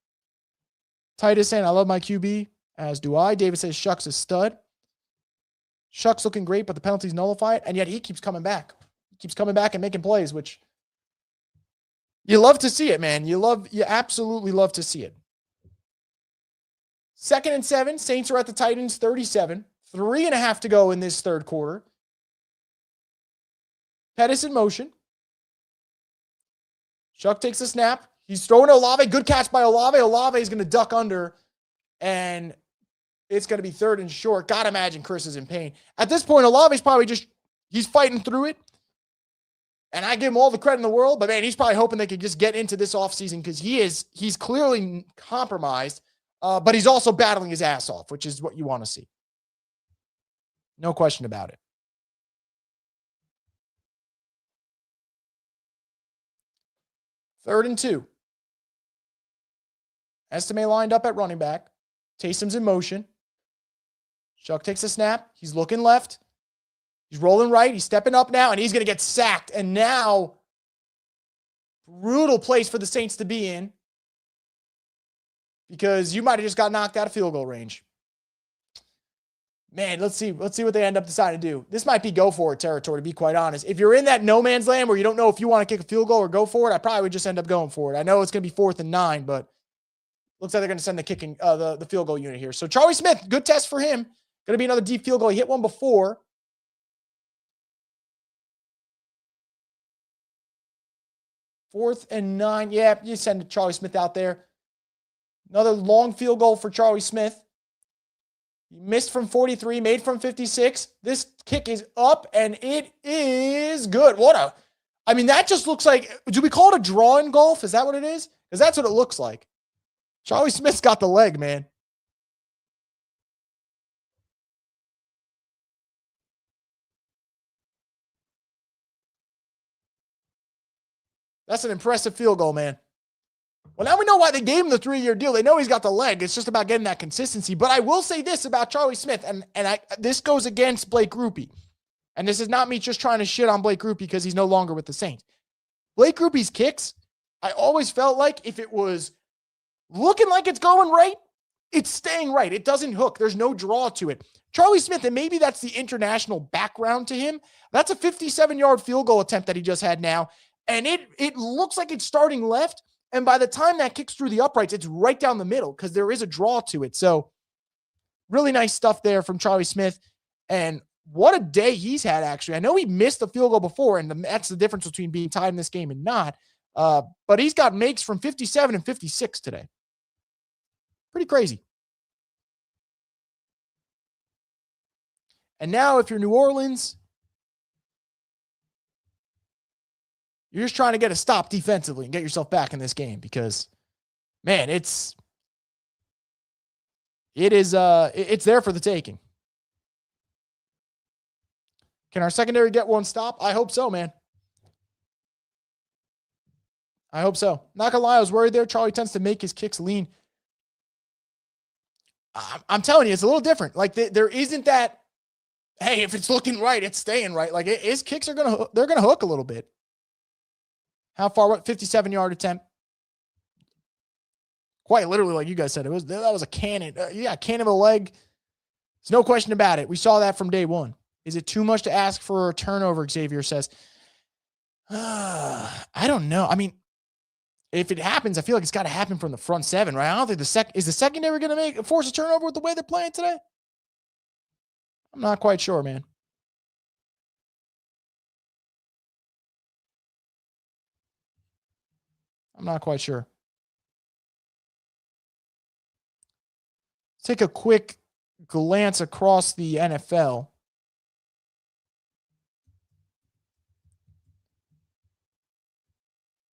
Titus saying, I love my QB, as do I. David says Shuck's a stud. Shuck's looking great, but the penalties nullify it, and yet he keeps coming back. He keeps coming back and making plays, which you love to see it, man. You absolutely love to see it. 2nd and 7. Saints are at the Titans 37. 3.5 to go in this third quarter. Pettis in motion. Shuck takes a snap. He's throwing to Olave. Good catch by Olave. Olave is going to duck under, and it's going to be 3rd and short. Gotta imagine Chris is in pain. At this point, Olave's probably he's fighting through it. And I give him all the credit in the world, but man, he's probably hoping they could just get into this offseason because he's clearly compromised, but he's also battling his ass off, which is what you want to see. No question about it. Third and 2. Estime lined up at running back. Taysom's in motion. Shuck takes a snap. He's looking left. He's rolling right. He's stepping up now, and he's going to get sacked. And now, brutal place for the Saints to be in because you might have just got knocked out of field goal range. Man, let's see what they end up deciding to do. This might be go for it territory, to be quite honest. If you're in that no man's land where you don't know if you want to kick a field goal or go for it, I probably would just end up going for it. I know it's going to be 4th and 9, but looks like they're going to send the field goal unit here. So Charlie Smith, good test for him. Going to be another deep field goal. He hit one before. 4th and 9. Yeah, you send Charlie Smith out there. Another long field goal for Charlie Smith. He missed from 43, made from 56. This kick is up, and it is good. That just looks like, do we call it a draw in golf? Is that what it is? Because that's what it looks like. Charlie Smith's got the leg, man. That's an impressive field goal, man. Well, now we know why they gave him the 3-year deal. They know he's got the leg. It's just about getting that consistency. But I will say this about Charlie Smith, and this goes against Blake Grupe. And this is not me just trying to shit on Blake Grupe because he's no longer with the Saints. Blake Grupe's kicks, I always felt like if it was looking like it's going right, it's staying right. It doesn't hook. There's no draw to it. Charlie Smith, and maybe that's the international background to him, that's a 57-yard field goal attempt that he just had now. And it looks like it's starting left. And by the time that kicks through the uprights, it's right down the middle because there is a draw to it. So really nice stuff there from Charlie Smith. And what a day he's had, actually. I know he missed the field goal before, and that's the difference between being tied in this game and not. But he's got makes from 57 and 56 today. Pretty crazy. And now if you're New Orleans, you're just trying to get a stop defensively and get yourself back in this game because, man, it's there for the taking. Can our secondary get one stop? I hope so, man. I hope so. Not gonna lie, I was worried there. Charlie tends to make his kicks lean. I'm telling you, it's a little different. Like there isn't that, hey, if it's looking right, it's staying right. Like his kicks they're gonna hook a little bit. How far? What? 57-yard attempt. Quite literally, like you guys said, that was a cannon. Cannon of a leg. There's no question about it. We saw that from day one. Is it too much to ask for a turnover? Xavier says. I don't know. I mean, if it happens, I feel like it's got to happen from the front seven, right? I don't think is the secondary going to force a turnover with the way they're playing today? I'm not quite sure, man. I'm not quite sure. Take a quick glance across the NFL.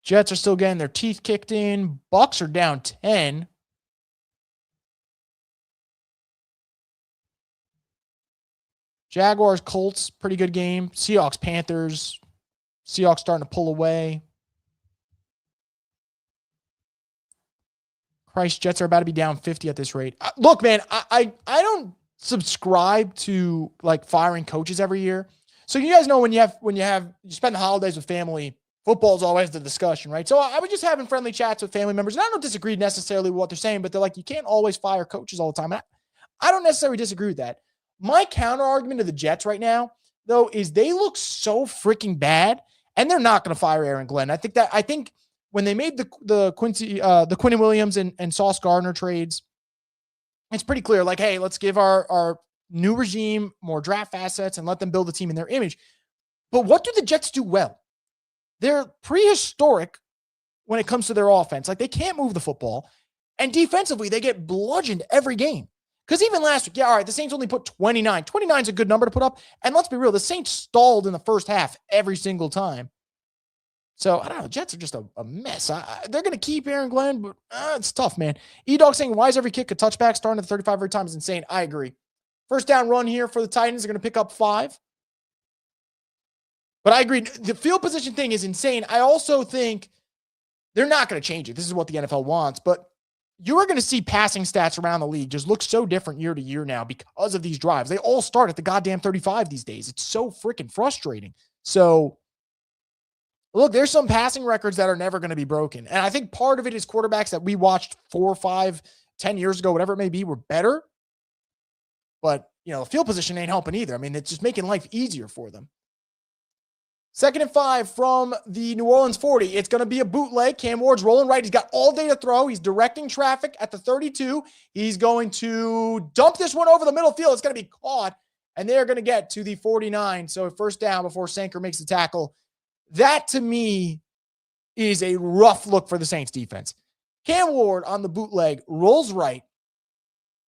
Jets are still getting their teeth kicked in. Bucks are down 10. Jaguars, Colts, pretty good game. Seahawks, Panthers. Seahawks starting to pull away. Price, Jets are about to be down 50 at this rate. Look, man, I don't subscribe to like firing coaches every year. So you guys know when you spend the holidays with family, football is always the discussion, right? So I was just having friendly chats with family members, and I don't disagree necessarily with what they're saying, but they're like, you can't always fire coaches all the time. And I don't necessarily disagree with that. My counter argument to the Jets right now, though, is they look so freaking bad, and they're not going to fire Aaron Glenn. I think when they made the Quinnen Williams and Sauce Gardner trades, it's pretty clear, like, hey, let's give our new regime more draft assets and let them build a team in their image. But what do the Jets do well? They're prehistoric when it comes to their offense. Like, they can't move the football. And defensively, they get bludgeoned every game. Because even last week, all right, the Saints only put 29. 29 is a good number to put up. And let's be real, the Saints stalled in the first half every single time. So, I don't know. Jets are just a mess. They're going to keep Aaron Glenn, but it's tough, man. E-Dog saying, why is every kick a touchback starting at 35 every time is insane. I agree. First down run here for the Titans. They're going to pick up 5. But I agree. The field position thing is insane. I also think they're not going to change it. This is what the NFL wants. But you are going to see passing stats around the league just look so different year to year now because of these drives. They all start at the goddamn 35 these days. It's so freaking frustrating. So, look, there's some passing records that are never going to be broken. And I think part of it is quarterbacks that we watched 4, 5, 10 years ago, whatever it may be, were better. But, the field position ain't helping either. I mean, it's just making life easier for them. 2nd and 5 from the New Orleans 40. It's going to be a bootleg. Cam Ward's rolling right. He's got all day to throw. He's directing traffic at the 32. He's going to dump this one over the middle field. It's going to be caught, and they're going to get to the 49. So first down before Sanker makes the tackle. That, to me, is a rough look for the Saints defense. Cam Ward on the bootleg rolls right,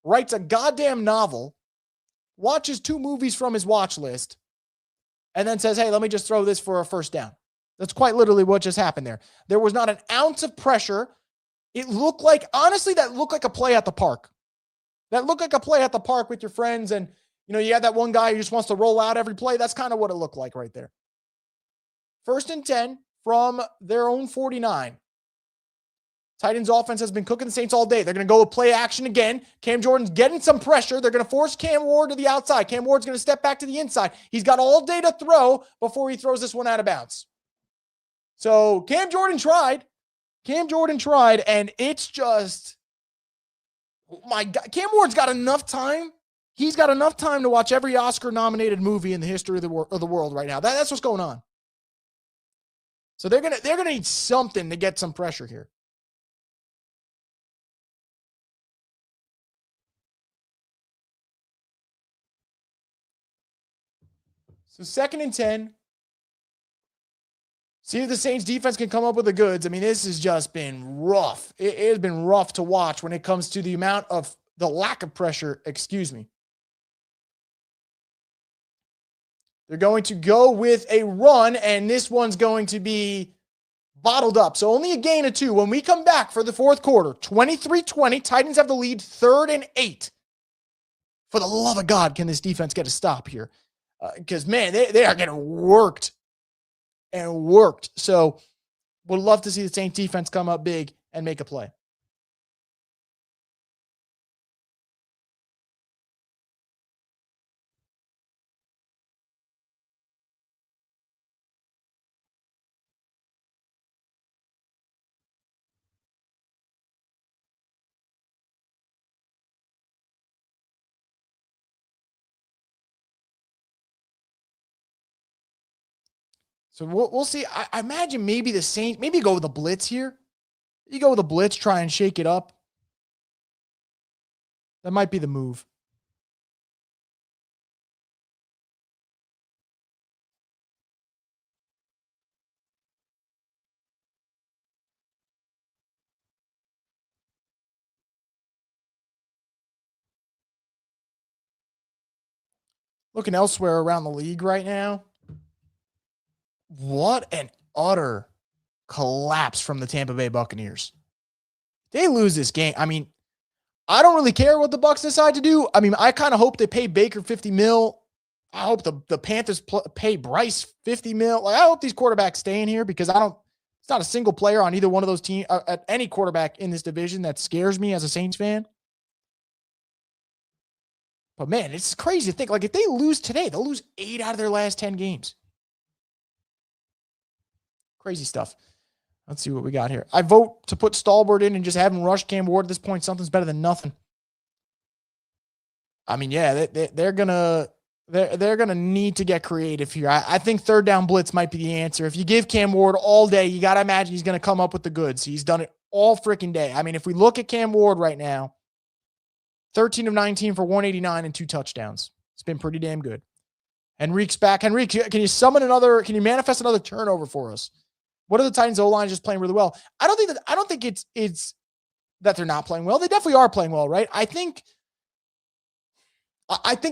writes a goddamn novel, watches 2 movies from his watch list, and then says, hey, let me just throw this for a first down. That's quite literally what just happened there. There was not an ounce of pressure. It looked like, honestly, that looked like a play at the park. That looked like a play at the park with your friends, and, you had that one guy who just wants to roll out every play. That's kind of what it looked like right there. 1st and 10 from their own 49. Titans offense has been cooking the Saints all day. They're going to go with play action again. Cam Jordan's getting some pressure. They're going to force Cam Ward to the outside. Cam Ward's going to step back to the inside. He's got all day to throw before he throws this one out of bounds. So Cam Jordan tried. And it's just, oh my God. Cam Ward's got enough time. He's got enough time to watch every Oscar-nominated movie in the history of the world right now. That's what's going on. So they're gonna need something to get some pressure here. So 2nd and 10. See if the Saints defense can come up with the goods. I mean, this has just been rough. It has been rough to watch when it comes to the amount of the lack of pressure. Excuse me. They're going to go with a run, and this one's going to be bottled up. So only a gain of 2. When we come back for the 4th quarter, 23-20, Titans have the lead, 3rd and 8. For the love of God, can this defense get a stop here? Because, man, they are getting worked and worked. So would love to see the Saints defense come up big and make a play. So we'll see. I imagine maybe the Saints, maybe go with the blitz here. You go with a blitz, try and shake it up. That might be the move. Looking elsewhere around the league right now. What an utter collapse from the Tampa Bay Buccaneers. They lose this game. I mean, I don't really care what the Bucs decide to do. I mean, I kind of hope they pay Baker $50 million. I hope the Panthers pay Bryce $50 million. Like, I hope these quarterbacks stay in here because it's not a single player on either one of those teams, at any quarterback in this division that scares me as a Saints fan. But man, it's crazy to think, like, if they lose today, they'll lose 8 out of their last 10 games. Crazy stuff. Let's see what we got here. I vote to put Stalbert in and just have him rush Cam Ward at this point. Something's better than nothing. I mean, yeah, they're gonna need to get creative here. I think third down blitz might be the answer. If you give Cam Ward all day, you got to imagine he's going to come up with the goods. He's done it all freaking day. I mean, if we look at Cam Ward right now, 13 of 19 for 189 and 2 touchdowns. It's been pretty damn good. Henrique's back. Henrique, can you manifest another turnover for us? What are the Titans O-line just playing really well? I don't think it's that they're not playing well. They definitely are playing well, right? I think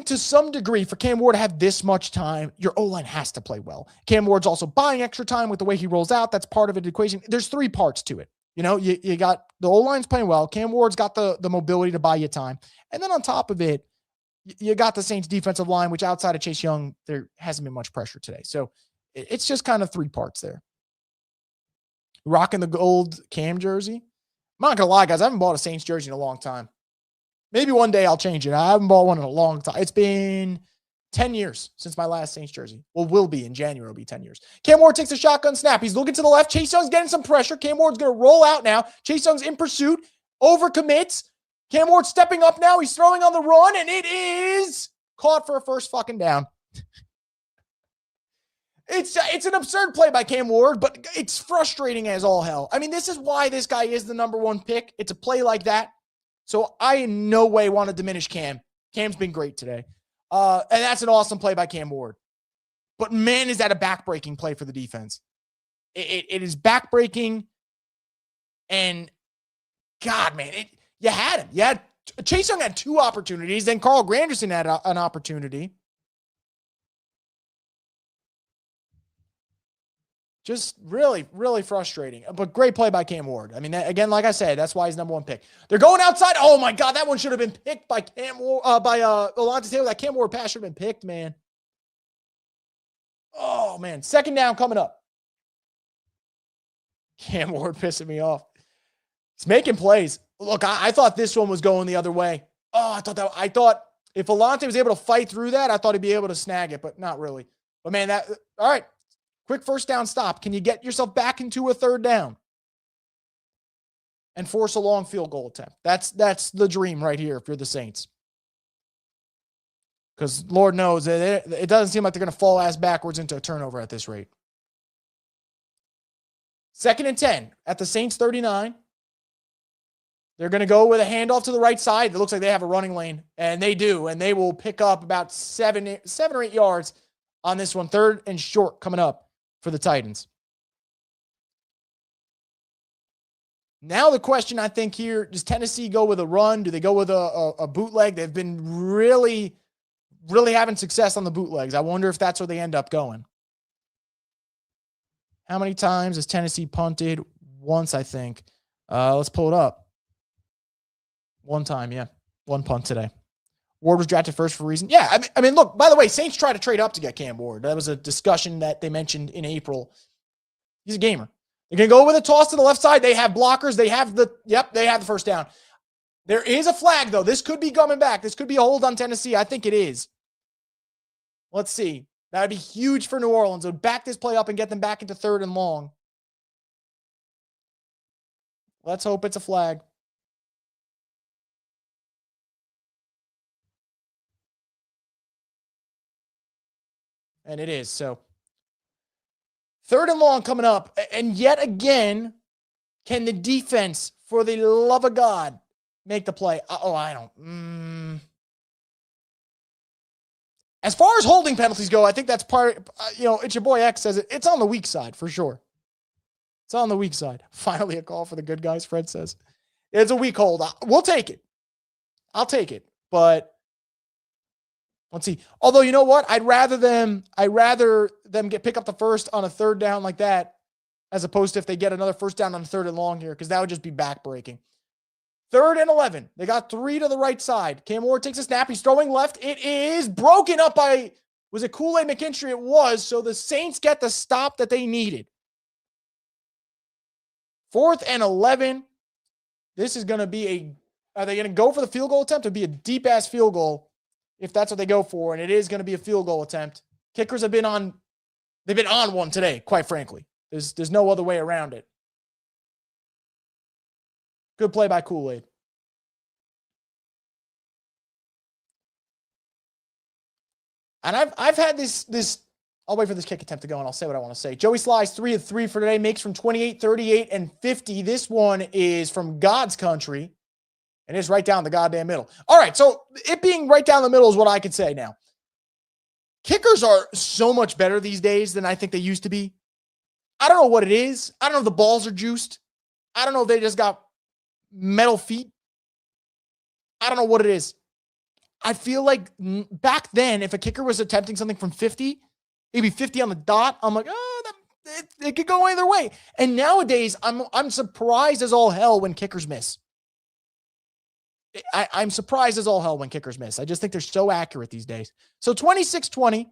to some degree, for Cam Ward to have this much time, your O-line has to play well. Cam Ward's also buying extra time with the way he rolls out. That's part of the equation. There's 3 parts to it. You know, you got the O-line's playing well. Cam Ward's got the mobility to buy you time. And then on top of it, you got the Saints defensive line, which outside of Chase Young, there hasn't been much pressure today. So it's just kind of 3 parts there. Rocking the gold Cam jersey. I'm not going to lie, guys. I haven't bought a Saints jersey in a long time. Maybe one day I'll change it. I haven't bought one in a long time. It's been 10 years since my last Saints jersey. Well, will be in January. It'll be 10 years. Cam Ward takes a shotgun snap. He's looking to the left. Chase Young's getting some pressure. Cam Ward's going to roll out now. Chase Young's in pursuit. Overcommits. Cam Ward stepping up now. He's throwing on the run, and it is caught for a first fucking down. It's an absurd play by Cam Ward, but it's frustrating as all hell. I mean, this is why this guy is the number 1 pick. It's a play like that. So I in no way want to diminish Cam. Cam's been great today. And that's an awesome play by Cam Ward. But man, is that a backbreaking play for the defense. It is backbreaking. And God, man, you had him. Chase Young had 2 opportunities. Then Carl Granderson had an opportunity. Just really, really frustrating. But great play by Cam Ward. I mean, again, like I said, that's why he's number 1 pick. They're going outside. Oh my God, that one should have been picked by Alontae Taylor. That Cam Ward pass should have been picked, man. Oh man, 2nd down coming up. Cam Ward pissing me off. He's making plays. Look, I thought this one was going the other way. Oh, I thought if Alontae was able to fight through that, I thought he'd be able to snag it, but not really. But man, all right. Quick first down stop. Can you get yourself back into a 3rd down and force a long field goal attempt? That's the dream right here if you're the Saints. Because Lord knows it doesn't seem like they're going to fall ass backwards into a turnover at this rate. 2nd and 10 at the Saints 39. They're going to go with a handoff to the right side. It looks like they have a running lane, and they do, and they will pick up about 7 or 8 yards on this one. 3rd and short coming up for the Titans. Now the question I think here, does Tennessee go with a run? Do they go with a bootleg? They've been really, really having success on the bootlegs. I wonder if that's where they end up going. How many times has Tennessee punted? Once, I think. Let's pull it up. 1 time, yeah. 1 punt today. Ward was drafted first for a reason. Yeah, I mean, look, by the way, Saints tried to trade up to get Cam Ward. That was a discussion that they mentioned in April. He's a gamer. They're going to go with a toss to the left side. They have blockers. They have the first down. There is a flag, though. This could be coming back. This could be a hold on Tennessee. I think it is. Let's see. That would be huge for New Orleans. It would back this play up and get them back into 3rd and long. Let's hope it's a flag. And it is. So 3rd and long coming up. And yet again, can the defense, for the love of God, make the play? I don't. As far as holding penalties go, I think that's part, it's your boy X says it. It's on the weak side for sure. It's on the weak side. Finally a call for the good guys, Fred says. It's a weak hold. We'll take it. I'll take it. But let's see. Although, you know what? I'd rather them pick up the first on a 3rd down like that, as opposed to if they get another first down on a 3rd and long here, because that would just be backbreaking. 3rd and 11. They got 3 to the right side. Cam Ward takes a snap. He's throwing left. It is broken up by, was it Kool-Aid McKinstry? It was. So the Saints get the stop that they needed. 4th and 11. This is going to be are they going to go for the field goal attempt? It'd be a deep-ass field goal if that's what they go for, and it is going to be a field goal attempt. Kickers have been on one today, quite frankly. There's no other way around it. Good play by Kool-Aid. And I've had this. I'll wait for this kick attempt to go, and I'll say what I want to say. Joey Sly's 3 of 3 for today, makes from 28, 38, and 50. This one is from God's country, and it's right down the goddamn middle. All right, so it being right down the middle is what I could say now. Kickers are so much better these days than I think they used to be. I don't know what it is. I don't know if the balls are juiced. I don't know if they just got metal feet. I don't know what it is. I feel like back then, if a kicker was attempting something from 50, maybe 50 on the dot, I'm like, it could go either way. And nowadays, I'm surprised as all hell when kickers miss. I'm surprised as all hell when kickers miss. I just think they're so accurate these days. So 26-20.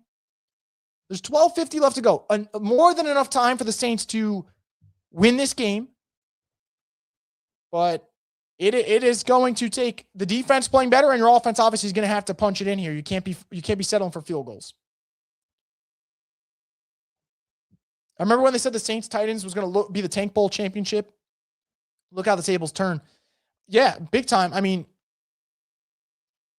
There's 12:50 left to go. More than enough time for the Saints to win this game. But it is going to take the defense playing better, and your offense obviously is going to have to punch it in here. You can't be settling for field goals. I remember when they said the Saints Titans was going to be the Tank Bowl championship. Look how the tables turn. Yeah, big time. I mean,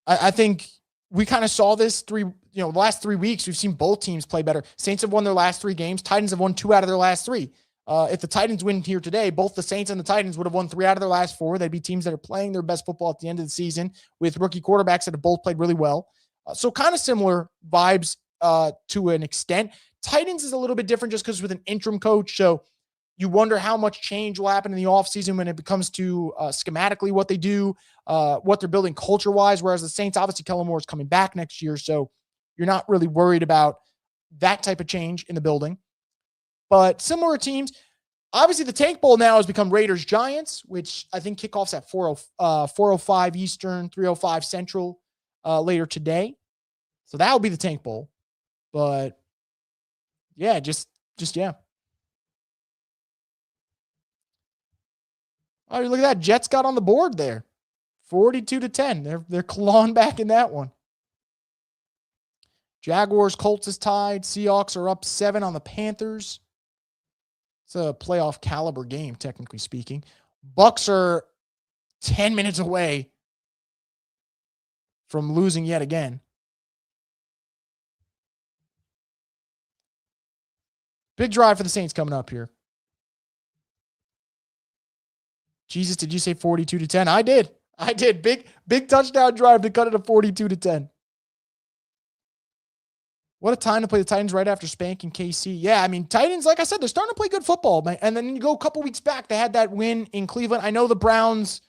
I think we kind of saw this the last 3 weeks. We've seen both teams play better. Saints have won their last 3 games. Titans have won 2 out of their last 3. If the Titans win here today, both the Saints and the Titans would have won 3 out of their last 4. They'd be teams that are playing their best football at the end of the season with rookie quarterbacks that have both played really well. So kind of similar vibes to an extent. Titans is a little bit different just because with an interim coach. So you wonder how much change will happen in the offseason when it comes to schematically what they do, what they're building culture-wise, whereas the Saints, obviously, Kellen Moore is coming back next year, so you're not really worried about that type of change in the building. But similar teams, obviously the Tank Bowl now has become Raiders-Giants, which I think kickoffs at 4:05 Eastern, 3:05 Central later today. So that will be the Tank Bowl. But, yeah, just yeah. Oh, look at that. Jets got on the board there. 42-10. They're clawing back in that one. Jaguars, Colts is tied. Seahawks are up 7 on the Panthers. It's a playoff caliber game, technically speaking. Bucks are 10 minutes away from losing yet again. Big drive for the Saints coming up here. Jesus, did you say 42-10? I did. Big touchdown drive to cut it to 42-10. What a time to play the Titans right after spanking KC. Yeah, I mean, Titans, like I said, they're starting to play good football. And then you go a couple weeks back, they had that win in Cleveland. I know the Browns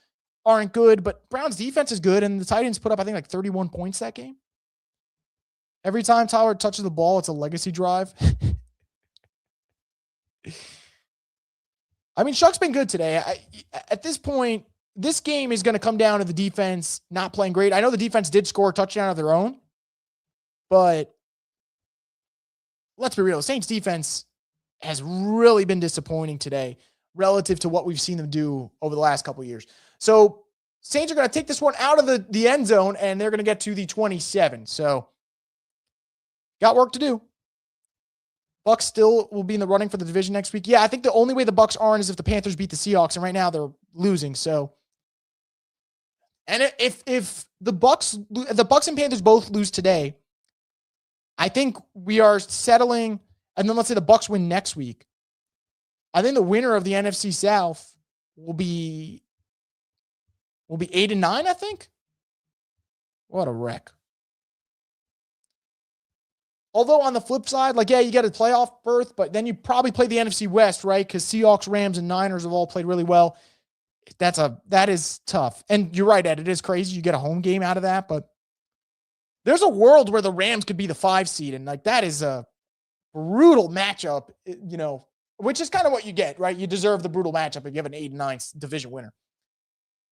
aren't good, but Browns defense is good, and the Titans put up, I think, like 31 points that game. Every time Tyler touches the ball, it's a legacy drive. I mean, Shuck's been good today. At this point, this game is going to come down to the defense not playing great. I know the defense did score a touchdown of their own, but let's be real. The Saints defense has really been disappointing today relative to what we've seen them do over the last couple of years. So Saints are going to take this one out of the end zone, and they're going to get to the 27. So got work to do. Bucks still will be in the running for the division next week. Yeah, I think the only way the Bucks aren't is if the Panthers beat the Seahawks, and right now they're losing. So, and if the Bucks and Panthers both lose today, I think we are settling. And then let's say the Bucks win next week. I think the winner of the NFC South will be 8-9. I think. What a wreck. Although on the flip side, like, yeah, you get a playoff berth, but then you probably play the NFC West, right? Because Seahawks, Rams, and Niners have all played really well. That is tough. And you're right, Ed. It is crazy. You get a home game out of that, but there's a world where the Rams could be the 5 seed, and like that is a brutal matchup, which is kind of what you get, right? You deserve the brutal matchup if you have an 8-9 division winner.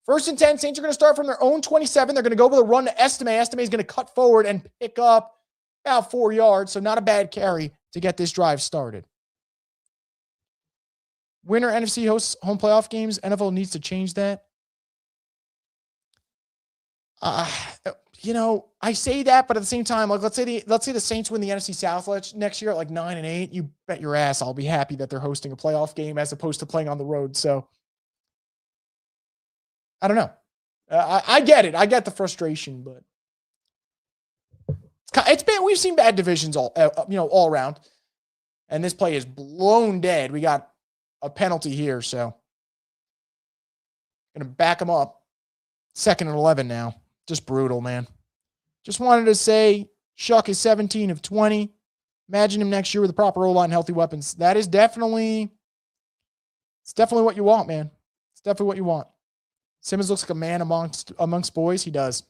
1st and 10, Saints are going to start from their own 27. They're going to go with a run to Estime. Estime is going to cut forward and pick up about 4 yards, so not a bad carry to get this drive started. Winner NFC hosts home playoff games. NFL needs to change that. I say that, but at the same time, like let's say the Saints win the NFC South next year at like 9-8. You bet your ass I'll be happy that they're hosting a playoff game as opposed to playing on the road. So I don't know. I get it. I get the frustration, but we've seen bad divisions all around, and this play is blown dead. We got a penalty here, so gonna back them up. 2nd and 11 now. Just brutal, man. Just wanted to say, Shuck is 17 of 20. Imagine him next year with the proper O-line and healthy weapons. It's definitely what you want, man. It's definitely what you want. Simmons looks like a man amongst boys. He does.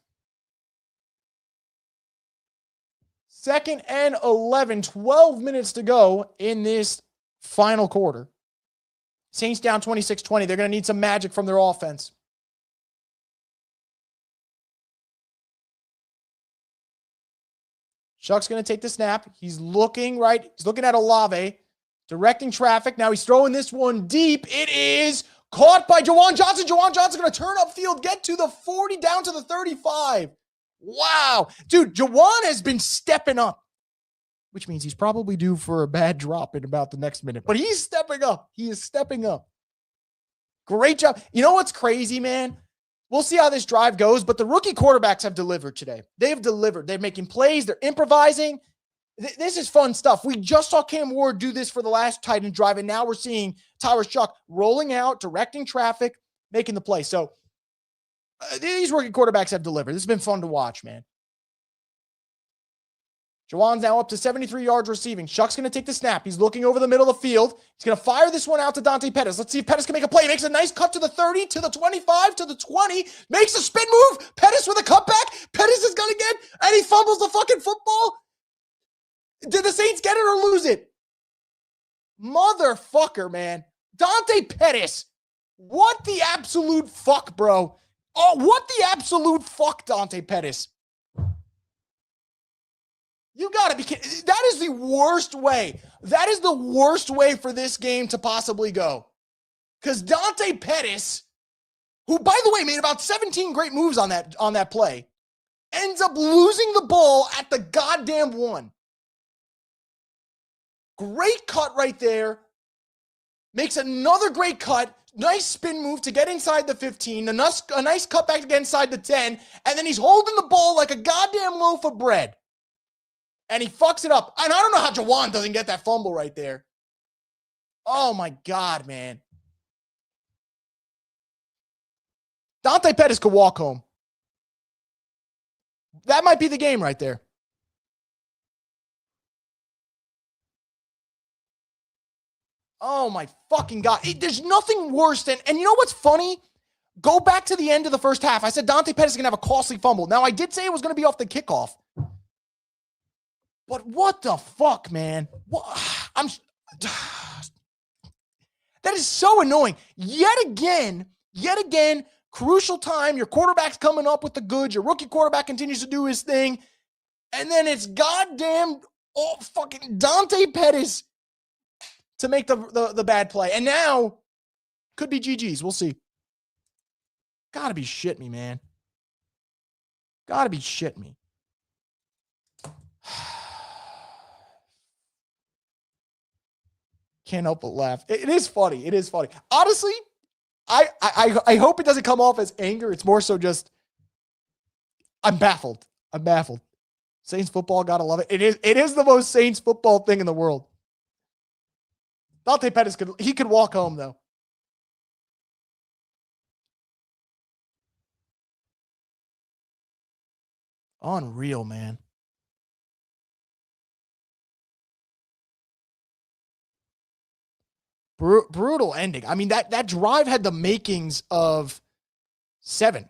2nd and 11, 12 minutes to go in this final quarter. Saints down 26-20. They're going to need some magic from their offense. Shuck's going to take the snap. He's looking right. He's looking at Olave, directing traffic. Now he's throwing this one deep. It is caught by Juwan Johnson. Juwan Johnson going to turn upfield, get to the 40, down to the 35. Wow. Dude, Juwan has been stepping up, which means he's probably due for a bad drop in about the next minute. But he's stepping up. He is stepping up. Great job. You know what's crazy, man? We'll see how this drive goes, but the rookie quarterbacks have delivered today. They've delivered. They're making plays. They're improvising. This is fun stuff. We just saw Cam Ward do this for the last Titan drive, and now we're seeing Tyler Shuck rolling out, directing traffic, making the play. So these rookie quarterbacks have delivered. This has been fun to watch, man. Juwan's now up to 73 yards receiving. Shuck's going to take the snap. He's looking over the middle of the field. He's going to fire this one out to Dante Pettis. Let's see if Pettis can make a play. He makes a nice cut to the 30, to the 25, to the 20. Makes a spin move. Pettis with a cutback. Pettis is going to get, and he fumbles the fucking football. Did the Saints get it or lose it? Motherfucker, man. Dante Pettis. What the absolute fuck, bro? Oh, what the absolute fuck, Dante Pettis? You got to be kidding. That is the worst way. That is the worst way for this game to possibly go. Because Dante Pettis, who, by the way, made about 17 great moves on that play, ends up losing the ball at the goddamn one. Great cut right there. Makes another great cut. Nice spin move to get inside the 15. A nice cutback to get inside the 10. And then he's holding the ball like a goddamn loaf of bread. And he fucks it up. And I don't know how Juwan doesn't get that fumble right there. Oh, my God, man. Dante Pettis could walk home. That might be the game right there. Oh, my fucking God. There's nothing worse than, and you know what's funny? Go back to the end of the first half. I said Dante Pettis is going to have a costly fumble. Now, I did say it was going to be off the kickoff. But what the fuck, man? That is so annoying. Yet again, crucial time. Your quarterback's coming up with the goods. Your rookie quarterback continues to do his thing. And then it's goddamn fucking Dante Pettis to make the bad play. And now, could be GG's. We'll see. Gotta be shitting me, man. Gotta be shitting me. Can't help but laugh. It is funny. It is funny. Honestly, I hope it doesn't come off as anger. It's more so just, I'm baffled. I'm baffled. Saints football, gotta love it. It is the most Saints football thing in the world. Dante Pettis could walk home though. Unreal, man. Brutal ending. I mean, that drive had the makings of 7,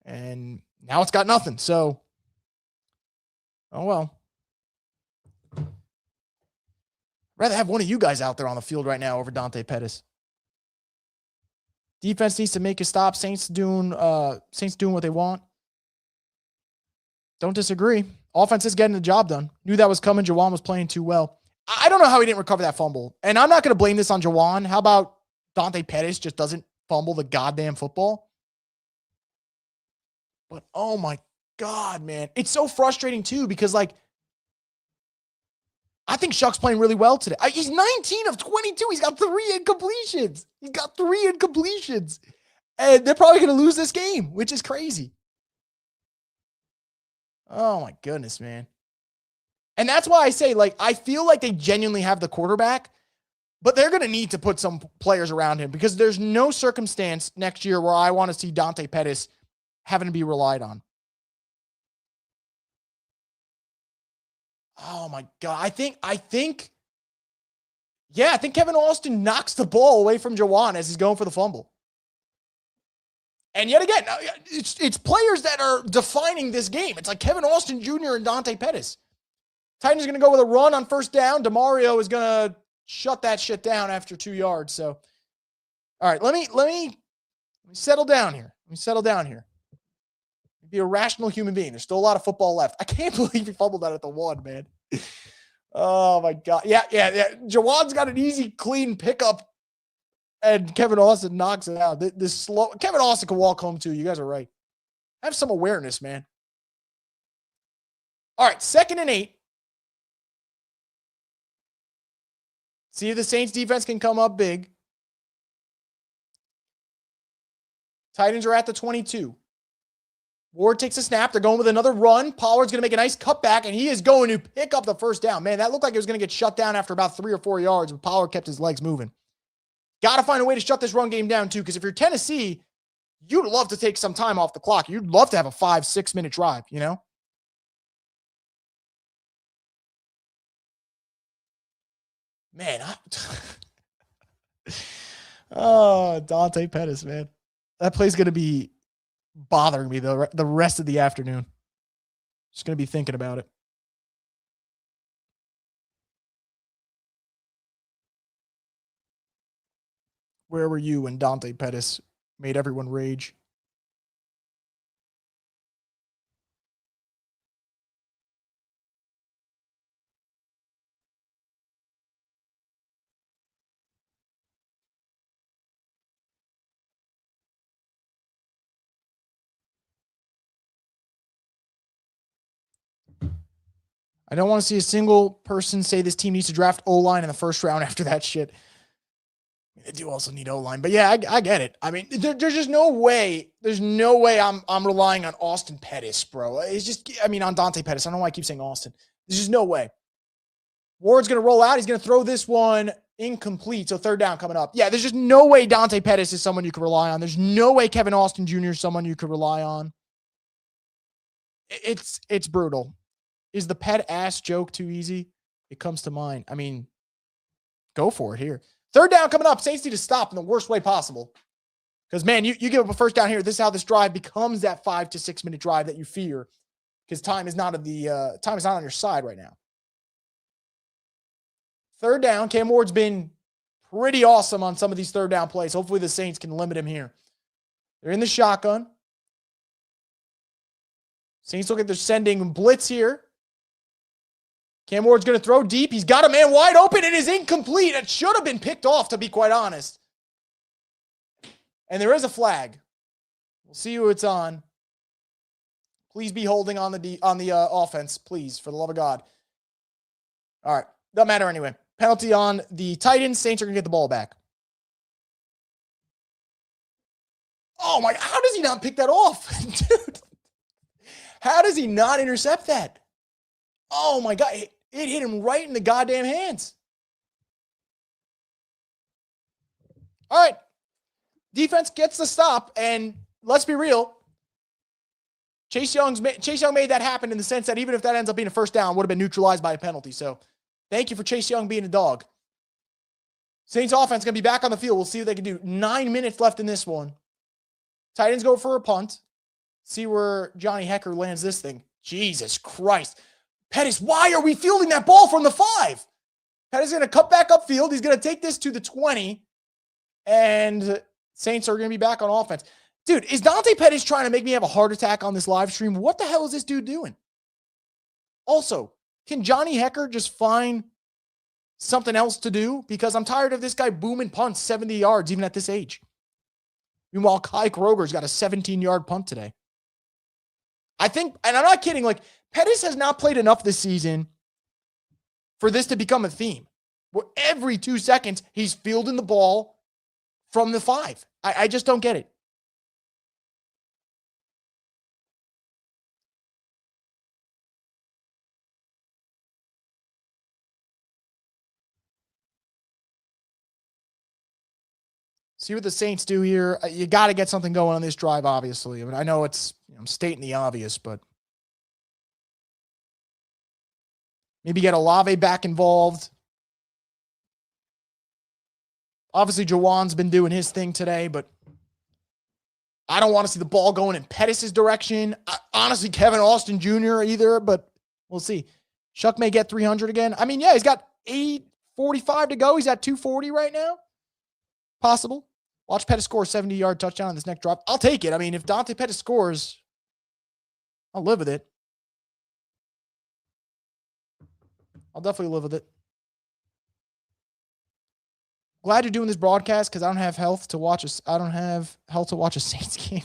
and now it's got nothing. So, oh well. Rather have one of you guys out there on the field right now over Dante Pettis. Defense needs to make a stop. Saints doing what they want. Don't disagree. Offense is getting the job done. Knew that was coming. Juwan was playing too well. I don't know how he didn't recover that fumble. And I'm not going to blame this on Juwan. How about Dante Pettis just doesn't fumble the goddamn football. But oh my God, man. It's so frustrating too, because like, I think Shuck's playing really well today. He's 19 of 22. He's got 3 incompletions. And they're probably going to lose this game, which is crazy. Oh my goodness, man. And that's why I say, like, I feel like they genuinely have the quarterback, but they're going to need to put some players around him, because there's no circumstance next year where I want to see Dante Pettis having to be relied on. Oh my God. I think Kevin Austin knocks the ball away from Jawan as he's going for the fumble. And yet again, it's players that are defining this game. It's like Kevin Austin Jr. and Dante Pettis. Titans are going to go with a run on first down. DeMario is going to shut that shit down after 2 yards. So, all right, let me settle down here. Be a rational human being. There's still a lot of football left. I can't believe he fumbled that at the 1, man. Oh my God. Yeah. Jawan's got an easy, clean pickup, and Kevin Austin knocks it out. This slow. Kevin Austin can walk home too. You guys are right. Have some awareness, man. All right, 2nd and 8. See if the Saints defense can come up big. Titans are at the 22. Ward takes a snap. They're going with another run. Pollard's going to make a nice cutback, and he is going to pick up the first down. Man, that looked like it was going to get shut down after about 3 or 4 yards, but Pollard kept his legs moving. Got to find a way to shut this run game down, too, because if you're Tennessee, you'd love to take some time off the clock. You'd love to have a 5-6 minute drive, you know? Man, oh, Dante Pettis, man. That play's going to be bothering me the rest of the afternoon. Just going to be thinking about it. Where were you when Dante Pettis made everyone rage? I don't want to see a single person say this team needs to draft O-line in the first round after that shit. They do also need O-line, but yeah, I get it. I mean, there's just no way. There's no way I'm relying on Austin Pettis, bro. It's just, I mean, on Dante Pettis. I don't know why I keep saying Austin. There's just no way. Ward's going to roll out. He's going to throw this one incomplete. So 3rd down coming up. Yeah, there's just no way Dante Pettis is someone you can rely on. There's no way Kevin Austin Jr. is someone you could rely on. It's brutal. Is the pet ass joke too easy? It comes to mind. I mean, go for it here. 3rd down coming up. Saints need to stop in the worst way possible. Because, man, you give up a first down here. This is how this drive becomes that 5 to 6 minute drive that you fear. Because time is not on your side right now. 3rd down. Cam Ward's been pretty awesome on some of these 3rd down plays. Hopefully the Saints can limit him here. They're in the shotgun. Saints look like they're sending blitz here. Cam Ward's going to throw deep. He's got a man wide open. It is incomplete. It should have been picked off, to be quite honest. And there is a flag. We'll see who it's on. Please be holding on the offense, please, for the love of God. All right. Doesn't matter anyway. Penalty on the Titans. Saints are going to get the ball back. Oh, my. How does he not pick that off? Dude. How does he not intercept that? Oh, my God. It hit him right in the goddamn hands. All right. Defense gets the stop, and let's be real. Chase Young made that happen in the sense that even if that ends up being a first down, would have been neutralized by a penalty. So thank you for Chase Young being a dog. Saints offense going to be back on the field. We'll see what they can do. 9 minutes left in this one. Titans go for a punt. See where Johnny Hecker lands this thing. Jesus Christ. Pettis, why are we fielding that ball from the 5? Pettis is going to cut back upfield. He's going to take this to the 20. And Saints are going to be back on offense. Dude, is Dante Pettis trying to make me have a heart attack on this live stream? What the hell is this dude doing? Also, can Johnny Hecker just find something else to do because I'm tired of this guy booming punts 70 yards even at this age. Meanwhile, Kai Kroger's got a 17-yard punt today. I think, and I'm not kidding, like Pettis has not played enough this season for this to become a theme. Where every 2 seconds, he's fielding the ball from the 5. I just don't get it. See what the Saints do here. You got to get something going on this drive, obviously. I mean, I know it's, I'm stating the obvious, but maybe get Olave back involved. Obviously, Jawan's been doing his thing today, but I don't want to see the ball going in Pettis' direction. Honestly, Kevin Austin Jr. either, but we'll see. Shuck may get 300 again. I mean, yeah, he's got 8:45 to go. He's at 240 right now. Possible. Watch Pettis score a 70-yard touchdown on this next drop. I'll take it. I mean, if Dante Pettis scores, I'll live with it. I'll definitely live with it. Glad you're doing this broadcast because I don't have health to watch a Saints game.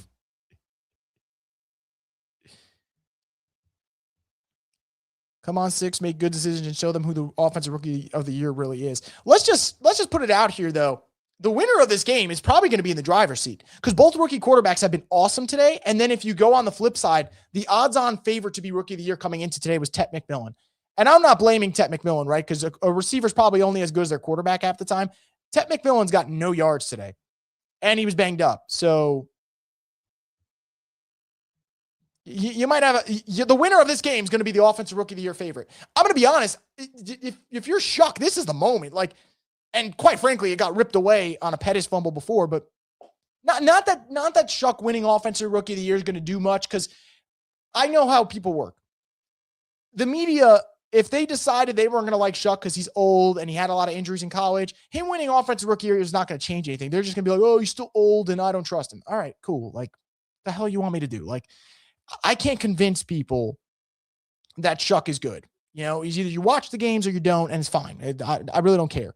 Come on, 6, make good decisions and show them who the offensive rookie of the year really is. Let's just put it out here though. The winner of this game is probably going to be in the driver's seat because both rookie quarterbacks have been awesome today. And then if you go on the flip side, the odds-on favorite to be rookie of the year coming into today was Tet McMillan. And I'm not blaming Tet McMillan, right? Because a receiver's probably only as good as their quarterback half the time. Tet McMillan's got no yards today, and he was banged up. So you might have the winner of this game is going to be the offensive rookie of the year favorite. I'm going to be honest. If you're Shuck, this is the moment. Like, and quite frankly, it got ripped away on a Pettis fumble before, but not that Shuck winning offensive rookie of the year is going to do much because I know how people work. The media, if they decided they weren't going to like Shuck because he's old and he had a lot of injuries in college, him winning offensive rookie year is not going to change anything. They're just going to be like, oh, he's still old and I don't trust him. All right, cool. Like, the hell you want me to do? Like, I can't convince people that Shuck is good. You know, it's either you watch the games or you don't, and it's fine. I really don't care.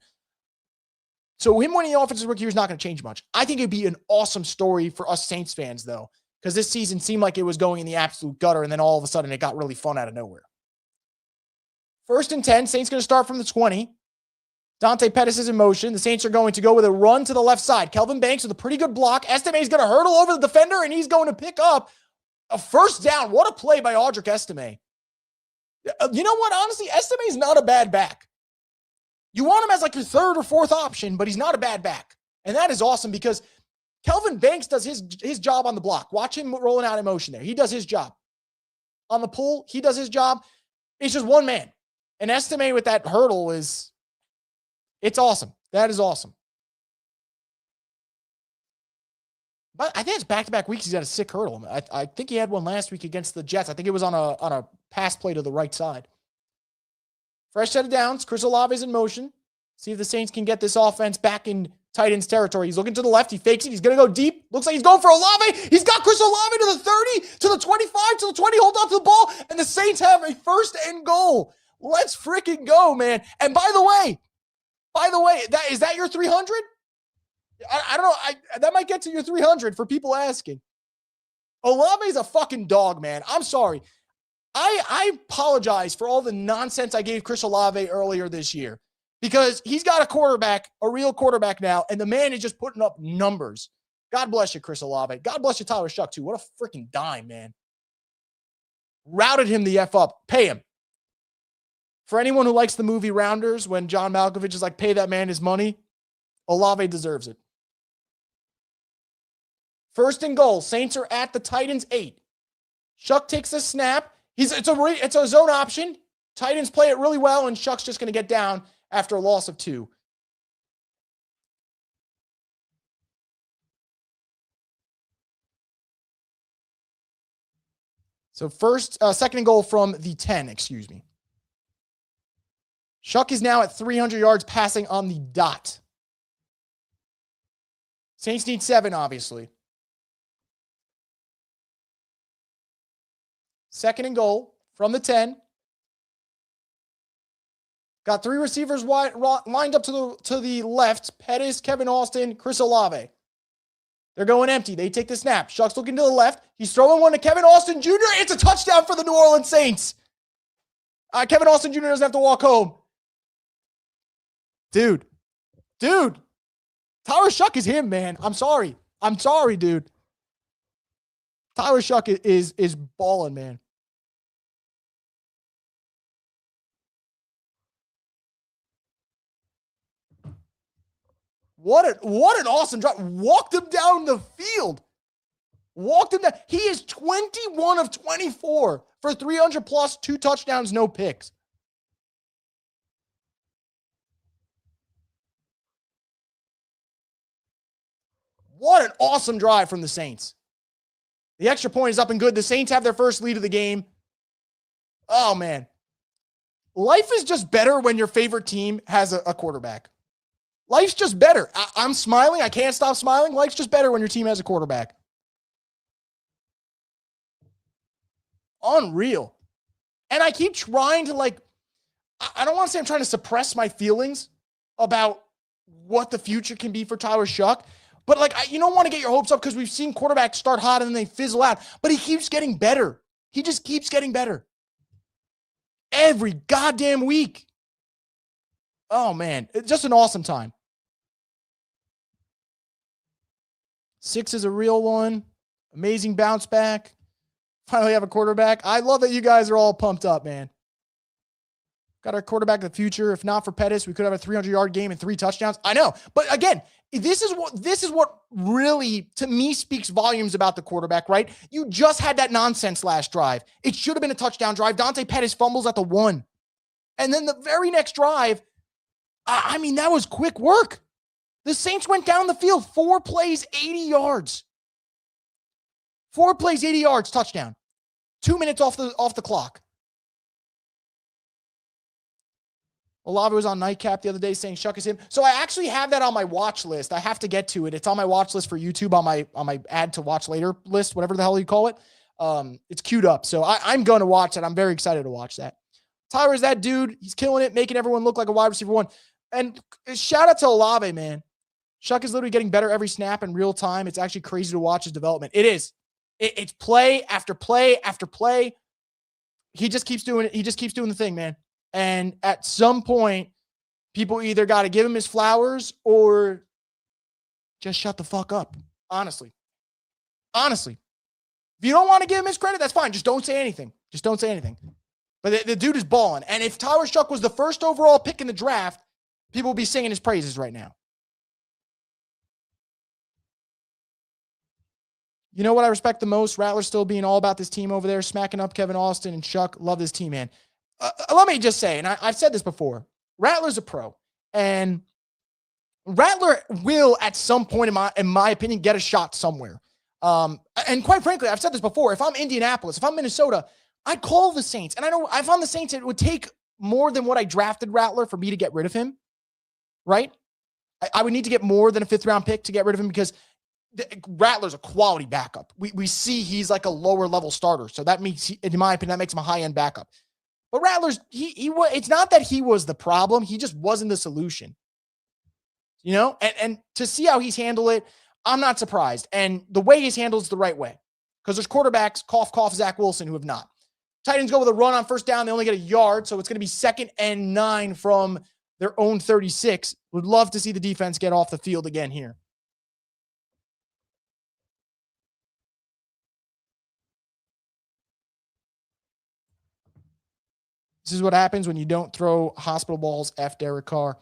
So him winning the offensive rookie year is not going to change much. I think it'd be an awesome story for us Saints fans, though, because this season seemed like it was going in the absolute gutter, and then all of a sudden it got really fun out of nowhere. 1st and 10, Saints going to start from the 20. Dante Pettis is in motion. The Saints are going to go with a run to the left side. Kelvin Banks with a pretty good block. Estime is going to hurdle over the defender, and he's going to pick up a first down. What a play by Audric Estime. You know what? Honestly, Estime is not a bad back. You want him as like your 3rd or 4th option, but he's not a bad back. And that is awesome because Kelvin Banks does his job on the block. Watch him rolling out in motion there. He does his job. On the pull, he does his job. It's just one man. And Estime with that hurdle it's awesome. That is awesome. But I think it's back-to-back weeks he's got a sick hurdle. I think he had one last week against the Jets. I think it was on a pass play to the right side. Fresh set of downs. Chris Olave is in motion. See if the Saints can get this offense back in tight ends territory. He's looking to the left. He fakes it. He's going to go deep. Looks like he's going for Olave. He's got Chris Olave to the 30, to the 25, to the 20. Hold on to the ball. And the Saints have a 1st and goal. Let's freaking go, man. And by the way, is that your 300? I don't know. That might get to your 300 for people asking. Olave's a fucking dog, man. I'm sorry. I apologize for all the nonsense I gave Chris Olave earlier this year because he's got a real quarterback now, and the man is just putting up numbers. God bless you, Chris Olave. God bless you, Tyler Shuck, too. What a freaking dime, man. Routed him the F up. Pay him. For anyone who likes the movie Rounders, when John Malkovich is like, pay that man his money, Olave deserves it. 1st and goal. Saints are at the Titans 8. Shuck takes a snap. It's a zone option. Titans play it really well, and Shuck's just going to get down after a loss of 2. So 2nd and goal from the 10, excuse me. Shuck is now at 300 yards passing on the dot. Saints need 7, obviously. 2nd and goal from the 10. Got three receivers lined up to the left. Pettis, Kevin Austin, Chris Olave. They're going empty. They take the snap. Shuck's looking to the left. He's throwing one to Kevin Austin Jr. It's a touchdown for the New Orleans Saints. Kevin Austin Jr. doesn't have to walk home. Dude. Tyler Shuck is him, man. I'm sorry, dude. Tyler Shuck is balling, man. What an awesome drive. Walked him down the field. Walked him down. He is 21 of 24 for 300 plus, 2 touchdowns, no picks. What an awesome drive from the Saints. The extra point is up and good. The Saints have their first lead of the game. Oh, man. Life is just better when your favorite team has a quarterback. Life's just better. I'm smiling. I can't stop smiling. Life's just better when your team has a quarterback. Unreal. And I keep trying to, I don't want to say I'm trying to suppress my feelings about what the future can be for Tyler Shuck. But, you don't want to get your hopes up because we've seen quarterbacks start hot and then they fizzle out. But he keeps getting better. He just keeps getting better. Every goddamn week. Oh, man. It's just an awesome time. 6 is a real one. Amazing bounce back. Finally have a quarterback. I love that you guys are all pumped up, man. Got our quarterback of the future. If not for Pettis, we could have a 300-yard game and 3 touchdowns. I know. But again, this is what really, to me, speaks volumes about the quarterback, right? You just had that nonsense last drive. It should have been a touchdown drive. Dante Pettis fumbles at the 1. And then the very next drive, that was quick work. The Saints went down the field, 4 plays, 80 yards. 4 plays, 80 yards, touchdown. 2 minutes off the clock. Olave was on Nightcap the other day saying Shuck is him. So I actually have that on my watch list. I have to get to it. It's on my watch list for YouTube on my add to watch later list, whatever the hell you call it. It's queued up. So I'm going to watch it. I'm very excited to watch that. Tyler's that dude. He's killing it, making everyone look like a wide receiver 1. And shout out to Olave, man. Shuck is literally getting better every snap in real time. It's actually crazy to watch his development. It is. It's play after play after play. He just keeps doing it. He just keeps doing the thing, man. And at some point, people either got to give him his flowers or just shut the fuck up. Honestly. If you don't want to give him his credit, that's fine. Just don't say anything. But the dude is balling. And if Tyler Shuck was the first overall pick in the draft, people would be singing his praises right now. You know what I respect the most? Rattler still being all about this team over there, smacking up Kevin Austin and Shuck. Love this team, man. Let me just say, and I've said this before, Rattler's a pro. And Rattler will, at some point, in my opinion, get a shot somewhere. And quite frankly, I've said this before, if I'm Indianapolis, if I'm Minnesota, I'd call the Saints. And I know I found the Saints, it would take more than what I drafted Rattler for me to get rid of him, right? I would need to get more than a 5th-round pick to get rid of him because Rattler's a quality backup. We see he's like a lower-level starter. So that means, in my opinion, that makes him a high-end backup. But Rattler's, it's not that he was the problem. He just wasn't the solution. You know? And to see how he's handled it, I'm not surprised. And the way he's handled is the right way. Because there's quarterbacks, cough, Zach Wilson, who have not. Titans go with a run on first down. They only get a yard, so it's going to be 2nd and 9 from their own 36. Would love to see the defense get off the field again here. This is what happens when you don't throw hospital balls F Derek Carr.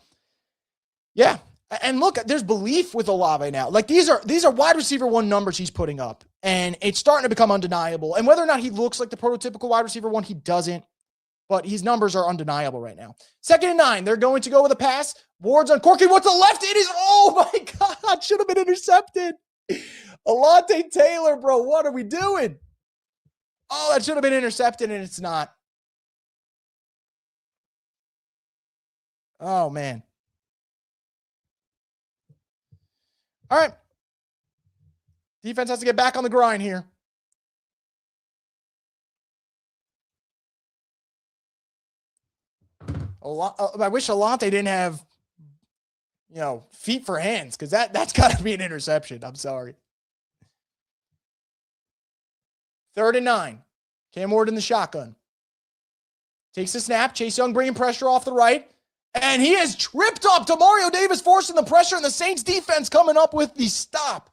Yeah. And look, there's belief with Olave now. Like these are wide receiver 1 numbers he's putting up. And it's starting to become undeniable. And whether or not he looks like the prototypical wide receiver 1, he doesn't. But his numbers are undeniable right now. 2nd and 9. They're going to go with a pass. Ward's on Corky. What's the left? It is. Oh my God. Should have been intercepted. Alante Taylor, bro. What are we doing? Oh, that should have been intercepted and it's not. Oh, man. All right. Defense has to get back on the grind here. I wish Alante didn't have, feet for hands, because that's got to be an interception. I'm sorry. 3rd and 9. Cam Ward in the shotgun. Takes the snap. Chase Young bringing pressure off the right. And he has tripped up. Demario Davis forcing the pressure, and the Saints defense coming up with the stop.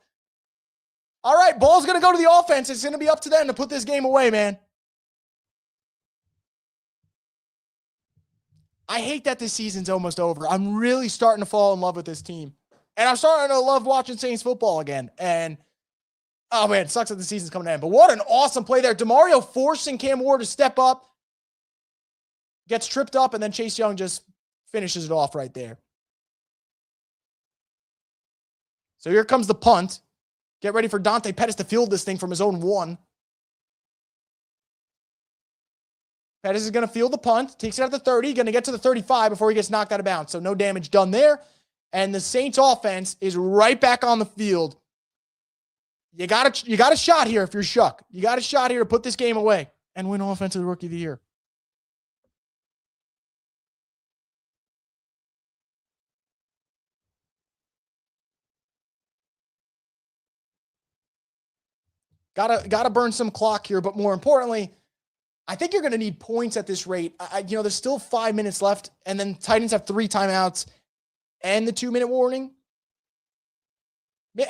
All right, ball's going to go to the offense. It's going to be up to them to put this game away, man. I hate that this season's almost over. I'm really starting to fall in love with this team. And I'm starting to love watching Saints football again. And, oh, man, it sucks that the season's coming to end. But what an awesome play there. Demario forcing Cam Ward to step up. Gets tripped up, and then Chase Young just finishes it off right there. So here comes the punt. Get ready for Dante Pettis to field this thing from his own 1. Pettis is going to field the punt. Takes it out the 30. Going to get to the 35 before he gets knocked out of bounds. So no damage done there. And the Saints offense is right back on the field. You got a shot here if you're Shuck. You got a shot here to put this game away and win Offensive Rookie of the Year. Gotta burn some clock here, but more importantly, I think you're going to need points at this rate. There's still 5 minutes left, and then Titans have 3 timeouts and the 2-minute warning.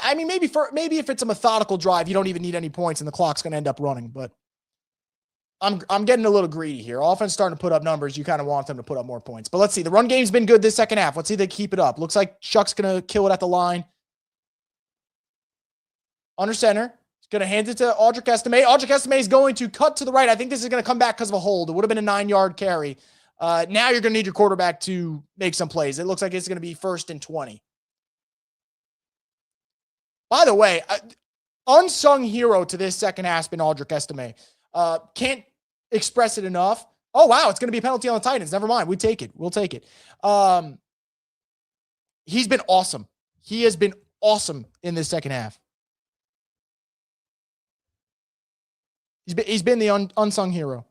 I mean, maybe if it's a methodical drive, you don't even need any points, and the clock's going to end up running. But I'm getting a little greedy here. Offense starting to put up numbers. You kind of want them to put up more points. But let's see. The run game's been good this second half. Let's see if they keep it up. Looks like Shuck's going to kill it at the line. Under center. Going to hand it to Audric Estime. Audric Estime is going to cut to the right. I think this is going to come back because of a hold. It would have been a 9-yard carry. Now you're going to need your quarterback to make some plays. It looks like it's going to be 1st and 20. By the way, unsung hero to this second half has been Audric Estime. Can't express it enough. Oh, wow. It's going to be a penalty on the Titans. Never mind. We'll take it. He's been awesome. He has been awesome in this second half. He's been the unsung hero.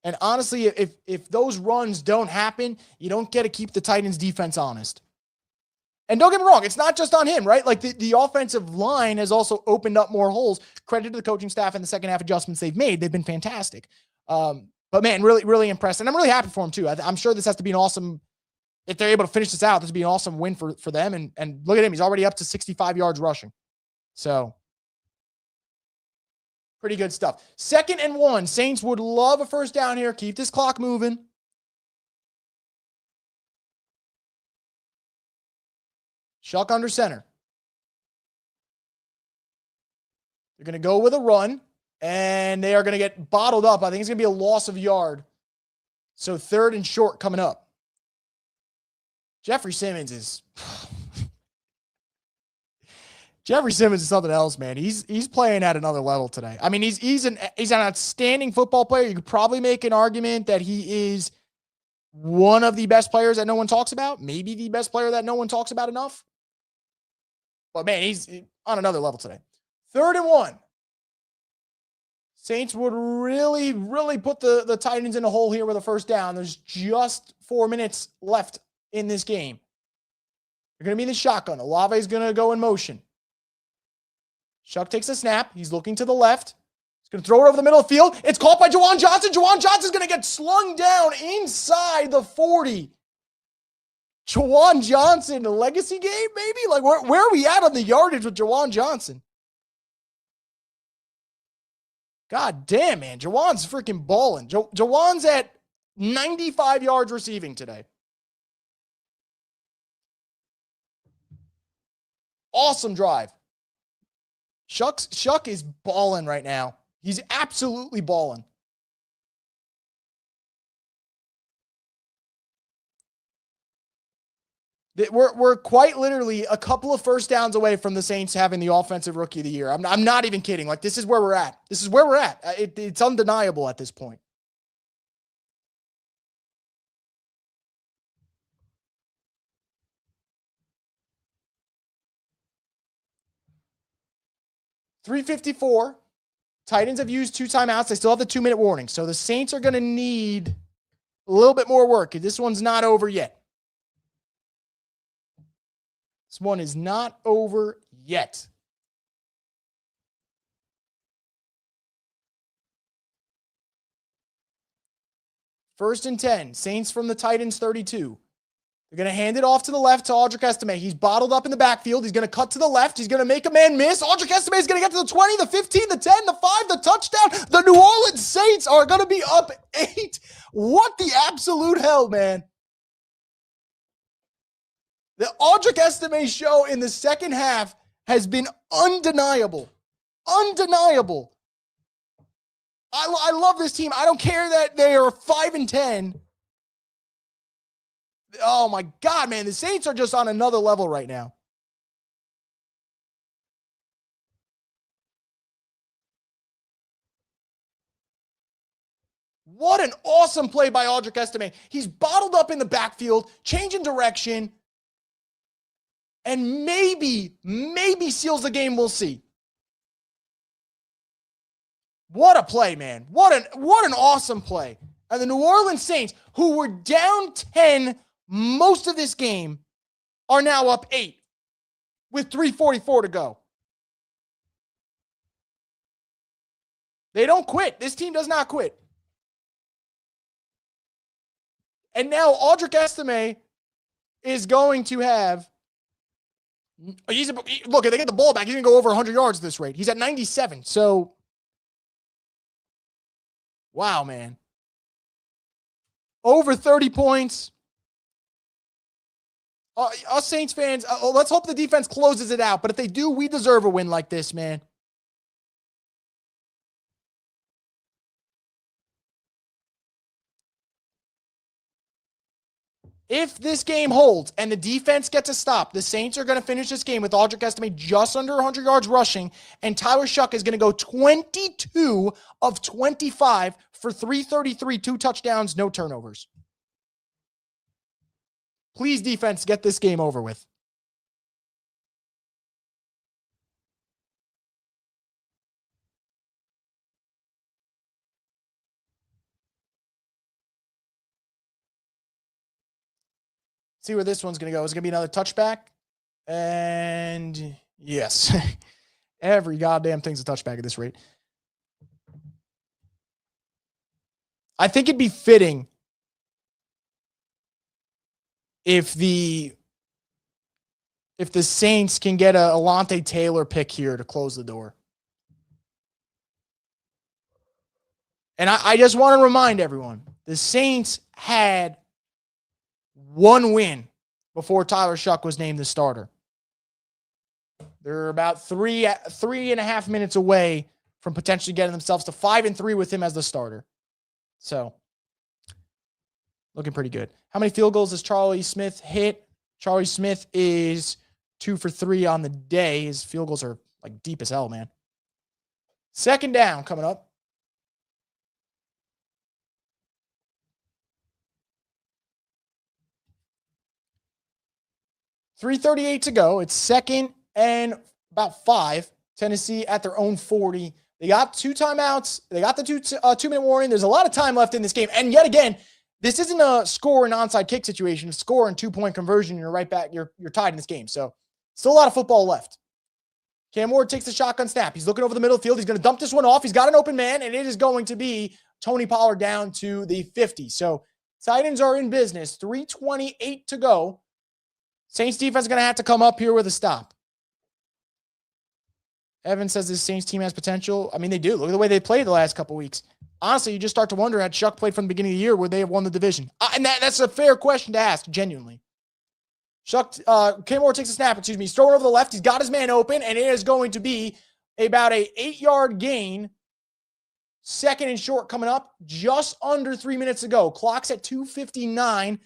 And honestly, if those runs don't happen, you don't get to keep the Titans defense honest. And don't get me wrong, it's not just on him, right? Like the offensive line has also opened up more holes. Credit to the coaching staff and the second half adjustments they've made. They've been fantastic. But man, really, really impressed. And I'm really happy for him too. I'm sure this has to be an awesome, if they're able to finish this out, this would be an awesome win for them. And look at him. He's already up to 65 yards rushing. So pretty good stuff. 2nd and 1. Saints would love a first down here. Keep this clock moving. Shuck under center. They're going to go with a run. And they are going to get bottled up. I think it's going to be a loss of yard. So 3rd and short coming up. Jeffrey Simmons is something else, man. He's playing at another level today. I mean, he's an outstanding football player. You could probably make an argument that he is one of the best players that no one talks about. Maybe the best player that no one talks about enough. But man, he's on another level today. 3rd and 1. Saints would really, really put the Titans in a hole here with a first down. There's just 4 minutes left in this game. They're going to be in the shotgun. Olave is going to go in motion. Shuck takes a snap. He's looking to the left. He's going to throw it over the middle of the field. It's caught by Juwan Johnson. Juwan Johnson's going to get slung down inside the 40. Juwan Johnson, a legacy game, maybe? Like, where are we at on the yardage with Juwan Johnson? God damn, man. Jawan's freaking balling. Jawan's at 95 yards receiving today. Awesome drive. Shuck is balling right now. He's absolutely balling. We're quite literally a couple of first downs away from the Saints having the Offensive Rookie of the Year. I'm not even kidding. Like, this is where we're at. It's undeniable at this point. 3:54. Titans have used 2 timeouts. They still have the 2-minute warning. So the Saints are going to need a little bit more work. This one's not over yet. This one is not over yet. First and 10. Saints from the Titans 32. They're going to hand it off to the left to Audric Estime. He's bottled up in the backfield. He's going to cut to the left. He's going to make a man miss. Audric Estime is going to get to the 20, the 15, the 10, the 5, the touchdown. The New Orleans Saints are going to be up 8. What the absolute hell, man? The Audric Estime show in the second half has been undeniable. Undeniable. I love this team. I don't care that they are 5-10. Oh my God, man. The Saints are just on another level right now. What an awesome play by Audric Estime. He's bottled up in the backfield, changing direction, and maybe seals the game. We'll see. What a play, man. What an awesome play. And the New Orleans Saints, who were down 10 most of this game, are now up 8 with 3:44 to go. They don't quit. This team does not quit. And now Audric Estime is going to have, look, if they get the ball back, he's going to go over 100 yards at this rate. He's at 97. So, wow, man. Over 30 points. Us Saints fans, let's hope the defense closes it out. But if they do, we deserve a win like this, man. If this game holds and the defense gets a stop, the Saints are going to finish this game with Audric Estime just under 100 yards rushing, and Tyler Shuck is going to go 22 of 25 for 333, 2 touchdowns, no turnovers. Please, defense, get this game over with. See where this one's going to go. Is it going to be another touchback? And yes, every goddamn thing's a touchback at this rate. I think it'd be fitting if the Saints can get a Alontae Taylor pick here to close the door. And I just want to remind everyone, the Saints had 1 win before Tyler Shuck was named the starter. They're about 3.5 minutes away from potentially getting themselves to 5-3 with him as the starter. So, looking pretty good. How many field goals does Charlie Smyth hit? Charlie Smyth is 2 for 3 on the day. His field goals are like deep as hell, man. Second down coming up. .338 to go. It's 2nd and about 5. Tennessee at their own 40. They got 2 timeouts. They got the 2-minute warning. There's a lot of time left in this game. And yet again, this isn't a score and onside kick situation. A score and 2-point conversion. You're right back. You're tied in this game. So still a lot of football left. Cam Ward takes the shotgun snap. He's looking over the middle of the field. He's going to dump this one off. He's got an open man, and it is going to be Tony Pollard down to the 50. So Titans are in business. 3:28 to go. Saints defense is going to have to come up here with a stop. Evan says this Saints team has potential. I mean, they do. Look at the way they played the last couple weeks. Honestly, you just start to wonder, had Shuck played from the beginning of the year, would they have won the division? And that's a fair question to ask, genuinely. Shuck, K. Moore takes a snap, He's throwing over the left. He's got his man open, and it is going to be about a 8-yard gain. 2nd and short coming up, just under 3 minutes to go. Clock's at 2:59.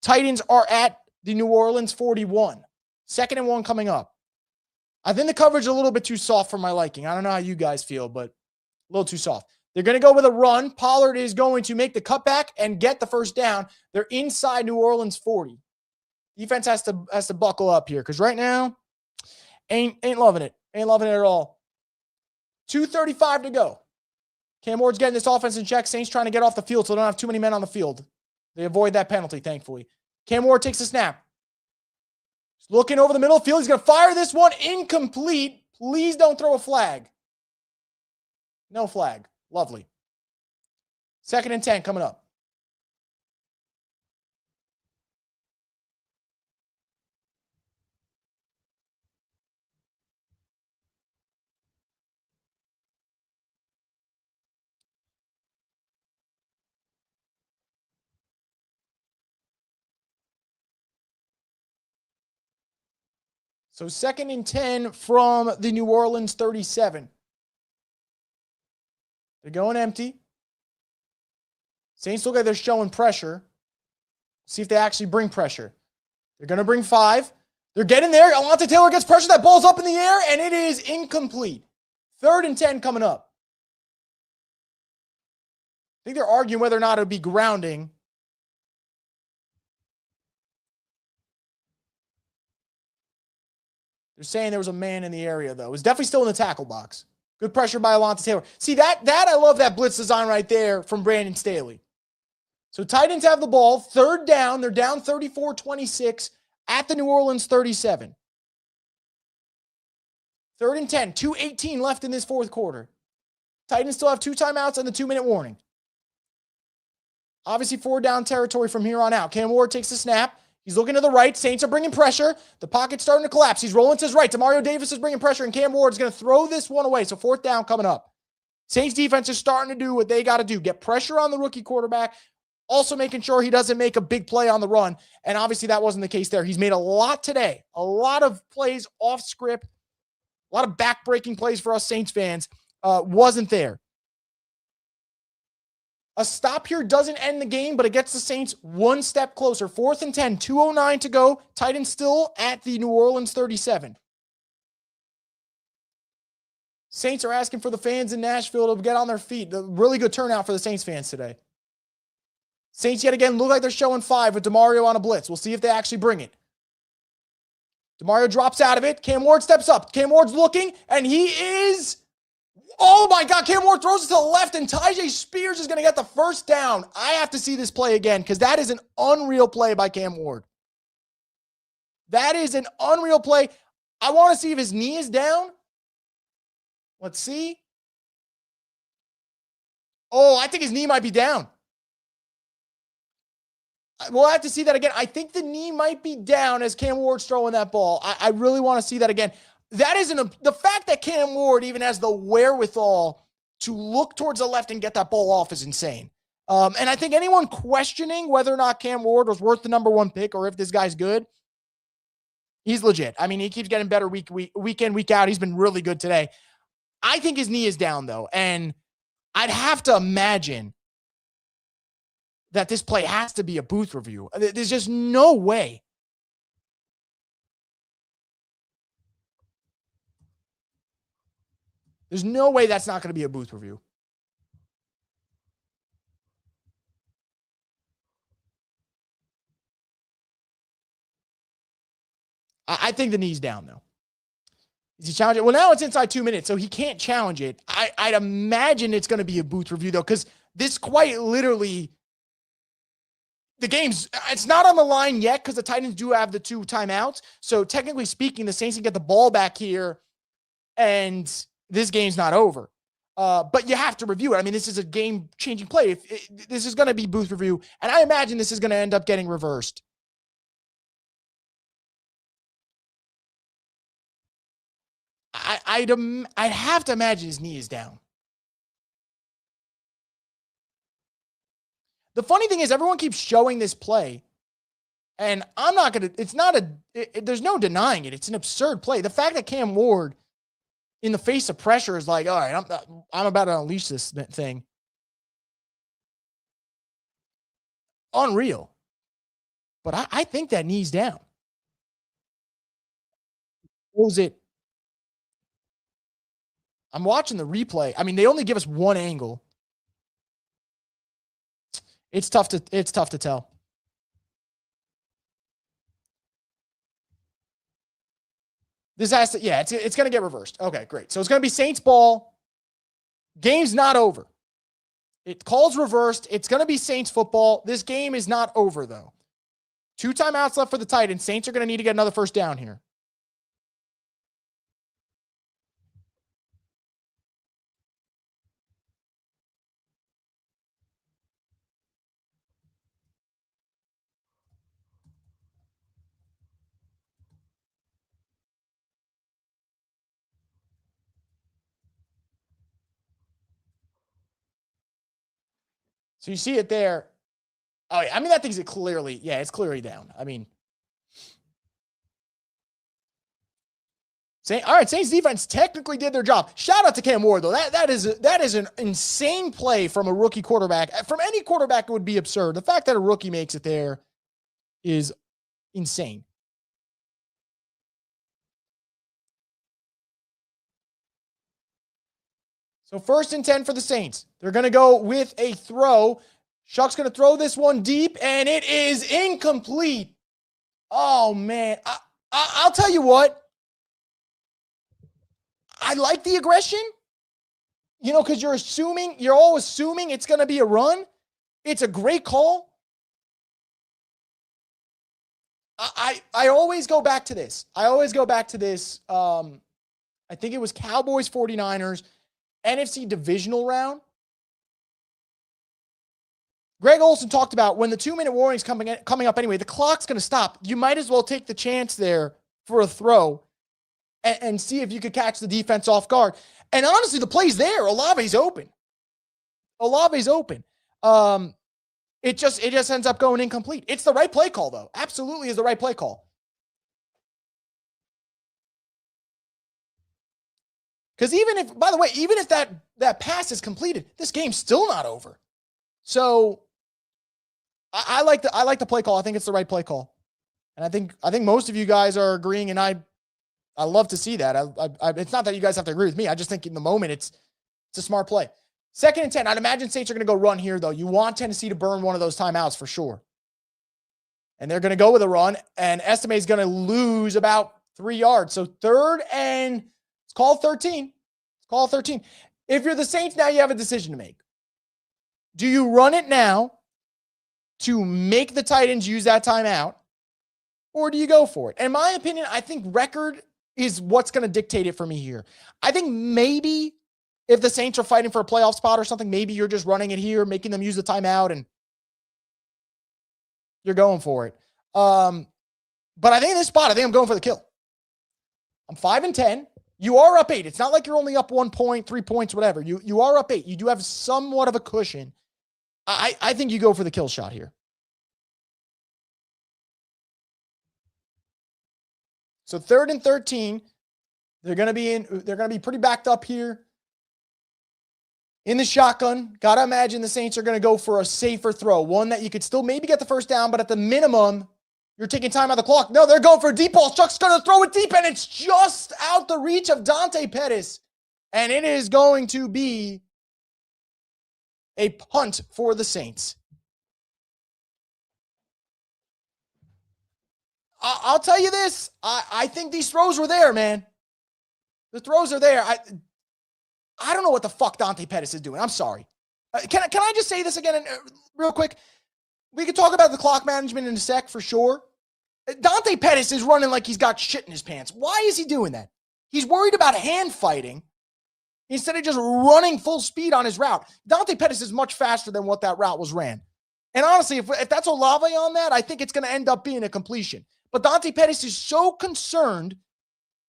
Titans are at the New Orleans 41. 2nd and 1 coming up. I think the coverage is a little bit too soft for my liking. I don't know how you guys feel, but a little too soft. They're going to go with a run. Pollard is going to make the cutback and get the first down. They're inside New Orleans 40. Defense has to buckle up here because right now, ain't loving it. Ain't loving it at all. 2:35 to go. Cam Ward's getting this offense in check. Saints trying to get off the field so they don't have too many men on the field. They avoid that penalty, thankfully. Cam Ward takes the snap. He's looking over the middle of the field. He's going to fire this one. Incomplete. Please don't throw a flag. No flag. Lovely. 2nd and 10 coming up. So 2nd and 10 from the New Orleans 37. They're going empty. Saints look like they're showing pressure. See if they actually bring pressure. They're going to bring 5. They're getting there. Alontae Taylor gets pressure. That ball's up in the air, and it is incomplete. 3rd and 10 coming up. I think they're arguing whether or not it would be grounding. They're saying there was a man in the area, though. It was definitely still in the tackle box. Good pressure by Alontae Taylor. See, that I love that blitz design right there from Brandon Staley. So Titans have the ball. 3rd down. They're down 34-26 at the New Orleans 37. 3rd and 10. 2:18 left in this 4th quarter. Titans still have 2 timeouts and the 2-minute warning. Obviously 4 down territory from here on out. Cam Ward takes the snap. He's looking to the right. Saints are bringing pressure. The pocket's starting to collapse. He's rolling to his right. Demario Davis is bringing pressure, and Cam Ward is going to throw this one away. So 4th down coming up. Saints defense is starting to do what they got to do. Get pressure on the rookie quarterback. Also making sure he doesn't make a big play on the run. And obviously that wasn't the case there. He's made a lot today. A lot of plays off script. A lot of back-breaking plays for us Saints fans. Wasn't there. A stop here doesn't end the game, but it gets the Saints 1 step closer. 4th and 10, 2:09 to go. Titans still at the New Orleans 37. Saints are asking for the fans in Nashville to get on their feet. A really good turnout for the Saints fans today. Saints yet again look like they're showing 5 with Demario on a blitz. We'll see if they actually bring it. Demario drops out of it. Cam Ward steps up. Cam Ward's looking, and he is... Oh my God, Cam Ward throws it to the left, and Tyjae Spears is going to get the 1st down. I have to see this play again because that is an unreal play by Cam Ward. That is an unreal play. I want to see if his knee is down. Let's see. Oh, I think his knee might be down. We'll have to see that again. I think the knee might be down as Cam Ward's throwing that ball. I really want to see that again. That isn't the fact that Cam Ward even has the wherewithal to look towards the left and get that ball off is insane. And I think anyone questioning whether or not Cam Ward was worth the number 1 pick or if this guy's good, he's legit. I mean, he keeps getting better week in, week out. He's been really good today. I think his knee is down, though, and I'd have to imagine that this play has to be a booth review. There's just no way. There's no way that's not going to be a booth review. I think the knee's down, though. Is he challenging? Well, now it's inside 2 minutes, so he can't challenge it. I'd imagine it's going to be a booth review, though, because this quite literally, it's not on the line yet because the Titans do have the 2 timeouts. So technically speaking, the Saints can get the ball back here, and this game's not over. But you have to review it. I mean, this is a game-changing play. This is going to be booth review, and I imagine this is going to end up getting reversed. I'd have to imagine his knee is down. The funny thing is, everyone keeps showing this play, and I'm not going to, there's no denying it. It's an absurd play. The fact that Cam Ward, in the face of pressure, is like, all right, I'm about to unleash this thing. Unreal. But I think that knee's down. Was it? I'm watching the replay. I mean, they only give us one angle. It's tough to tell. This has to, yeah, it's going to get reversed. Okay, great. So it's going to be Saints ball Game's not over. It calls reversed. It's going to be Saints football. This game is not over, though. 2 timeouts left for the Titans. Saints are going to need to get another first down here. So you see it there. Oh, yeah. I mean, that thing's clearly, yeah, it's clearly down. I mean, all right, Saints defense technically did their job. Shout out to Cam Ward, though. That is an insane play from a rookie quarterback. From any quarterback, it would be absurd. The fact that a rookie makes it there is insane. So 1st and 10 for the Saints. They're going to go with a throw. Shuck's going to throw this one deep, and it is incomplete. Oh, man. I'll tell you what. I like the aggression, because you're all assuming it's going to be a run. It's a great call. I always go back to this. I think it was Cowboys 49ers, NFC divisional round. Greg Olsen talked about when the 2-minute warning is coming up anyway, the clock's going to stop. You might as well take the chance there for a throw and see if you could catch the defense off guard. And honestly, the play's there. Olave's open. It just ends up going incomplete. It's the right play call, though. Absolutely is the right play call. Because even if that pass is completed, this game's still not over. So I like the play call. I think it's the right play call. And I think most of you guys are agreeing, and I love to see that. It's not that you guys have to agree with me. I just think in the moment it's a smart play. 2nd and 10. I'd imagine Saints are going to go run here, though. You want Tennessee to burn one of those timeouts for sure. And they're going to go with a run, and Estime is going to lose about 3 yards. So 3rd and it's called 13. If you're the Saints now, you have a decision to make. Do you run it now to make the Titans use that timeout, or do you go for it? In my opinion, I think record is what's going to dictate it for me here. I think maybe if the Saints are fighting for a playoff spot or something, maybe you're just running it here, making them use the timeout, and you're going for it. But I think in this spot, I think I'm going for the kill. I'm 5 and 10. You are up 8. It's not like you're only up 1 point, 3 points, whatever. You are up 8. You do have somewhat of a cushion. I think you go for the kill shot here. So 3rd and 13. They're going to be pretty backed up here. In the shotgun, got to imagine the Saints are going to go for a safer throw. One that you could still maybe get the first down, but at the minimum, you're taking time out of the clock. No, they're going for a deep ball. Chuck's going to throw it deep, and it's just out the reach of Dante Pettis. And it is going to be a punt for the Saints. I'll tell you this. I think these throws were there, man. The throws are there. I don't know what the fuck Dante Pettis is doing. I'm sorry. Can I just say this again real quick? We could talk about the clock management in a sec for sure. Dante Pettis is running like he's got shit in his pants. Why is he doing that? He's worried about hand fighting instead of just running full speed on his route. Dante Pettis is much faster than what that route was ran. And honestly, if that's Olave on that, I think it's going to end up being a completion. But Dante Pettis is so concerned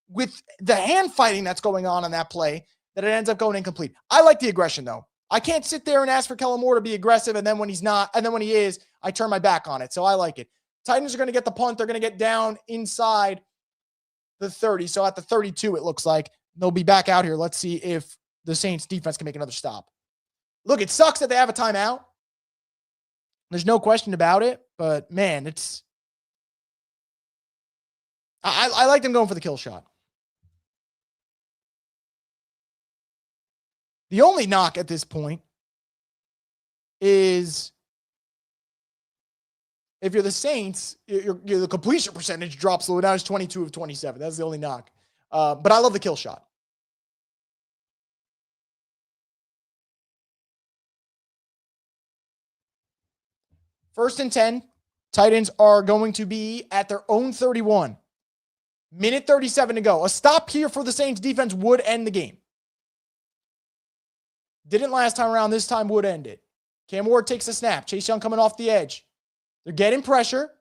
with the hand fighting that's going on in that play that it ends up going incomplete. I like the aggression, though. I can't sit there and ask for Kellen Moore to be aggressive, and then when he's not, and then when he is, I turn my back on it. So I like it. Titans are going to get the punt. They're going to get down inside the 30. So at the 32, it looks like. They'll be back out here. Let's see if the Saints defense can make another stop. Look, it sucks that they have a timeout. There's no question about it, but man, I like them going for the kill shot. The only knock at this point is if you're the Saints, the completion percentage drops low. Now it's 22 of 27. That's the only knock. But I love the kill shot. First and 10. Titans are going to be at their own 31. Minute 37 to go. A stop here for the Saints defense would end the game. Didn't last time around. This time would end it. Cam Ward takes a snap. Chase Young coming off the edge. They're getting pressure.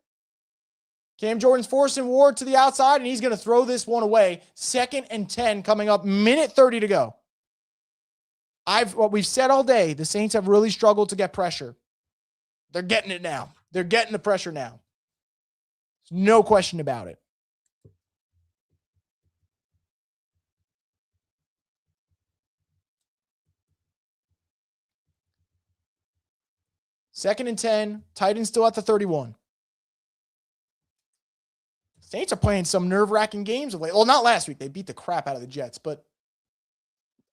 Cam Jordan's forcing Ward to the outside, and he's going to throw this one away. 2nd and 10 coming up. Minute 30 to go. What we've said all day, the Saints have really struggled to get pressure. They're getting it now. They're getting the pressure now. No question about it. Second and 10. Titans still at the 31. Saints are playing some nerve-wracking games of late. Well, not last week. They beat the crap out of the Jets, but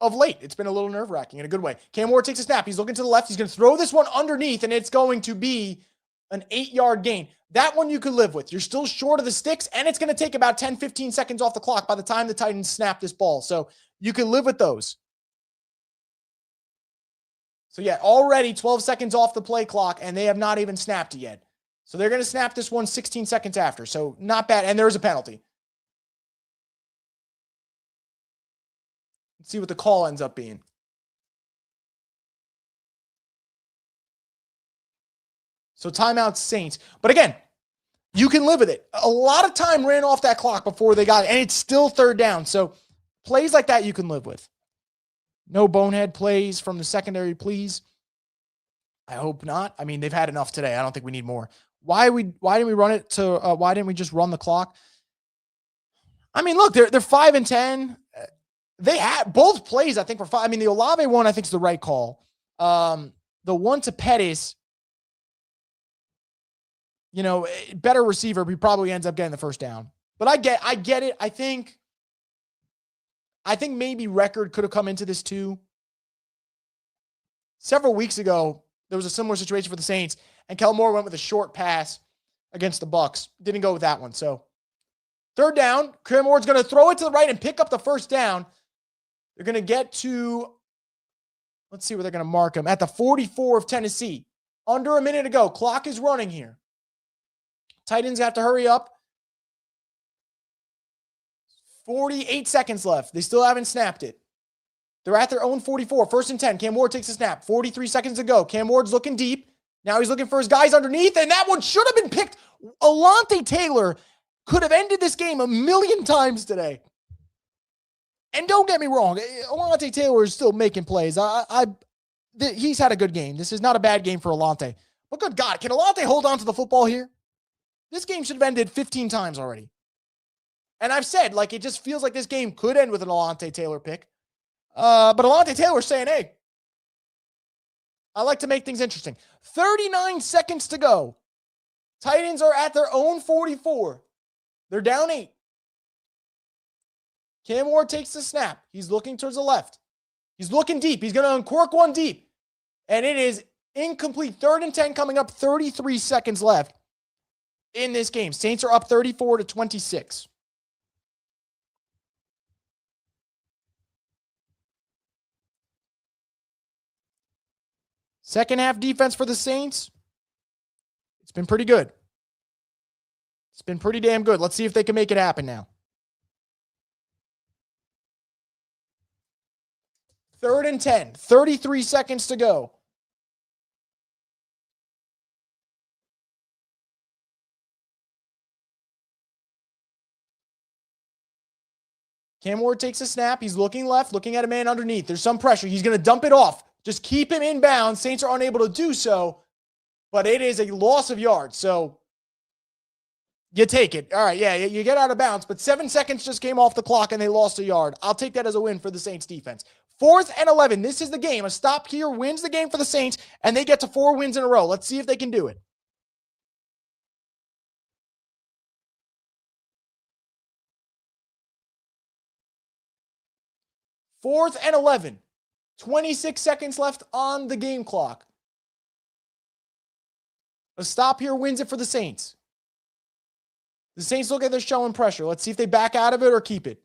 of late, it's been a little nerve-wracking in a good way. Cam Ward takes a snap. He's looking to the left. He's going to throw this one underneath, and it's going to be an 8-yard gain. That one you could live with. You're still short of the sticks, and it's going to take about 10, 15 seconds off the clock by the time the Titans snap this ball. So you can live with those. So yeah, already 12 seconds off the play clock, and they have not even snapped it yet. So they're going to snap this one 16 seconds after. So not bad. And there's a penalty. Let's see what the call ends up being. So timeout Saints. But again, you can live with it. A lot of time ran off that clock before they got it, and it's still 3rd down. So plays like that you can live with. No bonehead plays from the secondary, please. I hope not. I mean, they've had enough today. I don't think we need more. Why didn't we run it to? Why didn't we just run the clock? I mean, look, they're 5 and 10. They had both plays. I think were 5. I mean, the Olave one I think is the right call. The one to Pettis, better receiver. He probably ends up getting the first down. But I get it. I think maybe Record could have come into this too. Several weeks ago, there was a similar situation for the Saints, and Kellen Moore went with a short pass against the Bucs. Didn't go with that one. So 3rd down, Cam Ward's going to throw it to the right and pick up the first down. They're going to get to, let's see where they're going to mark him, at the 44 of Tennessee. Under a minute to go. Clock is running here. Titans have to hurry up. 48 seconds left. They still haven't snapped it. They're at their own 44. 1st and 10. Cam Ward takes a snap. 43 seconds to go. Cam Ward's looking deep. Now he's looking for his guys underneath, and that one should have been picked. Alontae Taylor could have ended this game a million times today. And don't get me wrong, Alontae Taylor is still making plays. He's had a good game. This is not a bad game for Alontae. But good God, can Alontae hold on to the football here? This game should have ended 15 times already. And I've said, it just feels like this game could end with an Alontae Taylor pick. But Alontae Taylor's saying, hey, I like to make things interesting. 39 seconds to go. Titans are at their own 44. They're down 8. Cam Ward takes the snap. He's looking towards the left. He's looking deep. He's going to uncork one deep. And it is incomplete. 3rd and 10 coming up. 33 seconds left in this game. Saints are up 34-26. Second half defense for the Saints. It's been pretty good. It's been pretty damn good. Let's see if they can make it happen now. 3rd and 10. 33 seconds to go. Cam Ward takes a snap. He's looking left, looking at a man underneath. There's some pressure. He's going to dump it off. Just keep him in bounds. Saints are unable to do so, but it is a loss of yards. So you take it. All right, yeah, you get out of bounds, but 7 seconds just came off the clock and they lost a yard. I'll take that as a win for the Saints defense. 4th and 11. This is the game. A stop here wins the game for the Saints, and they get to 4 wins in a row. Let's see if they can do it. Fourth and 11. 26 seconds left on the game clock. A stop here wins it for the Saints. The Saints look like they're showing pressure. Let's see if they back out of it or keep it.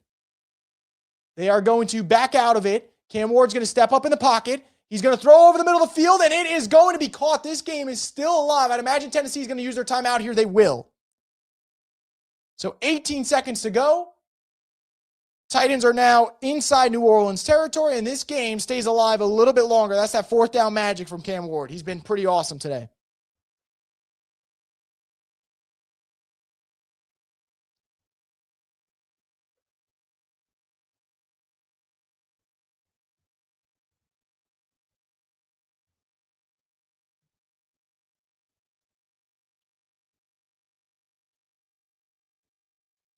They are going to back out of it. Cam Ward's going to step up in the pocket. He's going to throw over the middle of the field, and it is going to be caught. This game is still alive. I'd imagine Tennessee is going to use their timeout here. They will. So 18 seconds to go. Titans are now inside New Orleans territory, and this game stays alive a little bit longer. That's that fourth down magic from Cam Ward. He's been pretty awesome today.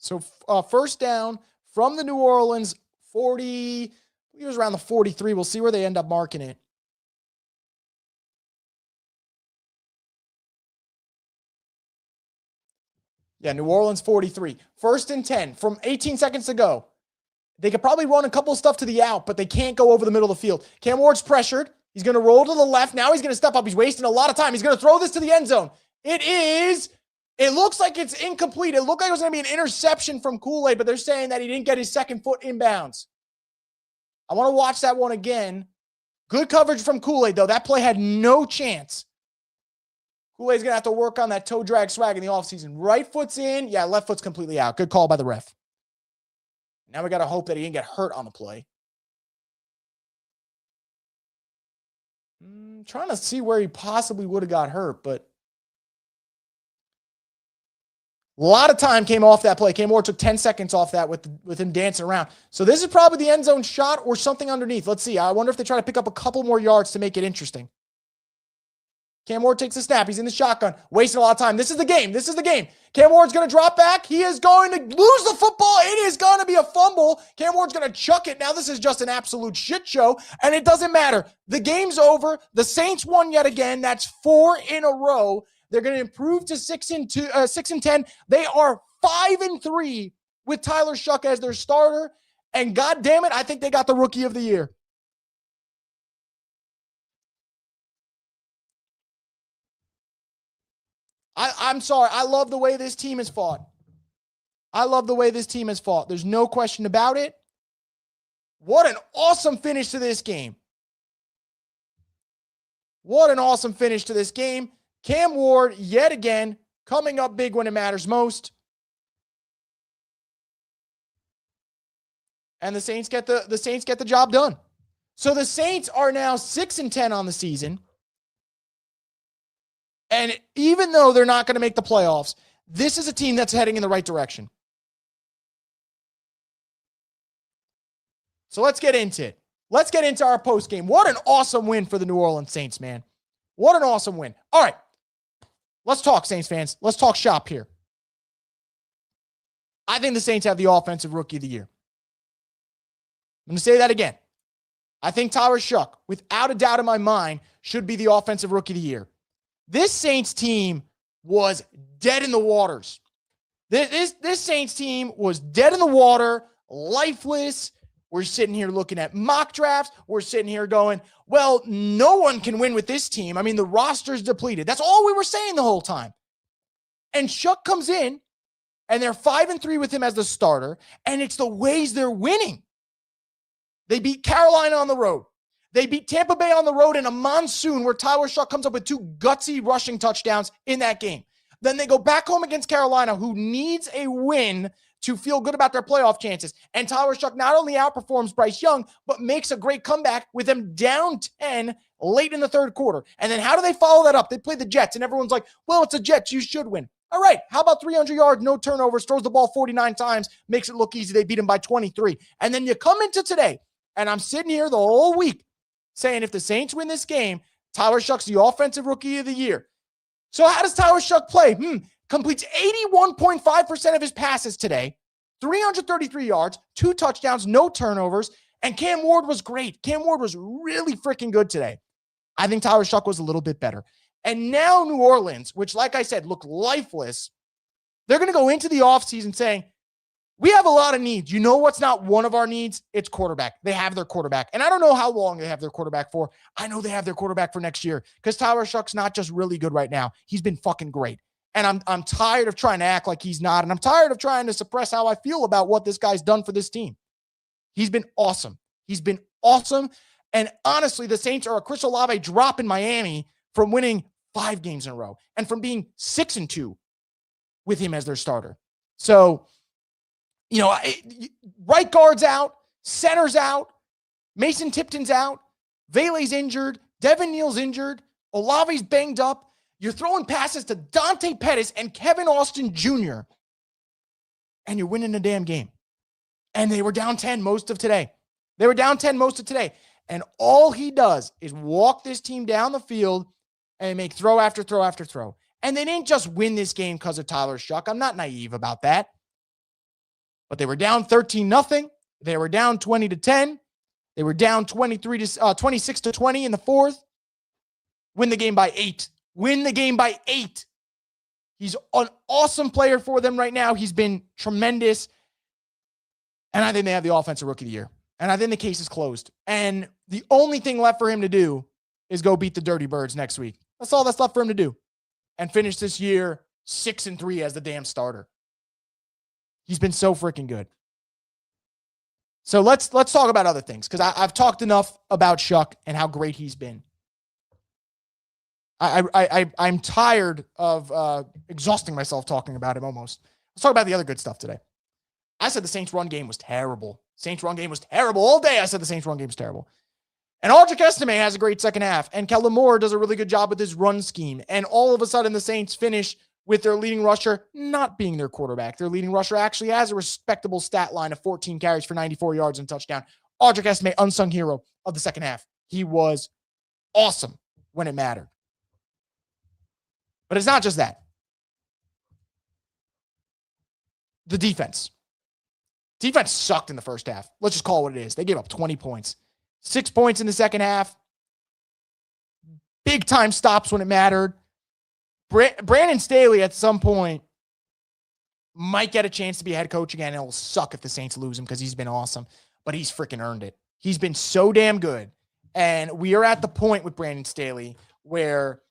So first down from the New Orleans 40, it was around the 43. We'll see where they end up marking it. Yeah, New Orleans 43. First and 10 from 18 seconds to go. They could probably run a couple of stuff to the out, but they can't go over the middle of the field. Cam Ward's pressured. He's going to roll to the left. Now he's going to step up. He's wasting a lot of time. He's going to throw this to the end zone. It looks like it's incomplete. It looked like it was going to be an interception from Kool-Aid, but they're saying that he didn't get his second foot inbounds. I want to watch that one again. Good coverage from Kool-Aid, though. That play had no chance. Kool-Aid's going to have to work on that toe drag swag in the offseason. Right foot's in. Yeah, left foot's completely out. Good call by the ref. Now we got to hope that he didn't get hurt on the play. Trying to see where he possibly would have got hurt, but a lot of time came off that play. Cam Ward took 10 seconds off that with him dancing around. So this is probably the end zone shot or something underneath. Let's see. I wonder if they try to pick up a couple more yards to make it interesting. Cam Ward takes a snap. He's in the shotgun, wasting a lot of time. This is the game. This is the game. Cam Ward's going to drop back. He is going to lose the football. It is going to be a fumble. Cam Ward's going to chuck it. Now this is just an absolute shit show, and it doesn't matter. The game's over. The Saints won yet again. That's 4 in a row. They're going to improve to 6-10. They are 5-3 with Tyler Shuck as their starter. And God damn it, I think they got the rookie of the year. I'm sorry. I love the way this team has fought. There's no question about it. What an awesome finish to this game. Cam Ward, yet again, coming up big when it matters most. And the Saints get the job done. So the Saints are now 6-10 on the season. And even though they're not going to make the playoffs, this is a team that's heading in the right direction. So let's get into it. Let's get into our post game. What an awesome win for the New Orleans Saints, man. What an awesome win. All right. Let's talk, Saints fans. Let's talk shop here. I think the Saints have the offensive rookie of the year. I'm going to say that again. I think Tyler Shuck, without a doubt in my mind, should be the offensive rookie of the year. This Saints team was dead in the waters. This Saints team was dead in the water, lifeless. We're sitting here looking at mock drafts. We're sitting here going, well, no one can win with this team. I mean, the roster's depleted. That's all we were saying the whole time. And Shuck comes in, and they're 5-3 with him as the starter, and it's the ways they're winning. They beat Carolina on the road. They beat Tampa Bay on the road in a monsoon where Tyler Shuck comes up with 2 gutsy rushing touchdowns in that game. Then they go back home against Carolina, who needs a win to feel good about their playoff chances. And Tyler Shuck not only outperforms Bryce Young, but makes a great comeback with them down 10 late in the third quarter. And then how do they follow that up? They play the Jets, and everyone's like, well, it's the Jets. You should win. All right, how about 300 yards, no turnovers, throws the ball 49 times, makes it look easy. They beat him by 23. And then you come into today, and I'm sitting here the whole week saying if the Saints win this game, Tyler Shuck's the offensive rookie of the year. So how does Tyler Shuck play? Completes 81.5% of his passes today, 333 yards, 2 touchdowns, no turnovers, and Cam Ward was great. Cam Ward was really freaking good today. I think Tyler Shuck was a little bit better. And now New Orleans, which, like I said, looked lifeless, they're going to go into the offseason saying, we have a lot of needs. You know what's not one of our needs? It's quarterback. They have their quarterback. And I don't know how long they have their quarterback for. I know they have their quarterback for next year because Tyler Shuck's not just really good right now. He's been fucking great. And I'm tired of trying to act like he's not. And I'm tired of trying to suppress how I feel about what this guy's done for this team. He's been awesome. And honestly, the Saints are a Chris Olave drop in Miami from winning 5 games in a row and from being 6-2 with him as their starter. So, right guard's out, center's out, Mason Tipton's out, Vele's injured, Devin Neal's injured, Olave's banged up. You're throwing passes to Dante Pettis and Kevin Austin Jr., and you're winning a damn game. And they were down 10 most of today. And all he does is walk this team down the field and make throw after throw after throw. And they didn't just win this game because of Tyler Shuck. I'm not naive about that. But they were down 13-0. They were down 20-10. They were down 26-20 in the fourth. Win the game by 8. He's an awesome player for them right now. He's been tremendous. And I think they have the offensive rookie of the year. And I think the case is closed. And the only thing left for him to do is go beat the Dirty Birds next week. That's all that's left for him to do. And finish this year 6-3 as the damn starter. He's been so freaking good. So let's talk about other things, because I've talked enough about Shuck and how great he's been. I'm tired of exhausting myself talking about him almost. Let's talk about the other good stuff today. I said the Saints run game was terrible. All day I said the Saints run game was terrible. And Aldrich Estime has a great second half. And Kellen Moore does a really good job with his run scheme. And all of a sudden the Saints finish with their leading rusher not being their quarterback. Their leading rusher actually has a respectable stat line of 14 carries for 94 yards and touchdown. Aldrich Estime, unsung hero of the second half. He was awesome when it mattered. But it's not just that. The defense. Defense sucked in the first half. Let's just call it what it is. They gave up 20 points. 6 points in the second half. Big time stops when it mattered. Brandon Staley at some point might get a chance to be a head coach again. It'll suck if the Saints lose him because he's been awesome. But he's freaking earned it. He's been so damn good. And we are at the point with Brandon Staley where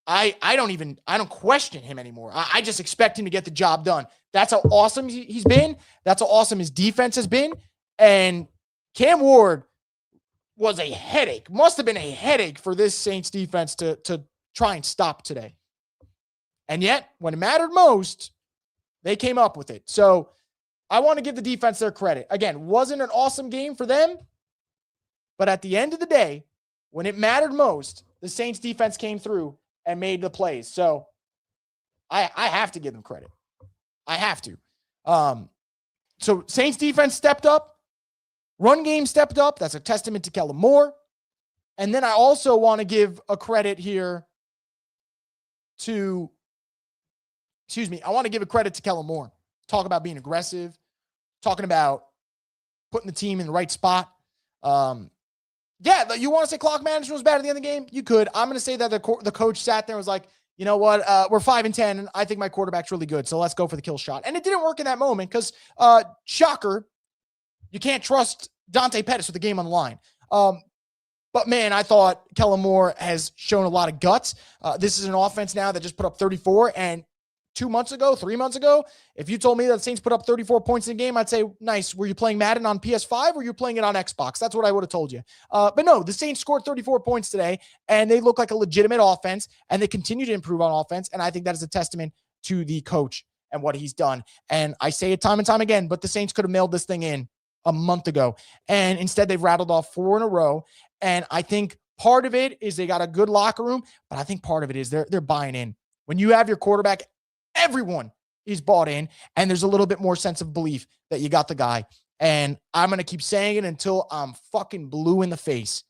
I don't question him anymore. I just expect him to get the job done. That's how awesome he's been. That's how awesome his defense has been. And Cam Ward was a headache. Must have been a headache for this Saints defense to try and stop today. And yet, when it mattered most, they came up with it. So I want to give the defense their credit. Again, wasn't an awesome game for them. But at the end of the day, when it mattered most, the Saints defense came through and made the plays. So I have to give them credit. I have to. So Saints defense stepped up. Run game stepped up. That's a testament to Kellen Moore. And then I also want to give a credit here I want to give a credit to Kellen Moore. Talk about being aggressive. Talking about putting the team in the right spot. Yeah, you want to say clock management was bad at the end of the game? You could. I'm going to say that the coach sat there and was like, you know what? We're 5-10, and I think my quarterback's really good, so let's go for the kill shot. And it didn't work in that moment because, shocker, you can't trust Dante Pettis with the game on the line. But, man, I thought Kellen Moore has shown a lot of guts. This is an offense now that just put up 34, and 3 months ago, if you told me that the Saints put up 34 points in a game, I'd say, nice. Were you playing Madden on PS5 or were you playing it on Xbox? That's what I would have told you. But no, the Saints scored 34 points today, and they look like a legitimate offense, and they continue to improve on offense, and I think that is a testament to the coach and what he's done. And I say it time and time again, but the Saints could have mailed this thing in a month ago, and instead they've rattled off 4 in a row, and I think part of it is they got a good locker room, but I think part of it is they're buying in. When you have your quarterback, everyone is bought in, and there's a little bit more sense of belief that you got the guy. And I'm going to keep saying it until I'm fucking blue in the face.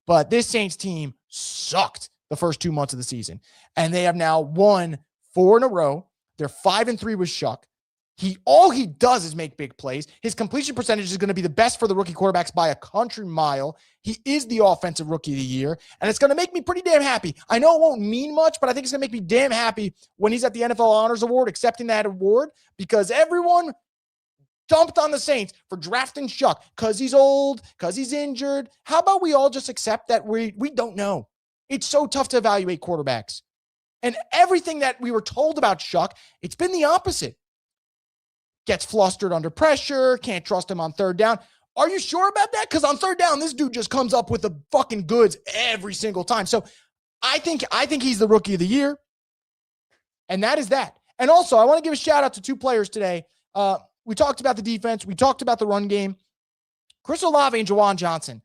But this Saints team sucked the first 2 months of the season, and they have now won 4 in a row. They're 5-3 with Shuck. All he does is make big plays. His completion percentage is going to be the best for the rookie quarterbacks by a country mile. He is the offensive rookie of the year, and it's going to make me pretty damn happy. I know it won't mean much, but I think it's going to make me damn happy when he's at the NFL Honors Award, accepting that award, because everyone dumped on the Saints for drafting Shuck because he's old, because he's injured. How about we all just accept that we don't know? It's so tough to evaluate quarterbacks. And everything that we were told about Shuck, it's been the opposite. Gets flustered under pressure, can't trust him on third down. Are you sure about that? Because on third down, this dude just comes up with the fucking goods every single time. So I think he's the rookie of the year. And that is that. And also, I want to give a shout out to two players today. We talked about the defense. We talked about the run game. Chris Olave and Juwan Johnson,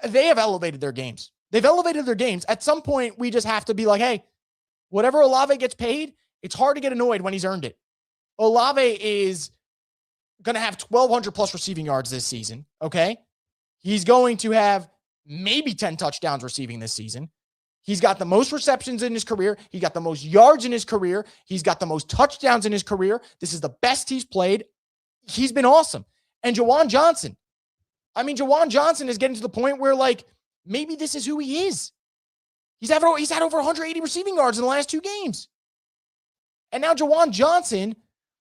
they have elevated their games. They've elevated their games. At some point, we just have to be like, hey, whatever Olave gets paid, it's hard to get annoyed when he's earned it. Olave is going to have 1,200 plus receiving yards this season, okay? He's going to have maybe 10 touchdowns receiving this season. He's got the most receptions in his career. He got the most yards in his career. He's got the most touchdowns in his career. This is the best he's played. He's been awesome. And Juwan Johnson. Juwan Johnson is getting to the point where, like, maybe this is who he is. He's had over 180 receiving yards in the last 2 games. And now Juwan Johnson,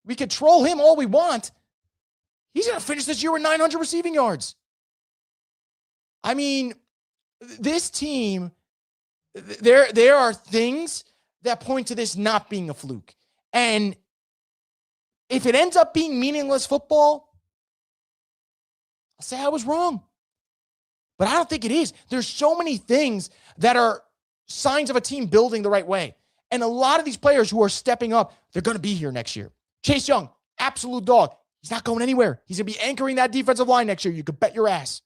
we could troll him all we want. He's going to finish this year with 900 receiving yards. This team, there are things that point to this not being a fluke. And if it ends up being meaningless football, I'll say I was wrong. But I don't think it is. There's so many things that are signs of a team building the right way. And a lot of these players who are stepping up, they're going to be here next year. Chase Young, absolute dog. He's not going anywhere. He's going to be anchoring that defensive line next year. You could bet your ass.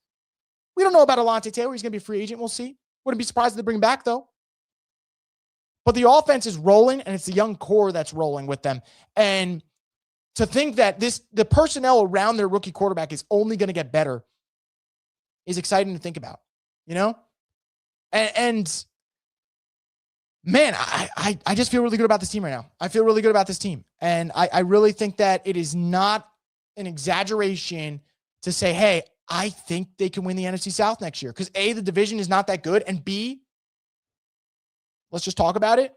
We don't know about Alontae Taylor. He's going to be a free agent. We'll see. Wouldn't be surprised if they bring him back, though. But the offense is rolling, and it's the young core that's rolling with them. And to think that the personnel around their rookie quarterback is only going to get better is exciting to think about, you know? And man, I just feel really good about this team right now. I feel really good about this team. And I really think that it is not an exaggeration to say, hey, I think they can win the NFC South next year. Because A, the division is not that good. And B, let's just talk about it.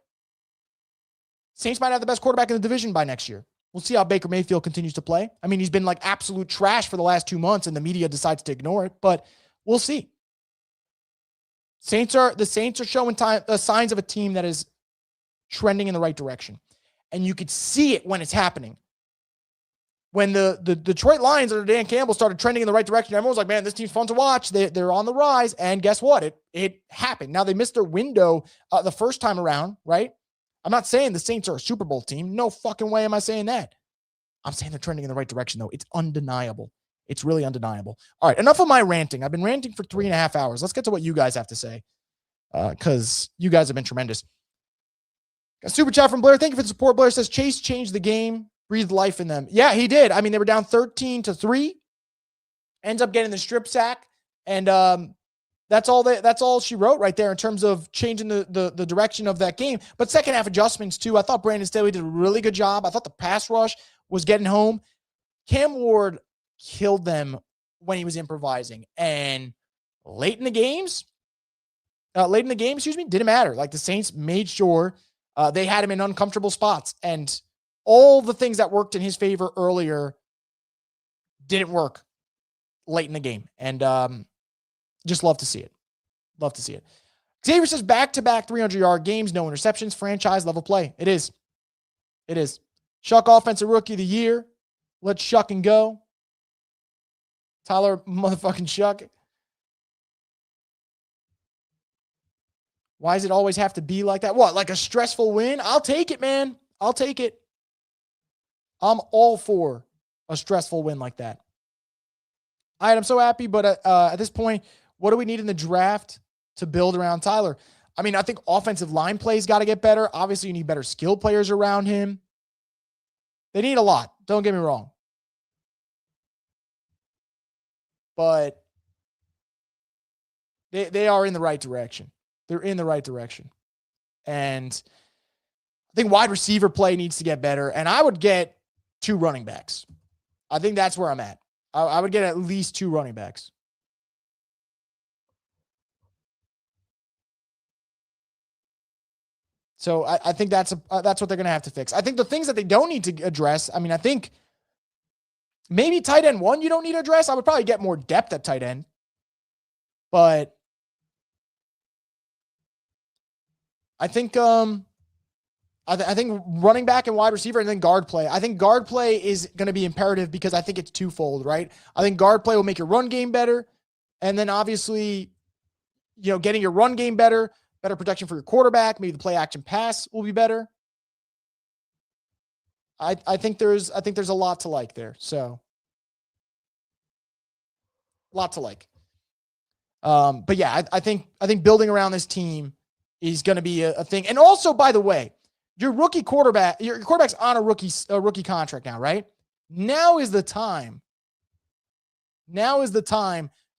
Saints might have the best quarterback in the division by next year. We'll see how Baker Mayfield continues to play. He's been like absolute trash for the last 2 months and the media decides to ignore it, but we'll see. The Saints are showing signs of a team that is trending in the right direction. And you could see it when it's happening. When the Detroit Lions under Dan Campbell started trending in the right direction, everyone was like, man, this team's fun to watch. They're on the rise. And guess what? It happened. Now, they missed their window the first time around, right? I'm not saying the Saints are a Super Bowl team. No fucking way am I saying that. I'm saying they're trending in the right direction, though. It's undeniable. It's really undeniable. All right, enough of my ranting. I've been ranting for 3.5 hours. Let's get to what you guys have to say, because you guys have been tremendous. Got a super chat from Blair. Thank you for the support. Blair says, Chase changed the game, breathed life in them. Yeah, he did. They were down 13-3. Ends up getting the strip sack, and that's all she wrote right there in terms of changing the direction of that game. But second half adjustments too. I thought Brandon Staley did a really good job. I thought the pass rush was getting home. Cam Ward killed them when he was improvising. And late in the game, didn't matter. Like, the Saints made sure they had him in uncomfortable spots. And all the things that worked in his favor earlier didn't work late in the game. And just love to see it. Love to see it. Xavier says back-to-back 300-yard games, no interceptions, franchise level play. It is. It is. Shuck Offensive Rookie of the Year. Let's shuck and go. Tyler motherfucking Shuck. Why does it always have to be like that? What, like a stressful win? I'll take it, man. I'll take it. I'm all for a stressful win like that. All right, I'm so happy, but at this point, what do we need in the draft to build around Tyler? I think offensive line plays got to get better. Obviously, you need better skill players around him. They need a lot. Don't get me wrong. But they are in the right direction. They're in the right direction. And I think wide receiver play needs to get better. And I would get 2 running backs. I think that's where I'm at. I would get at least 2 running backs. So I think that's what they're going to have to fix. I think the things that they don't need to address, I think maybe tight end 1 you don't need to address. I would probably get more depth at tight end. But I think I think running back and wide receiver and then guard play. I think guard play is going to be imperative because I think it's twofold, right? I think guard play will make your run game better. And then obviously, getting your run game better protection for your quarterback. Maybe the play action pass will be better. I think there's a lot to like there. So a lot to like. But yeah, I think building around this team is going to be a thing. And also, by the way, your quarterback's on a rookie contract now, right? Now is the time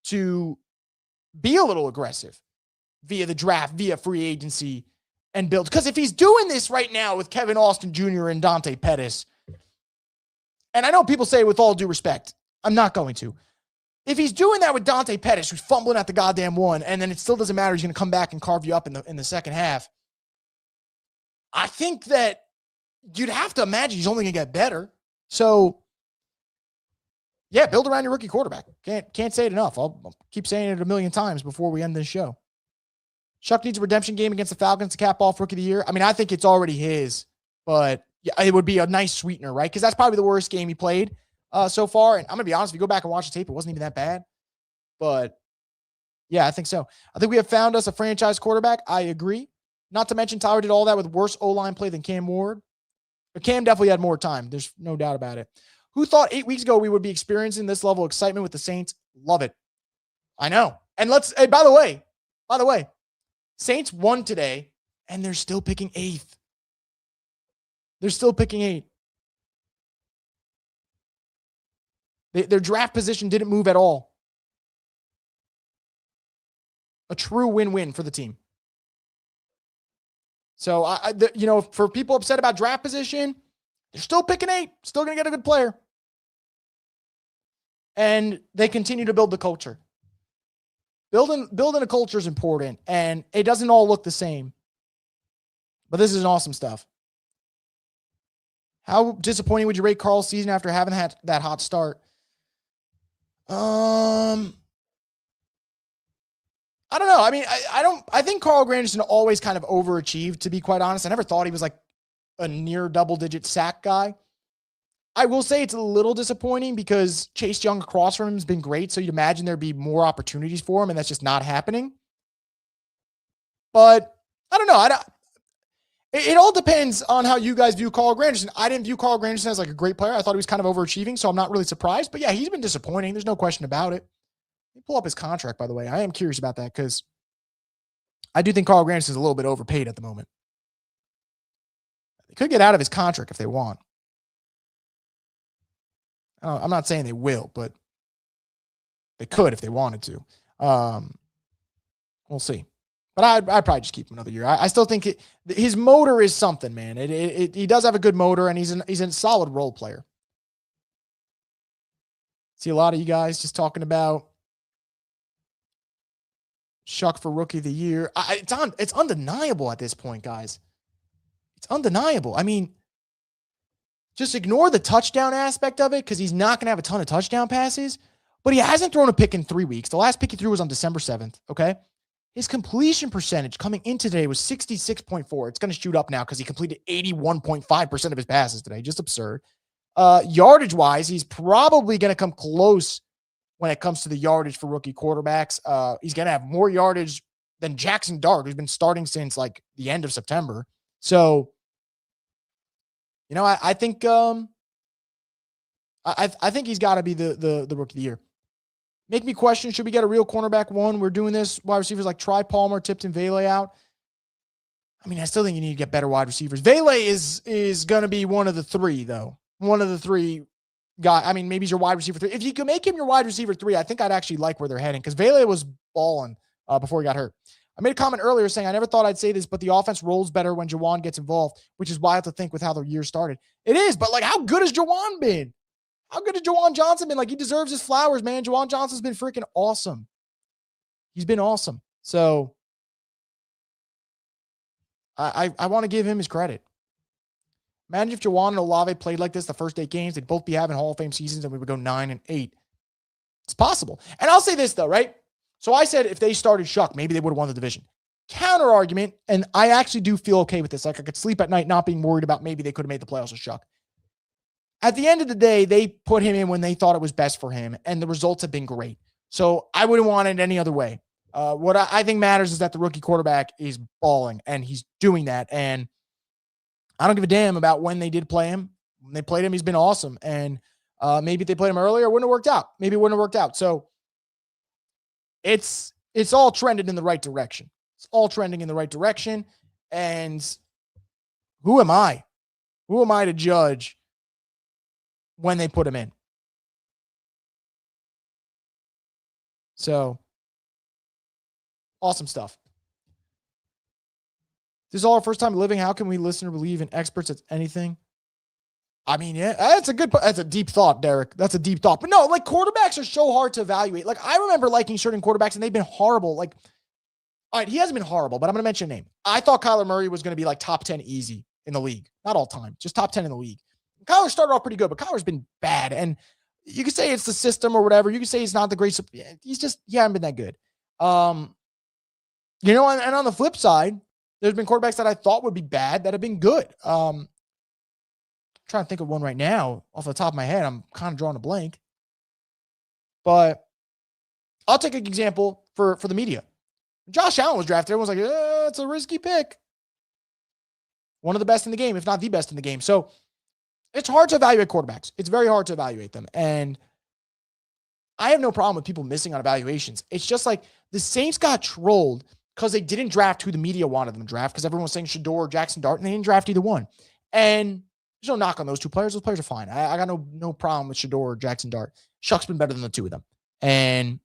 to be a little aggressive via the draft, via free agency, and build. Because if he's doing this right now with Kevin Austin Jr. and Dante Pettis, and I know people say with all due respect, I'm not going to. If he's doing that with Dante Pettis, who's fumbling at the goddamn one, and then it still doesn't matter, he's going to come back and carve you up in the second half, I think that you'd have to imagine he's only going to get better. So, yeah, build around your rookie quarterback. Can't say it enough. I'll keep saying it a million times before we end this show. Chuck needs a redemption game against the Falcons to cap off Rookie of the Year. I mean, I think it's already his, but yeah, it would be a nice sweetener, right? Because that's probably the worst game he played so far. And I'm going to be honest, if you go back and watch the tape, it wasn't even that bad. But yeah, I think so. I think we have found us a franchise quarterback. I agree. Not to mention Tyler did all that with worse O-line play than Cam Ward. But Cam definitely had more time. There's no doubt about it. Who thought 8 weeks ago we would be experiencing this level of excitement with the Saints? Love it. I know. And by the way, Saints won today, and they're still picking 8th. They're still picking 8. Their draft position didn't move at all. A true win-win for the team. So, for people upset about draft position, they're still picking 8. Still going to get a good player. And they continue to build the culture. Building a culture is important, and it doesn't all look the same. But this is awesome stuff. How disappointing would you rate Carl's season after having that hot start? I don't know. I mean, I think Carl Granderson always kind of overachieved, to be quite honest. I never thought he was like a near double-digit sack guy. I will say it's a little disappointing because Chase Young across from him has been great, so you'd imagine there'd be more opportunities for him, and that's just not happening. But I don't know. It all depends on how you guys view Carl Granderson. I didn't view Carl Granderson as like a great player. I thought he was kind of overachieving, so I'm not really surprised. But yeah, he's been disappointing. There's no question about it. Let me pull up his contract, by the way. I am curious about that because I do think Carl Granderson is a little bit overpaid at the moment. They could get out of his contract if they want. I'm not saying they will, but they could if they wanted to. We'll see. But I'd probably just keep him another year. I still think his motor is something, man. He does have a good motor, and he's a solid role player. See a lot of you guys just talking about Shuck for Rookie of the Year. It's undeniable at this point, guys. It's undeniable. I mean, just ignore the touchdown aspect of it because he's not going to have a ton of touchdown passes, but he hasn't thrown a pick in 3 weeks. The last pick he threw was on December 7th, okay? His completion percentage coming into today was 66.4. It's going to shoot up now because he completed 81.5% of his passes today. Just absurd. Yardage-wise, he's probably going to come close when it comes to the yardage for rookie quarterbacks. He's going to have more yardage than Jackson Dart, who's been starting since like the end of September. So, I think I think he's got to be the Rookie of the Year. Make me question, should we get a real cornerback one? We're doing this. Wide receivers like Try Palmer, Tipton, Vele out. I mean, I still think you need to get better wide receivers. Vele is going to be one of the three, though. One of the three guys. I mean, maybe he's your wide receiver 3. If you can make him your wide receiver 3, I think I'd actually like where they're heading because Vele was balling before he got hurt. I made a comment earlier saying I never thought I'd say this, but the offense rolls better when Jawan gets involved, which is wild to think with how the year started. It is, but like, how good has Jawan been? How good has Jawan Johnson been? Like, he deserves his flowers, man. Jawan Johnson's been freaking awesome. He's been awesome. So I want to give him his credit. Imagine if Jawan and Olave played like this the first 8 games, they'd both be having Hall of Fame seasons and we would go 9-8. It's possible. And I'll say this though, right? So I said if they started Shuck, maybe they would have won the division. counter argument, and I actually do feel okay with this. Like I could sleep at night not being worried about maybe they could have made the playoffs with Shuck. At the end of the day, they put him in when they thought it was best for him, and the results have been great. So I wouldn't want it any other way. What I think matters is that the rookie quarterback is balling, and he's doing that. And I don't give a damn about when they did play him. When they played him, he's been awesome. And maybe if they played him earlier, it wouldn't have worked out. Maybe it wouldn't have worked out. So it's all trended in the right direction. It's all trending in the right direction. And who am I? Who am I to judge when they put him in? So awesome stuff. This is all our first time living. How can we listen or believe in experts at anything? I mean, yeah, that's a deep thought, Derek. That's a deep thought. But no, like quarterbacks are so hard to evaluate. Like I remember liking certain quarterbacks and they've been horrible. Like, all right, he hasn't been horrible, but I'm going to mention a name. I thought Kyler Murray was going to be like top 10 easy in the league. Not all time, just top 10 in the league. Kyler started off pretty good, but Kyler's been bad. And you could say it's the system or whatever. You could say he's not the great. He hasn't been that good. You know, and on the flip side, there's been quarterbacks that I thought would be bad that have been good. I'm trying to think of one right now off the top of my head. I'm kind of drawing a blank. But I'll take an example for the media. Josh Allen was drafted. Everyone's like, it's a risky pick. One of the best in the game, if not the best in the game. So it's hard to evaluate quarterbacks. It's very hard to evaluate them. And I have no problem with people missing on evaluations. It's just like the Saints got trolled because they didn't draft who the media wanted them to draft because everyone was saying Shador or Jackson Dart, and they didn't draft either one. And there's no knock on those two players. Those players are fine. I got no problem with Shador or Jackson Dart. Shuck's been better than the two of them. And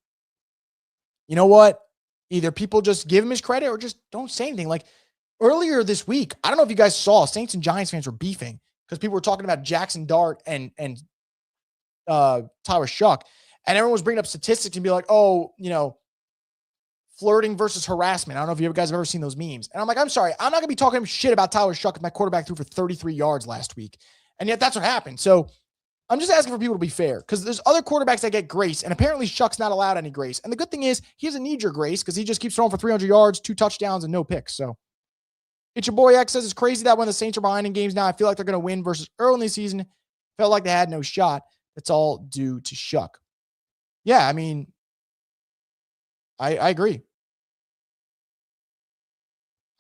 you know what? Either people just give him his credit or just don't say anything. Like earlier this week, I don't know if you guys saw, Saints and Giants fans were beefing because people were talking about Jackson Dart and Tyler Shuck. And everyone was bringing up statistics and be like, oh, you know, flirting versus harassment. I don't know if you guys have ever seen those memes. And I'm like, I'm sorry. I'm not going to be talking shit about Tyler Shuck if my quarterback threw for 33 yards last week. And yet that's what happened. So I'm just asking for people to be fair because there's other quarterbacks that get grace. And apparently Shuck's not allowed any grace. And the good thing is he doesn't need your grace because he just keeps throwing for 300 yards, 2 touchdowns, and no picks. So it's your boy X says it's crazy that when the Saints are behind in games now, I feel like they're going to win versus early in the season. Felt like they had no shot. That's all due to Shuck. Yeah, I mean, I agree.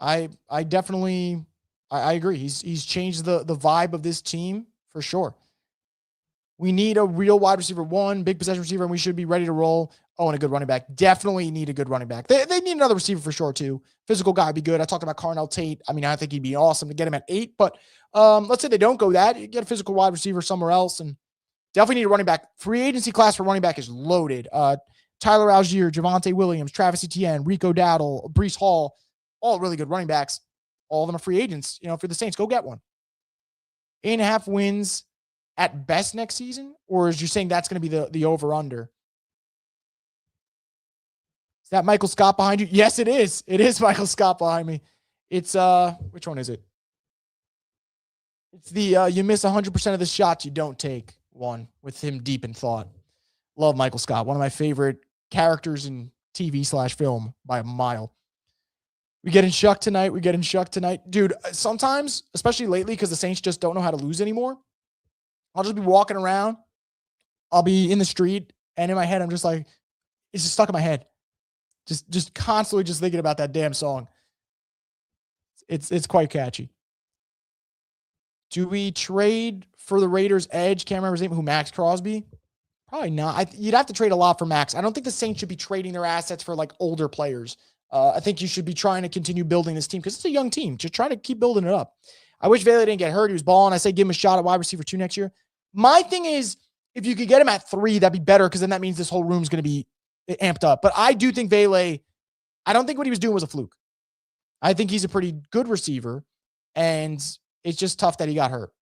I definitely agree. He's changed the vibe of this team for sure. We need a real wide receiver one, big possession receiver, and we should be ready to roll. Oh, and a good running back. Definitely need a good running back. They need another receiver for sure too. Physical guy would be good. I talked about Carnell Tate. I mean, I think he'd be awesome to get him at 8, but let's say they don't go that. You get a physical wide receiver somewhere else, and definitely need a running back. Free agency class for running back is loaded. Tyler Algier, Javonte Williams, Travis Etienne, Rico Dowdle, Breece Hall, all really good running backs. All of them are free agents. You know, for the Saints, go get one. 8.5 wins at best next season, or is you saying that's going to be the over-under? Is that Michael Scott behind you? Yes, it is. It is Michael Scott behind me. It's, which one is it? It's the you miss 100% of the shots you don't take one with him deep in thought. Love Michael Scott. One of my favorite characters in TV/film by a mile. We getting Shuck tonight. Dude, sometimes, especially lately, because the Saints just don't know how to lose anymore, I'll just be walking around. I'll be in the street, and in my head, I'm just like, it's just stuck in my head. Just constantly just thinking about that damn song. It's quite catchy. Do we trade for the Raiders' edge? Can't remember his name. Who, Max Crosby? Probably not. You'd have to trade a lot for Max. I don't think the Saints should be trading their assets for like older players. I think you should be trying to continue building this team because it's a young team. Just try to keep building it up. I wish Vela didn't get hurt. He was balling. I say give him a shot at wide receiver 2 next year. My thing is, if you could get him at 3, that'd be better because then that means this whole room's going to be amped up. But I do think Vela, I don't think what he was doing was a fluke. I think he's a pretty good receiver, and it's just tough that he got hurt.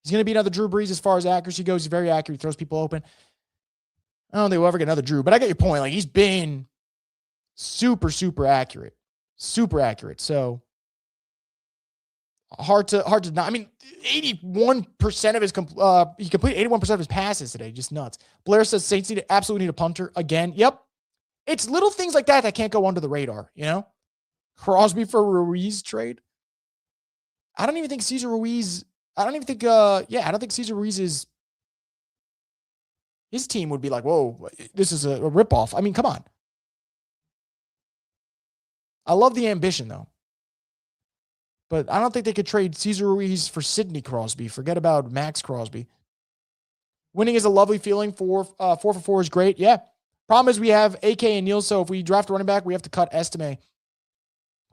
He's going to be another Drew Brees as far as accuracy goes. He's very accurate. He throws people open. I don't think we'll ever get another Drew, but I get your point. Like, he's been super, super accurate. Super accurate. So hard to not. I mean, 81% of his he completed 81% of his passes today. Just nuts. Blair says Saints absolutely need a punter again. Yep. It's little things like that that can't go under the radar, you know? Crosby for Ruiz trade. I don't think Cesar Ruiz is, his team would be like, whoa, this is a ripoff. I mean, come on. I love the ambition, though. But I don't think they could trade Cesar Ruiz for Sidney Crosby. Forget about Max Crosby. Winning is a lovely feeling. 4 for 4 is great. Yeah. Problem is we have AK and Neal, so if we draft a running back, we have to cut Estime.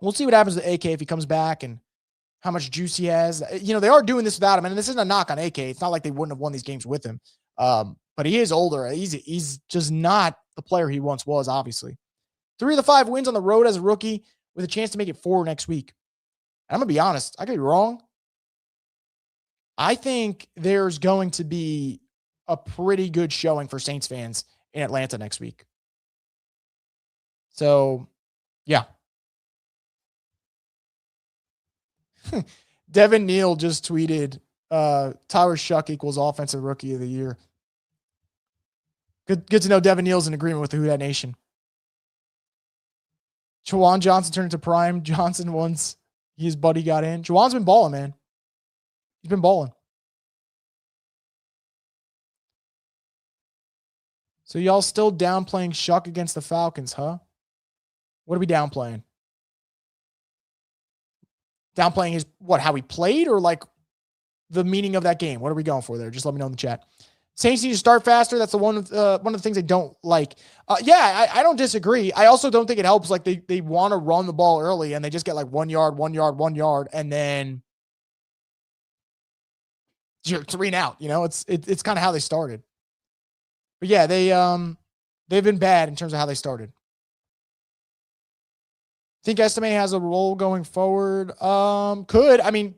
We'll see what happens to AK if he comes back and how much juice he has. You know, they are doing this without him, and this isn't a knock on AK. It's not like they wouldn't have won these games with him. But he is older. He's just not the player he once was, obviously. 3 of the 5 wins on the road as a rookie with a chance to make it 4 next week. And I'm going to be honest. I could be wrong. I think there's going to be a pretty good showing for Saints fans in Atlanta next week. So, yeah. Devin Neal just tweeted, Tyler Shuck equals offensive rookie of the year. Good to know Devin Neal's in agreement with the Who Dat Nation. Juwan Johnson turned into Prime Johnson once his buddy got in. Juwan's been balling, man. He's been balling. So y'all still downplaying Shuck against the Falcons, huh? What are we downplaying? Downplaying his, how he played, or like the meaning of that game? What are we going for there? Just let me know in the chat. Saints need to start faster. That's one of the things I don't like. I don't disagree. I also don't think it helps. Like they want to run the ball early and they just get like 1 yard, and then you're 3 and out. You know, it's kind of how they started. But yeah, they've been bad in terms of how they started. Think Estime has a role going forward? Could. I mean,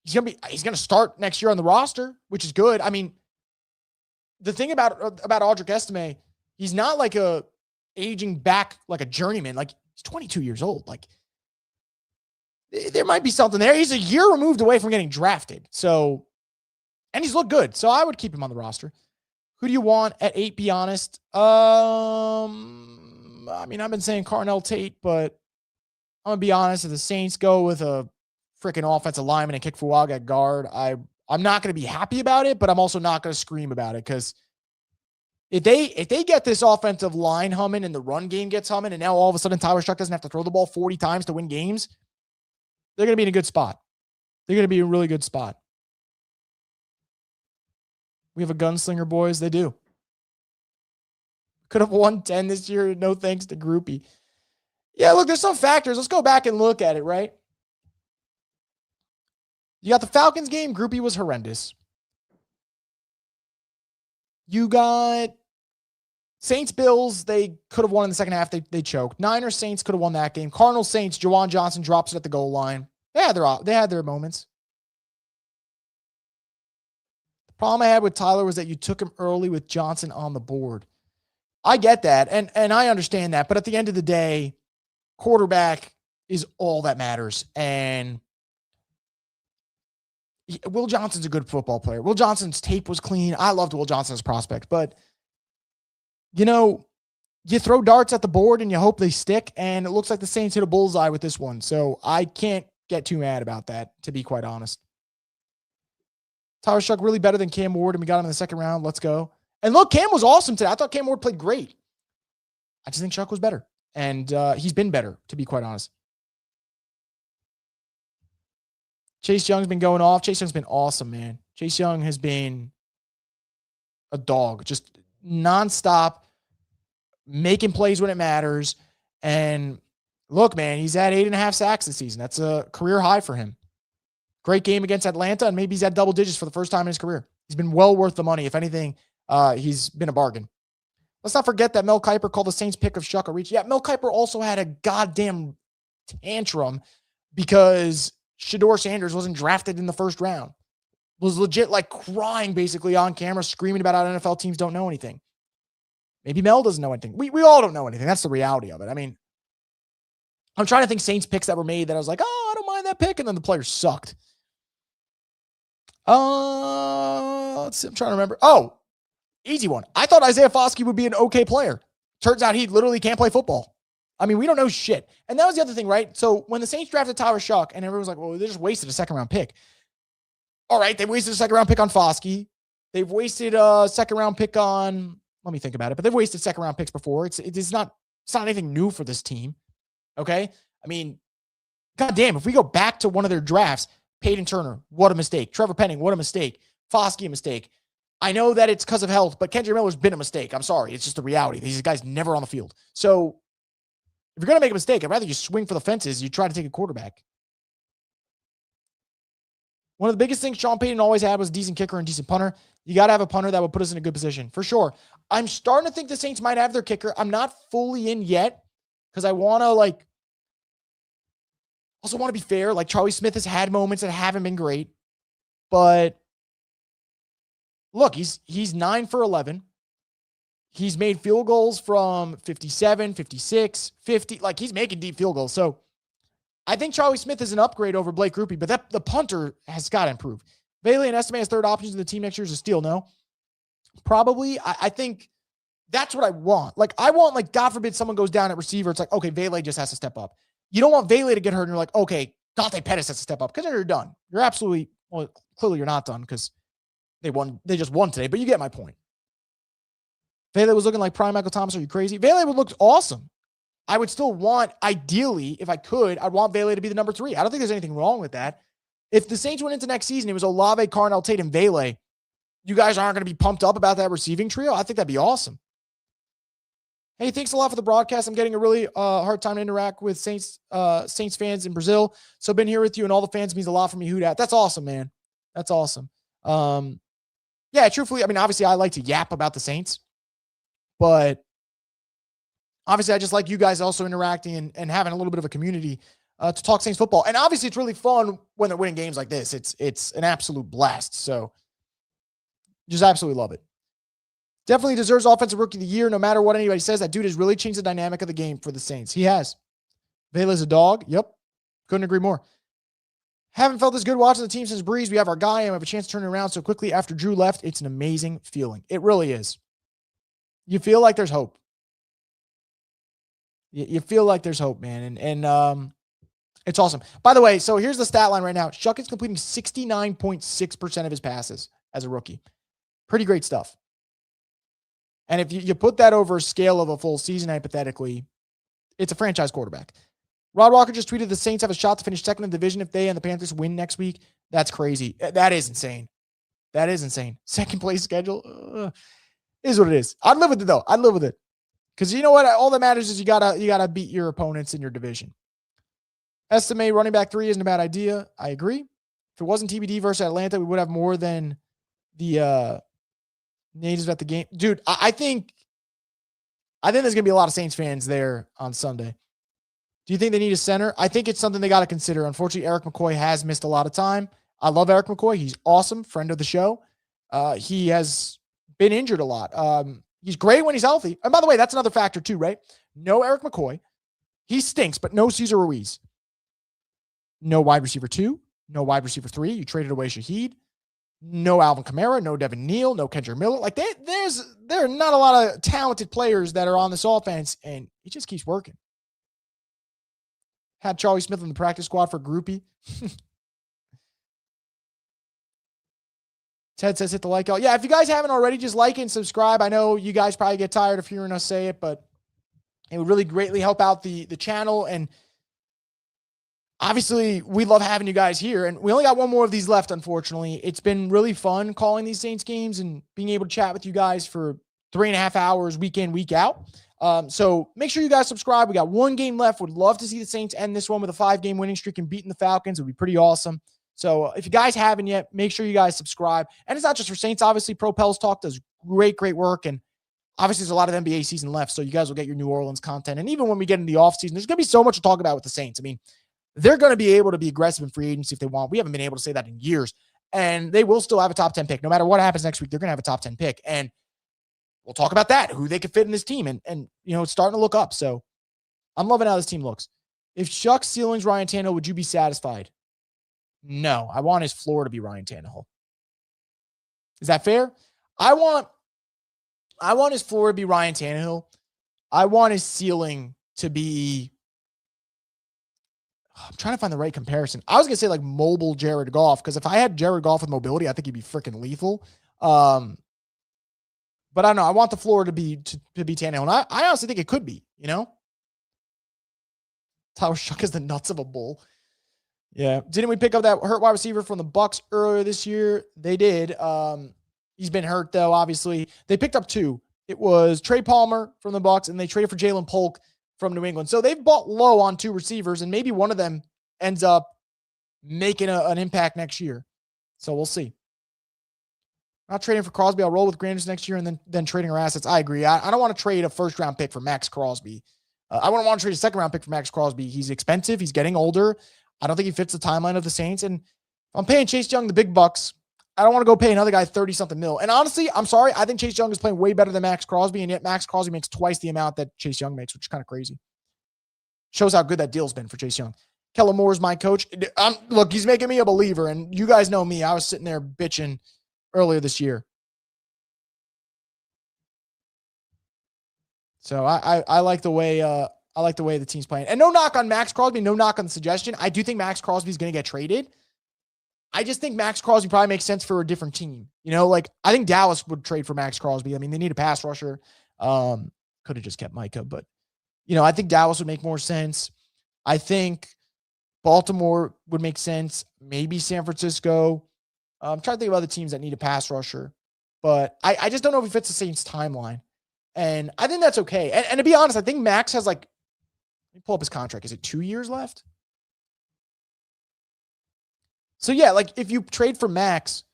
he's gonna start next year on the roster, which is good. I mean, the thing about Audric Estime, he's not like a aging back like a journeyman. Like, he's 22 years old. Like, there might be something there. He's a year removed away from getting drafted. So, and he's looked good. So I would keep him on the roster. Who do you want at 8? Be honest. I mean, I've been saying Carnell Tate, but I'm gonna be honest. If the Saints go with a freaking offensive lineman and kick Fuaga at guard, I'm not going to be happy about it, but I'm also not going to scream about it, because if they get this offensive line humming and the run game gets humming, and now all of a sudden Tyler Shuck doesn't have to throw the ball 40 times to win games, they're going to be in a good spot. They're going to be in a really good spot. We have a gunslinger, boys. They do. Could have won 10 this year. No thanks to Groupie. Yeah, look, there's some factors. Let's go back and look at it, right? You got the Falcons game. Groupie was horrendous. You got Saints Bills. They could have won in the second half. They choked. Niners Saints could have won that game. Cardinals Saints. Juwan Johnson drops it at the goal line. They had their moments. The problem I had with Tyler was that you took him early with Johnson on the board. I get that, and I understand that. But at the end of the day, quarterback is all that matters. And Will Johnson's a good football player. Will Johnson's tape was clean. I loved Will Johnson as a prospect. But, you know, you throw darts at the board and you hope they stick. And it looks like the Saints hit a bullseye with this one. So I can't get too mad about that, to be quite honest. Tyler Shuck really better than Cam Ward, and we got him in the second round. Let's go. And look, Cam was awesome today. I thought Cam Ward played great. I just think Shuck was better. And he's been better, to be quite honest. Chase Young's been going off. Chase Young's been awesome, man. Chase Young has been a dog, just nonstop, making plays when it matters. And look, man, he's had 8.5 sacks this season. That's a career high for him. Great game against Atlanta, and maybe he's at double digits for the first time in his career. He's been well worth the money. If anything, he's been a bargain. Let's not forget that Mel Kiper called the Saints pick of Shuck a reach. Yeah, Mel Kiper also had a goddamn tantrum because Shedeur Sanders wasn't drafted in the first round. Was legit like crying basically on camera, screaming about how NFL teams don't know anything. Maybe Mel doesn't know anything. We all don't know anything. That's the reality of it. I mean, I'm trying to think Saints picks that were made that I was like, oh, I don't mind that pick. And then the players sucked. Let's see. I'm trying to remember. Oh, easy one. I thought Isaiah Foskey would be an okay player. Turns out he literally can't play football. I mean, we don't know shit. And that was the other thing, right? So when the Saints drafted Tyler Shuck, and everyone was like, well, they just wasted a second-round pick. All right, they wasted a second-round pick on Foskey. They've wasted a second-round pick on, let me think about it, but they've wasted second-round picks before. It's not anything new for this team, okay? I mean, goddamn, if we go back to one of their drafts, Peyton Turner, what a mistake. Trevor Penning, what a mistake. Foskey, a mistake. I know that it's because of health, but Kendrick Miller's been a mistake. I'm sorry. It's just the reality. These guys never on the field. So if you're going to make a mistake, I'd rather you swing for the fences. You try to take a quarterback. One of the biggest things Sean Payton always had was a decent kicker and decent punter. You got to have a punter that will put us in a good position, for sure. I'm starting to think the Saints might have their kicker. I'm not fully in yet because I want to, also want to be fair. Like, Charlie Smyth has had moments that haven't been great. But look, he's 9 for 11. He's made field goals from 57, 56, 50. Like, he's making deep field goals. So I think Charlie Smyth is an upgrade over Blake Grupe, but the punter has got to improve. Bailey and Estime as third options in the team next year is a steal, no? Probably. I think that's what I want. Like, I want, God forbid someone goes down at receiver. It's like, okay, Bailey just has to step up. You don't want Bailey to get hurt and you're like, okay, Dante Pettis has to step up, because then you're done. You're absolutely, well, clearly you're not done because they just won today, but you get my point. Bailey was looking like prime Michael Thomas. Are you crazy? Bailey would look awesome. I would still want, ideally, if I could, I'd want Bailey to be the number 3. I don't think there's anything wrong with that. If the Saints went into next season, it was Olave, Carnell, Tate, and Bailey, you guys aren't going to be pumped up about that receiving trio? I think that'd be awesome. Hey, thanks a lot for the broadcast. I'm getting a really hard time to interact with Saints fans in Brazil. So been here with you, and all the fans means a lot for me. Who dat? That's awesome, man. That's awesome. Yeah, truthfully, I mean, obviously I like to yap about the Saints, but obviously I just like you guys also interacting and having a little bit of a community to talk Saints football. And obviously it's really fun when they're winning games like this. It's an absolute blast. So just absolutely love it. Definitely deserves Offensive Rookie of the Year, no matter what anybody says. That dude has really changed the dynamic of the game for the Saints. He has. Vela's a dog. Yep. Couldn't agree more. Haven't felt this good watching the team since Breeze. We have our guy and we have a chance to turn it around so quickly after Drew left. It's an amazing feeling. It really is. You feel like there's hope. You feel like there's hope, man. And it's awesome. By the way, so here's the stat line right now. Shuck is completing 69.6% of his passes as a rookie. Pretty great stuff. And if you put that over a scale of a full season, hypothetically, it's a franchise quarterback. Rod Walker just tweeted the Saints have a shot to finish second in the division if they and the Panthers win next week. That's crazy. That is insane. That is insane. Second place schedule is what it is. I'd live with it, though. I'd live with it. Because you know what? All that matters is you gotta beat your opponents in your division. Estimate running back 3 isn't a bad idea. I agree. If it wasn't TBD versus Atlanta, we would have more than the natives at the game. Dude, I think there's going to be a lot of Saints fans there on Sunday. Do you think they need a center? I think it's something they got to consider. Unfortunately, Eric McCoy has missed a lot of time. I love Eric McCoy. He's awesome. Friend of the show. He has been injured a lot. He's great when he's healthy. And by the way, that's another factor too, right? No Eric McCoy. He stinks, but no Cesar Ruiz. No wide receiver 2. No wide receiver 3. You traded away Shaheed. No Alvin Kamara, no Devin Neal, no Kendrick Miller. Like there are not a lot of talented players that are on this offense, and it just keeps working. Had Charlie Smith in the practice squad for groupie. Ted says hit the like. Yeah, if you guys haven't already, just like and subscribe. I know you guys probably get tired of hearing us say it, but it would really greatly help out the channel. And obviously, we love having you guys here, and we only got one more of these left, unfortunately. It's been really fun calling these Saints games and being able to chat with you guys for 3.5 hours, week in, week out. So make sure you guys subscribe. We got one game left. Would love to see the Saints end this one with a 5-game winning streak and beating the Falcons. It would be pretty awesome. So if you guys haven't yet, make sure you guys subscribe. And it's not just for Saints. Obviously, Pro Pels Talk does great work, and obviously, there's a lot of NBA season left, so you guys will get your New Orleans content. And even when we get in the offseason, there's going to be so much to talk about with the Saints. I mean, they're going to be able to be aggressive in free agency if they want. We haven't been able to say that in years. And they will still have a top 10 pick. No matter what happens next week, they're going to have a top 10 pick. And we'll talk about that, who they could fit in this team. And it's starting to look up. So I'm loving how this team looks. If Shuck's ceiling's Ryan Tannehill, would you be satisfied? No. I want his floor to be Ryan Tannehill. Is that fair? I want his floor to be Ryan Tannehill I want his ceiling to be, I'm trying to find the right comparison. I was going to say like mobile Jared Goff, because if I had Jared Goff with mobility, I think he'd be freaking lethal. But I don't know. I want the floor to be Tannehill. And I honestly think it could be, Tyler Shuck is the nuts of a bull. Yeah. Didn't we pick up that hurt wide receiver from the Bucs earlier this year? They did. He's been hurt though, obviously. They picked up 2. It was Trey Palmer from the Bucs, and they traded for Jalen Polk from New England. So they've bought low on 2 receivers, and maybe one of them ends up making an impact next year. So we'll see. Not trading for Crosby. I'll roll with Granders next year and then trading our assets. I agree. I don't want to trade a first-round pick for Max Crosby. I wouldn't want to trade a second-round pick for Max Crosby. He's expensive. He's getting older. I don't think he fits the timeline of the Saints. And if I'm paying Chase Young the big bucks, I don't want to go pay another guy 30-something mil. And honestly, I'm sorry. I think Chase Young is playing way better than Max Crosby, and yet Max Crosby makes twice the amount that Chase Young makes, which is kind of crazy. Shows how good that deal's been for Chase Young. Kellen Moore is my coach. Look, he's making me a believer, and you guys know me. I was sitting there bitching earlier this year. So I like the way the team's playing. And no knock on Max Crosby, no knock on the suggestion. I do think Max Crosby is going to get traded. I just think Max Crosby probably makes sense for a different team. I think Dallas would trade for Max Crosby. I mean, they need a pass rusher. Could have just kept Micah, but I think Dallas would make more sense. I think Baltimore would make sense. Maybe San Francisco. I'm trying to think of other teams that need a pass rusher, but I just don't know if he fits the Saints timeline. And I think that's okay. And to be honest, I think Max has let me pull up his contract. Is it 2 years left? So yeah, if you trade for Max,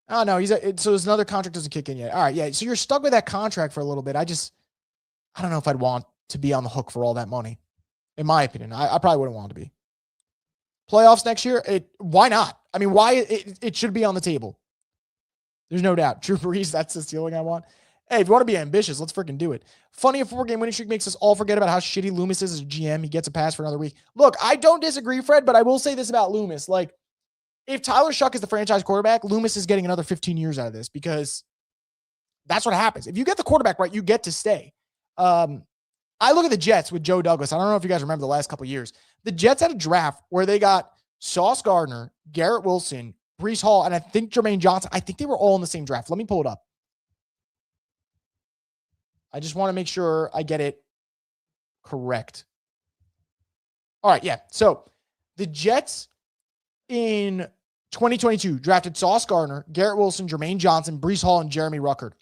oh no, so his another contract doesn't kick in yet. All right. Yeah. So you're stuck with that contract for a little bit. I don't know if I'd want to be on the hook for all that money. In my opinion, I probably wouldn't want to be. Playoffs next year. Why not? I mean, why it should be on the table. There's no doubt. Drew Brees, that's the ceiling I want. Hey, if you want to be ambitious, let's freaking do it. Funny, a 4-game winning streak makes us all forget about how shitty Loomis is as a GM. He gets a pass for another week. Look, I don't disagree, Fred, but I will say this about Loomis. If Tyler Shuck is the franchise quarterback, Loomis is getting another 15 years out of this, because that's what happens. If you get the quarterback right, you get to stay. I look at the Jets with Joe Douglas. I don't know if you guys remember the last couple of years. The Jets had a draft where they got Sauce Gardner, Garrett Wilson, Breece Hall, and I think Jermaine Johnson. I think they were all in the same draft. Let me pull it up. I just want to make sure I get it correct. All right, yeah. So the Jets in 2022 drafted Sauce Gardner, Garrett Wilson, Jermaine Johnson, Breece Hall, and Jeremy Ruckert.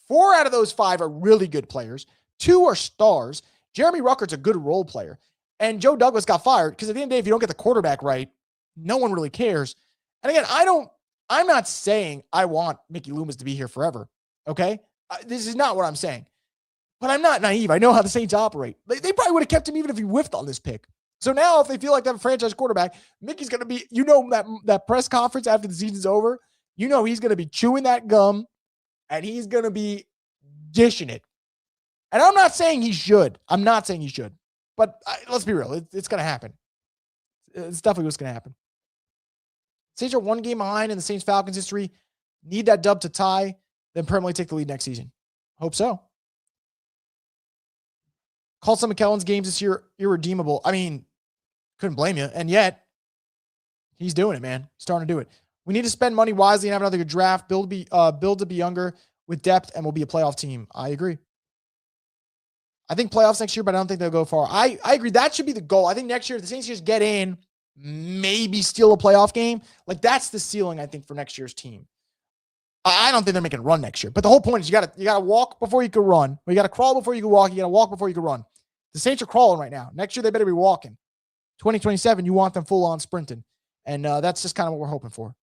4 out of those 5 are really good players. 2 are stars. Jeremy Ruckert's a good role player. And Joe Douglas got fired because at the end of the day, if you don't get the quarterback right, no one really cares. And again, I'm not saying I want Mickey Loomis to be here forever. Okay? This is not what I'm saying. But I'm not naive. I know how the Saints operate. They probably would have kept him even if he whiffed on this pick. So now if they feel like they have a franchise quarterback, Mickey's going to be, that press conference after the season's over, he's going to be chewing that gum and he's going to be dishing it. And I'm not saying he should. But let's be real. It's going to happen. It's definitely what's going to happen. Saints are 1 game behind in the Saints-Falcons history. Need that dub to tie, then permanently take the lead next season. Hope so. Called some of Kellen's games this year irredeemable. I mean, couldn't blame you. And yet, he's doing it, man. He's starting to do it. We need to spend money wisely and have another good draft. Build to be younger with depth, and we'll be a playoff team. I agree. I think playoffs next year, but I don't think they'll go far. I agree. That should be the goal. I think next year, the Saints just get in, maybe steal a playoff game. That's the ceiling, I think, for next year's team. I don't think they're making a run next year. But the whole point is you gotta walk before you can run. Or you gotta crawl before you can walk. You gotta walk before you can run. The Saints are crawling right now. Next year, they better be walking. 2027, you want them full on sprinting. And that's just kind of what we're hoping for.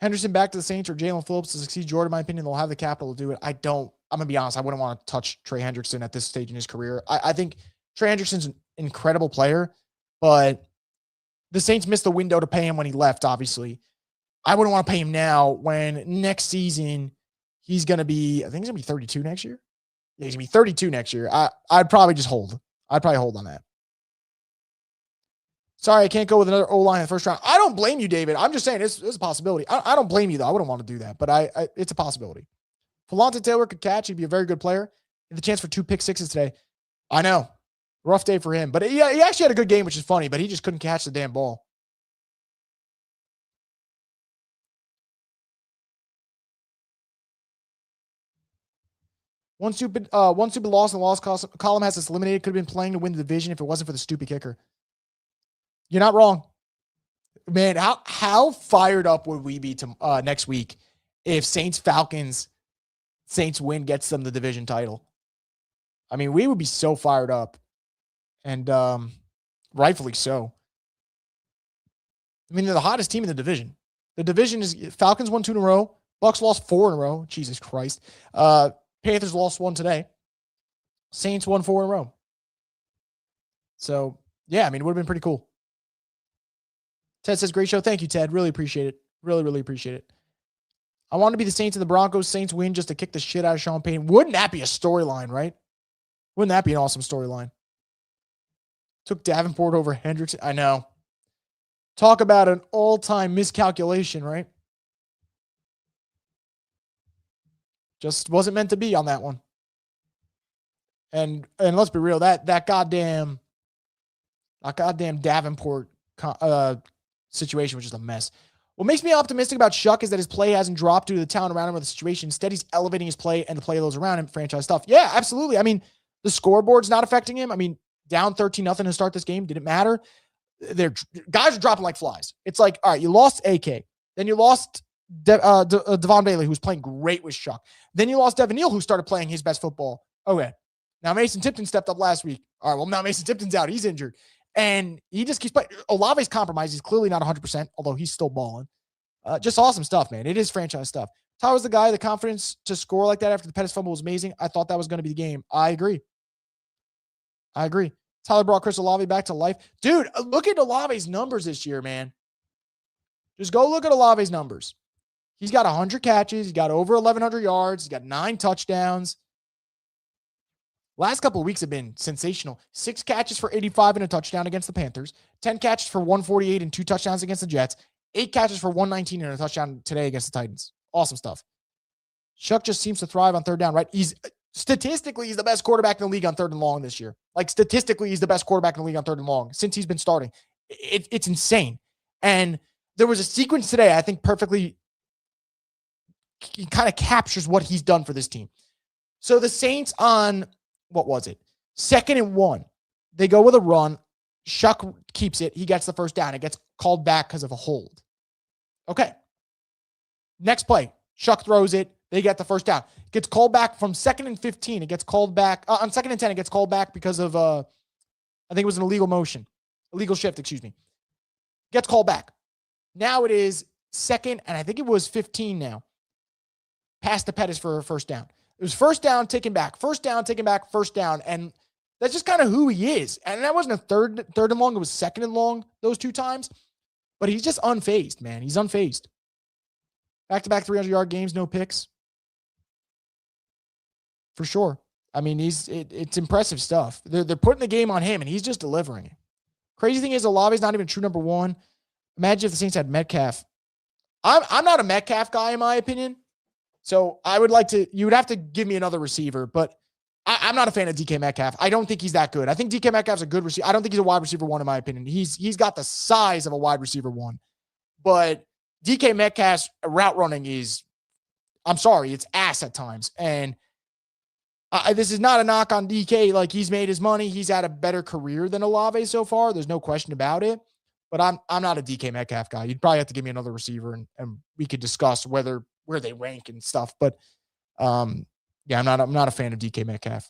Henderson back to the Saints or Jalen Phillips to succeed Jordan, in my opinion, they'll have the capital to do it. I'm going to be honest. I wouldn't want to touch Trey Hendrickson at this stage in his career. I think Trey Hendrickson's an incredible player, but the Saints missed the window to pay him when he left, obviously. I wouldn't want to pay him now when next season he's going to be, I think he's going to be 32 next year. Yeah, he's going to be 32 next year. I'd probably just hold. I'd probably hold on that. Sorry, I can't go with another O-line in the first round. I don't blame you, David. I'm just saying it's a possibility. I don't blame you, though. I wouldn't want to do that, but it's a possibility. Falonte Taylor could catch. He'd be a very good player. He had the chance for 2 pick sixes today. I know. Rough day for him. But he actually had a good game, which is funny, but he just couldn't catch the damn ball. One stupid loss in the loss column has us eliminated. Could have been playing to win the division if it wasn't for the stupid kicker. You're not wrong. Man, how fired up would we be to next week if Saints win gets them the division title? I mean, we would be so fired up. And rightfully so. I mean, they're the hottest team in the division. The division is Falcons won 2 in a row. Bucks lost 4 in a row. Jesus Christ. Panthers lost 1 today. Saints won 4 in a row. So, yeah, I mean, it would have been pretty cool. Ted says, great show. Thank you, Ted. Really appreciate it. Really, really appreciate it. I want to be the Saints and the Broncos. Saints win just to kick the shit out of Sean Payton. Wouldn't that be a storyline, right? Wouldn't that be an awesome storyline? Took Davenport over Hendricks. I know. Talk about an all-time miscalculation, right? Just wasn't meant to be on that one. And let's be real, that goddamn Davenport situation was just a mess. What makes me optimistic about Shuck is that his play hasn't dropped due to the talent around him or the situation. Instead, he's elevating his play and the play of those around him, franchise stuff. Yeah, absolutely. I mean, the scoreboard's not affecting him. I mean, down 13-0 to start this game. Didn't matter. Guys are dropping like flies. It's like, all right, you lost AK. Then you lost Devon Bailey, who's playing great with Shuck. Then you lost Devin Neal, who started playing his best football. Okay. Now Mason Tipton stepped up last week. All right, well, now Mason Tipton's out. He's injured. And he just keeps playing. Olave's compromised. He's clearly not 100%, although he's still balling. Just awesome stuff, man. It is franchise stuff. Tyler's the guy. The confidence to score like that after the Pettis fumble was amazing. I thought that was going to be the game. I agree. Tyler brought Chris Olave back to life. Dude, look at Olave's numbers this year, man. Just go look at Olave's numbers. He's got 100 catches. He's got over 1,100 yards. He's got 9 touchdowns. Last couple of weeks have been sensational. 6 catches for 85 and a touchdown against the Panthers. 10 catches for 148 and 2 touchdowns against the Jets. 8 catches for 119 and a touchdown today against the Titans. Awesome stuff. Shuck just seems to thrive on third down, right? Statistically, he's the best quarterback in the league on third and long this year. Like, statistically, he's the best quarterback in the league on third and long since he's been starting. It's insane. And there was a sequence today, I think perfectly kind of captures what he's done for this team. So the Saints on, what was it? 2nd and 1. They go with a run. Shuck keeps it. He gets the first down. It gets called back because of a hold. Okay. Next play. Shuck throws it. They get the first down. Gets called back from 2nd and 15. It gets called back on 2nd and 10. It gets called back because of, I think it was an illegal shift, excuse me. Gets called back. Now it is 2nd, and I think it was 15 now. Pass to Pettis for a first down. It was first down, taken back. First down, taken back, first down. And that's just kind of who he is. And that wasn't a third and long. It was 2nd and long those 2 times. But he's just unfazed, man. He's unfazed. Back-to-back 300-yard games, no picks. For sure. I mean, it's impressive stuff. They're putting the game on him, and he's just delivering it. Crazy thing is, Olave's not even true number 1. Imagine if the Saints had Metcalf. I'm not a Metcalf guy, in my opinion. So you would have to give me another receiver, but I'm not a fan of DK Metcalf. I don't think he's that good. I think DK Metcalf's a good receiver. I don't think he's a wide receiver 1, in my opinion. He's got the size of a wide receiver 1, but DK Metcalf's route running is, I'm sorry, it's ass at times. And this is not a knock on DK. Like, he's made his money. He's had a better career than Olave so far. There's no question about it. But I'm not a DK Metcalf guy. You'd probably have to give me another receiver, and we could discuss where they rank and stuff. But yeah, I'm not a fan of DK Metcalf.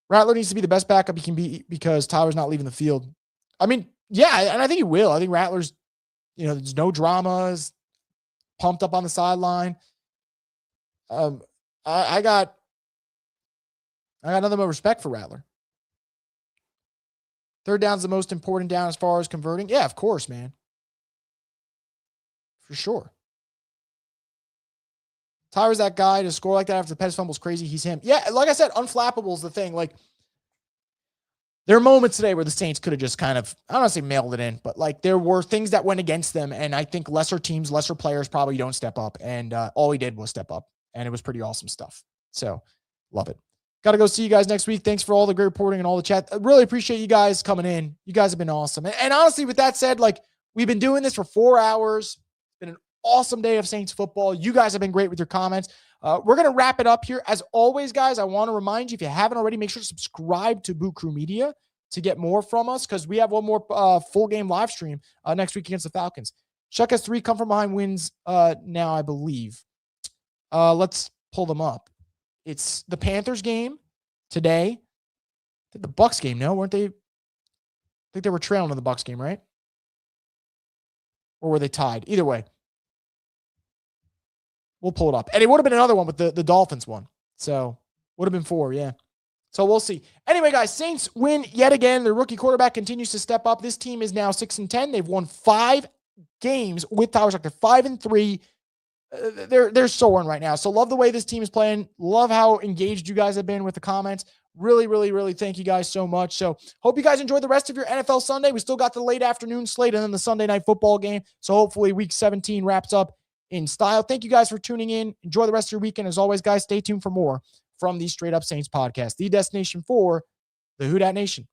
Rattler needs to be the best backup he can be because Tyler's not leaving the field. I mean, yeah, and I think he will. I think Rattler's, there's no dramas, pumped up on the sideline. I got nothing but respect for Rattler. Third down's the most important down as far as converting. Yeah, of course, man. For sure. Tyler's that guy to score like that after the Pettis fumble's crazy. He's him. Yeah, like I said, unflappable is the thing. Like, there are moments today where the Saints could have just kind of, I don't want to say mailed it in, but like there were things that went against them. And I think lesser teams, lesser players probably don't step up. And all he did was step up. and it was pretty awesome stuff. So love it. Got to go see you guys next week. Thanks for all the great reporting and all the chat. I really appreciate you guys coming in. You guys have been awesome. And honestly, with that said, like, we've been doing this for 4 hours. It's been an awesome day of Saints football. You guys have been great with your comments. We're going to wrap it up here. As always, guys, I want to remind you, if you haven't already, make sure to subscribe to Boot Crew Media to get more from us, because we have one more full game live stream next week against the Falcons. Chuck has 3 come from behind wins now, I believe. Let's pull them up. It's the Panthers game today. The Bucs game, no? Weren't they? I think they were trailing in the Bucs game, right? Or were they tied? Either way. We'll pull it up. And it would have been another one with the Dolphins one. So would have been 4, yeah. So we'll see. Anyway, guys, Saints win yet again. Their rookie quarterback continues to step up. This team is now 6-10. They've won 5 games with Tyler Shock. They're 5-3. They're soaring right now. So love the way this team is playing. Love how engaged you guys have been with the comments. Really, really, really thank you guys so much. So hope you guys enjoy the rest of your NFL Sunday. We still got the late afternoon slate and then the Sunday night football game. So hopefully week 17 wraps up in style. Thank you guys for tuning in. Enjoy the rest of your weekend. As always, guys, stay tuned for more from the Straight Up Saints podcast, the destination for the Who Dat Nation.